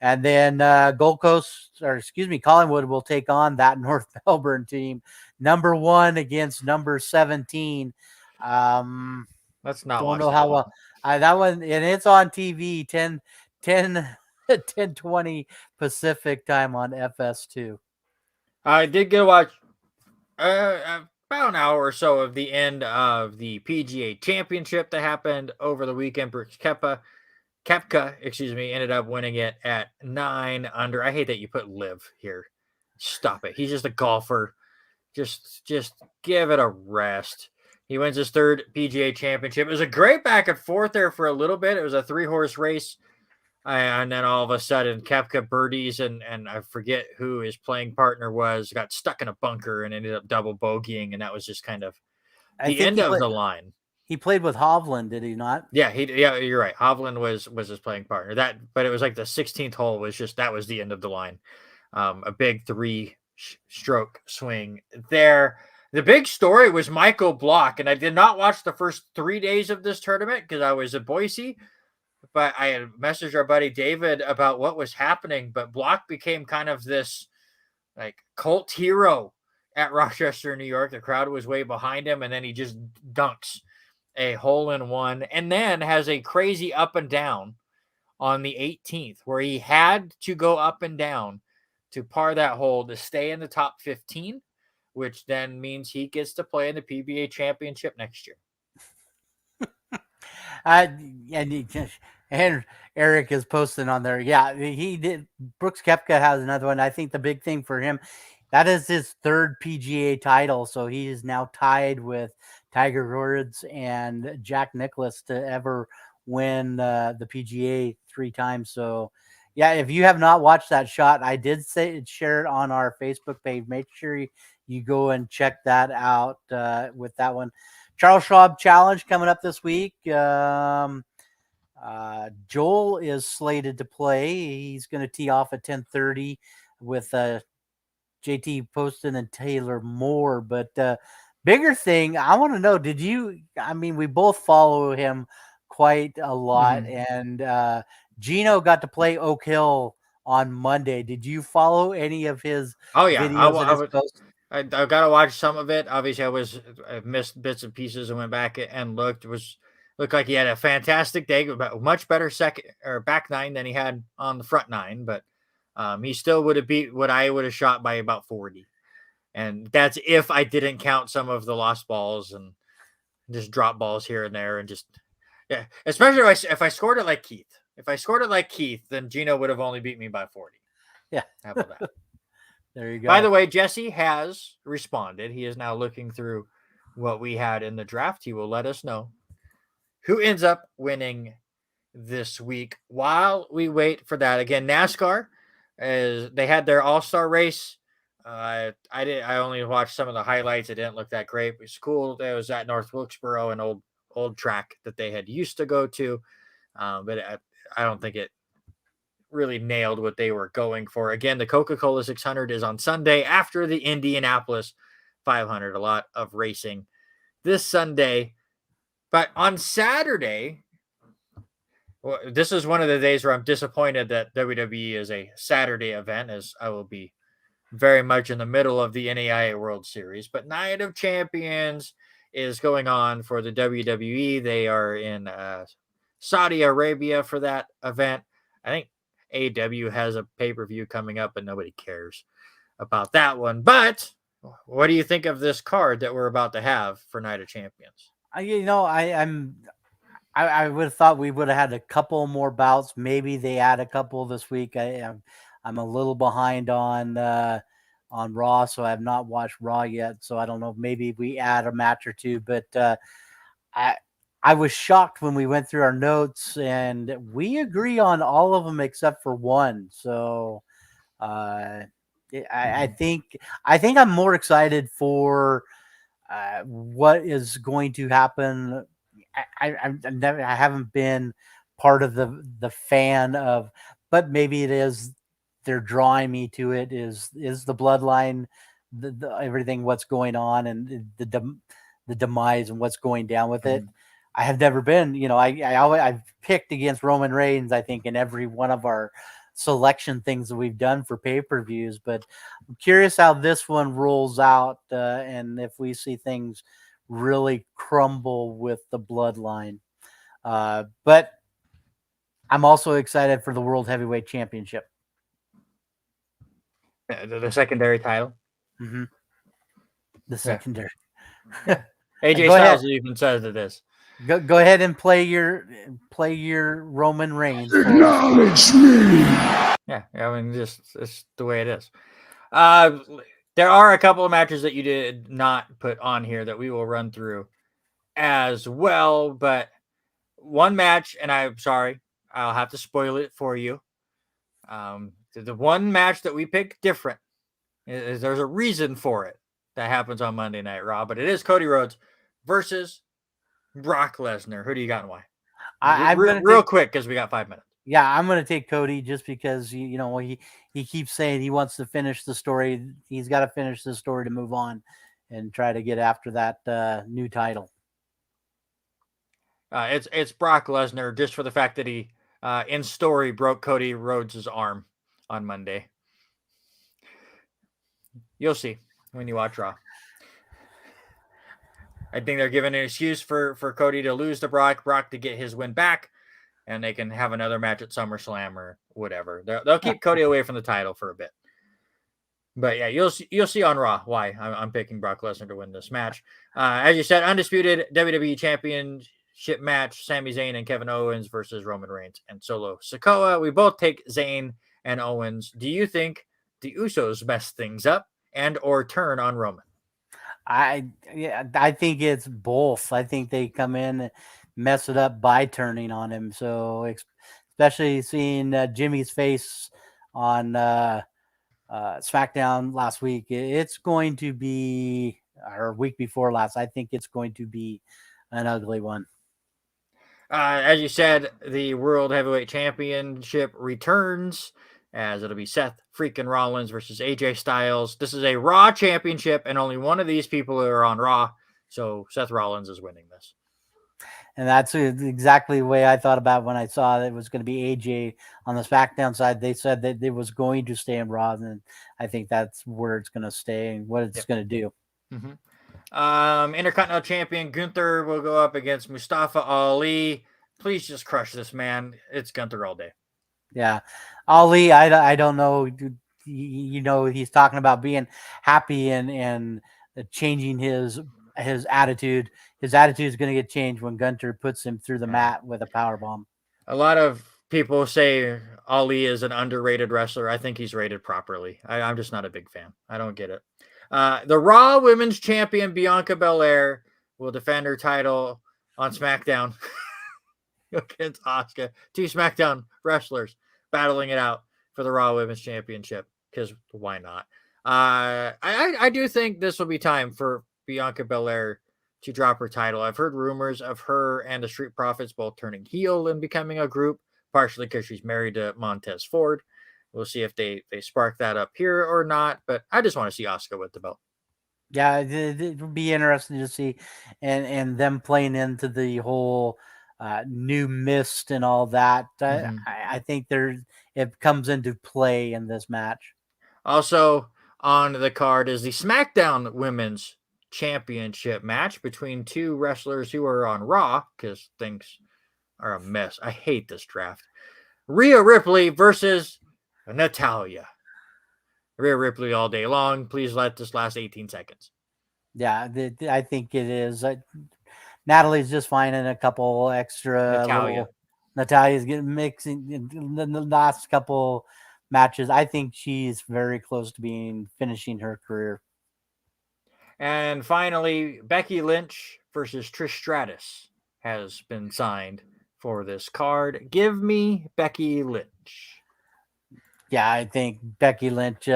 [SPEAKER 2] And then Collingwood will take on that North Melbourne team, number 1 against number 17.
[SPEAKER 1] Let's not
[SPEAKER 2] Don't
[SPEAKER 1] watch
[SPEAKER 2] know
[SPEAKER 1] that
[SPEAKER 2] how
[SPEAKER 1] one.
[SPEAKER 2] well that one, and it's on TV 10:20 Pacific time on FS2.
[SPEAKER 1] I did get to watch about an hour or so of the end of the PGA Championship that happened over the weekend. Brooks Koepka, ended up winning it at 9 under. I hate that you put live here. Stop it. He's just a golfer. Just give it a rest. He wins his 3rd PGA Championship. It was a great back and forth there for a little bit. It was a 3-horse race. And then all of a sudden, Koepka birdies, and I forget who his playing partner was, got stuck in a bunker and ended up double bogeying, and that was just kind of the end of the line.
[SPEAKER 2] He played with Hovland, did he not?
[SPEAKER 1] Yeah, you're right. Hovland was his playing partner. But it was like the 16th hole that was the end of the line. A big 3-stroke swing there. The big story was Michael Block, and I did not watch the first 3 days of this tournament because I was at Boise. But I had messaged our buddy David about what was happening. But Block became kind of this like cult hero at Rochester, New York. The crowd was way behind him, and then he just dunks a hole-in-one, and then has a crazy up and down on the 18th, where he had to go up and down to par that hole to stay in the top 15, which then means he gets to play in the PBA Championship next year.
[SPEAKER 2] And Eric is posting on there. Yeah, he did. Brooks Koepka has another one. I think the big thing for him, that is his 3rd PGA title. So he is now tied with Tiger Woods and Jack Nicklaus to ever win the PGA 3 times. So yeah, if you have not watched that shot, I did share it on our Facebook page. Make sure you go and check that out with that one. Charles Schwab Challenge coming up this week. Joel is slated to play. He's going to tee off at 10:30 with JT Poston and Taylor Moore. But bigger thing, I want to know, we both follow him quite a lot. And Gino got to play Oak Hill on Monday. Did you follow any of his videos?
[SPEAKER 1] I got to watch some of it. Obviously, I missed bits and pieces and went back and looked. Looked like he had a fantastic day, much better second or back 9 than he had on the front 9. But he still would have beat what I would have shot by about 40. And that's if I didn't count some of the lost balls and just drop balls here and there. And just, yeah, especially if I scored it like Keith. If I scored it like Keith, then Gino would have only beat me by 40.
[SPEAKER 2] Yeah.
[SPEAKER 1] How about that?
[SPEAKER 2] There you go.
[SPEAKER 1] By the way, Jesse has responded. He is now looking through what we had in the draft. He will let us know who ends up winning this week. While we wait for that, again, NASCAR, they had their all-star race. I only watched some of the highlights. It didn't look that great. It was cool. It was at North Wilkesboro, an old track that they had used to go to. But I don't think it really nailed what they were going for. Again, the Coca-Cola 600 is on Sunday after the Indianapolis 500. A lot of racing this Sunday. But on Saturday, this is one of the days where I'm disappointed that WWE is a Saturday event, as I will be very much in the middle of the NAIA World Series. But Night of Champions is going on for the WWE. They are in Saudi Arabia for that event. I think AEW has a pay-per-view coming up, but nobody cares about that one. But what do you think of this card that we're about to have for Night of Champions?
[SPEAKER 2] I would have thought we would have had a couple more bouts. Maybe they add a couple this week. I'm a little behind on Raw, so I have not watched Raw yet. So I don't know. Maybe we add a match or two. But I was shocked when we went through our notes, and we agree on all of them except for one. So I think I'm more excited for what is going to happen I haven't been part of the fan of, but maybe it is they're drawing me to it is the bloodline, the everything what's going on and the demise and what's going down with it. I have never been, I've picked against Roman Reigns, I think, in every one of our selection things that we've done for pay-per-views, but I'm curious how this one rolls out, and if we see things really crumble with the bloodline. But I'm also excited for the World Heavyweight Championship.
[SPEAKER 1] The secondary title.
[SPEAKER 2] Mm-hmm. The secondary.
[SPEAKER 1] AJ
[SPEAKER 2] Go
[SPEAKER 1] Styles
[SPEAKER 2] ahead.
[SPEAKER 1] even says it is.
[SPEAKER 2] Go ahead and play your Roman Reigns.
[SPEAKER 3] Acknowledge me.
[SPEAKER 1] Yeah, I mean, just it's the way it is. There are a couple of matches that you did not put on here that we will run through as well, but one match, and I'm sorry, I'll have to spoil it for you. The one match that we picked different is there's a reason for it that happens on Monday Night Raw, but it is Cody Rhodes versus Brock Lesnar. Who do you got and why? Real quick, because we got 5 minutes.
[SPEAKER 2] Yeah, I'm going to take Cody just because he keeps saying he wants to finish the story. He's got to finish the story to move on and try to get after that new title.
[SPEAKER 1] It's Brock Lesnar just for the fact that he in story broke Cody Rhodes' arm on Monday. You'll see when you watch Raw. I think they're giving an excuse for Cody to lose to Brock to get his win back, and they can have another match at SummerSlam or whatever. They'll keep Cody away from the title for a bit. But yeah, you'll see on Raw why I'm picking Brock Lesnar to win this match. As you said, undisputed WWE Championship match: Sami Zayn and Kevin Owens versus Roman Reigns and Solo Sikoa. We both take Zayn and Owens. Do you think the Usos mess things up and or turn on Roman?
[SPEAKER 2] I think it's both. I think they come in and mess it up by turning on him. So especially seeing Jimmy's face on SmackDown last week, it's going to be, or week before last, I think it's going to be an ugly one.
[SPEAKER 1] As you said, the World Heavyweight Championship returns as it'll be Seth freaking Rollins versus AJ Styles. This is a Raw championship, and only one of these people are on Raw, so Seth Rollins is winning this.
[SPEAKER 2] And that's exactly the way I thought about when I saw that it was going to be AJ on the SmackDown side. They said that it was going to stay in Raw, and I think that's where it's going to stay and what it's going to do.
[SPEAKER 1] Mm-hmm. Intercontinental Champion Gunther will go up against Mustafa Ali. Please just crush this man. It's Gunther all day.
[SPEAKER 2] Yeah. Ali, I don't know. He's talking about being happy and changing his attitude. His attitude is going to get changed when Gunther puts him through the mat with a powerbomb.
[SPEAKER 1] A lot of people say Ali is an underrated wrestler. I think he's rated properly. I'm just not a big fan. I don't get it. The Raw Women's Champion Bianca Belair will defend her title on SmackDown against Asuka. Two SmackDown wrestlers battling it out for the Raw Women's Championship, because why not? I do think this will be time for Bianca Belair to drop her title. I've heard rumors of her and the Street Profits both turning heel and becoming a group, partially because she's married to Montez Ford. We'll see if they spark that up here or not, but I just want to see Asuka with the belt.
[SPEAKER 2] Yeah, it would be interesting to see, and them playing into the whole new mist and all that. I think it comes into play in this match.
[SPEAKER 1] Also on the card is the SmackDown Women's Championship match between two wrestlers who are on Raw, because things are a mess. I hate this draft. Rhea Ripley versus Natalya. Rhea Ripley all day long. Please let this last 18 seconds.
[SPEAKER 2] Yeah, I think it is. Natalie's just finding a couple extra. Natalya's getting mixing in the last couple matches. I think she's very close to finishing her career.
[SPEAKER 1] And finally, Becky Lynch versus Trish Stratus has been signed for this card. Give me Becky Lynch.
[SPEAKER 2] Yeah, I think Becky Lynch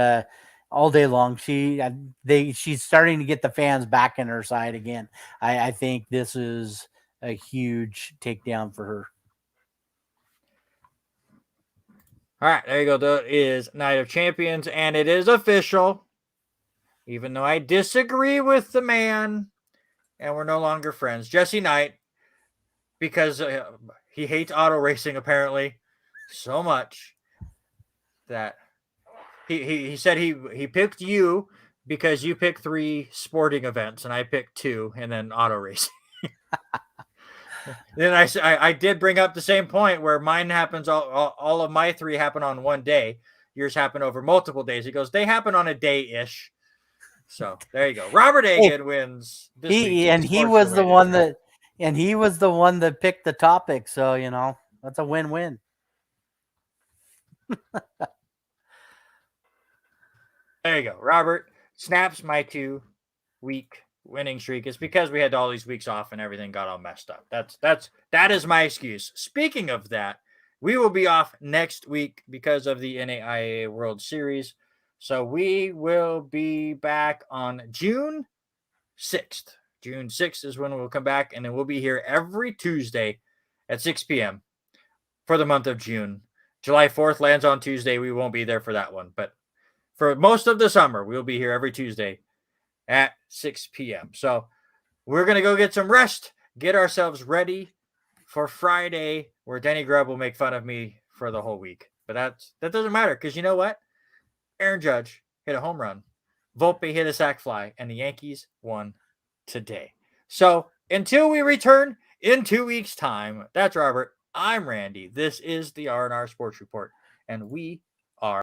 [SPEAKER 2] all day long. She's starting to get the fans back in her side again. I think this is a huge takedown for her.
[SPEAKER 1] All right, there you go. That is Night of Champions, and it is official. Even though I disagree with the man, and we're no longer friends. Jesse Knight, because he hates auto racing apparently so much that he said he picked you because you picked 3 sporting events and I picked 2 and then auto racing. Then I did bring up the same point where mine happens all of my 3 happen on one day. Yours happen over multiple days. He goes, they happen on a day-ish. So there you go. Robert Agan wins this week.
[SPEAKER 2] He was the one that picked the topic. So that's a win-win.
[SPEAKER 1] There you go. Robert snaps my 2-week winning streak. It's because we had all these weeks off and everything got all messed up. That is my excuse. Speaking of that, we will be off next week because of the NAIA World Series. So we will be back on June 6th. June 6th is when we'll come back, and then we'll be here every Tuesday at 6 p.m. for the month of June. July 4th lands on Tuesday. We won't be there for that one, but for most of the summer, we'll be here every Tuesday at 6 p.m. So we're going to go get some rest, get ourselves ready for Friday, where Denny Grubb will make fun of me for the whole week. But that doesn't matter, because you know what? Aaron Judge hit a home run. Volpe hit a sac fly, and the Yankees won today. So until we return in 2 weeks' time, that's Robert. I'm Randy. This is the R&R Sports Report, and we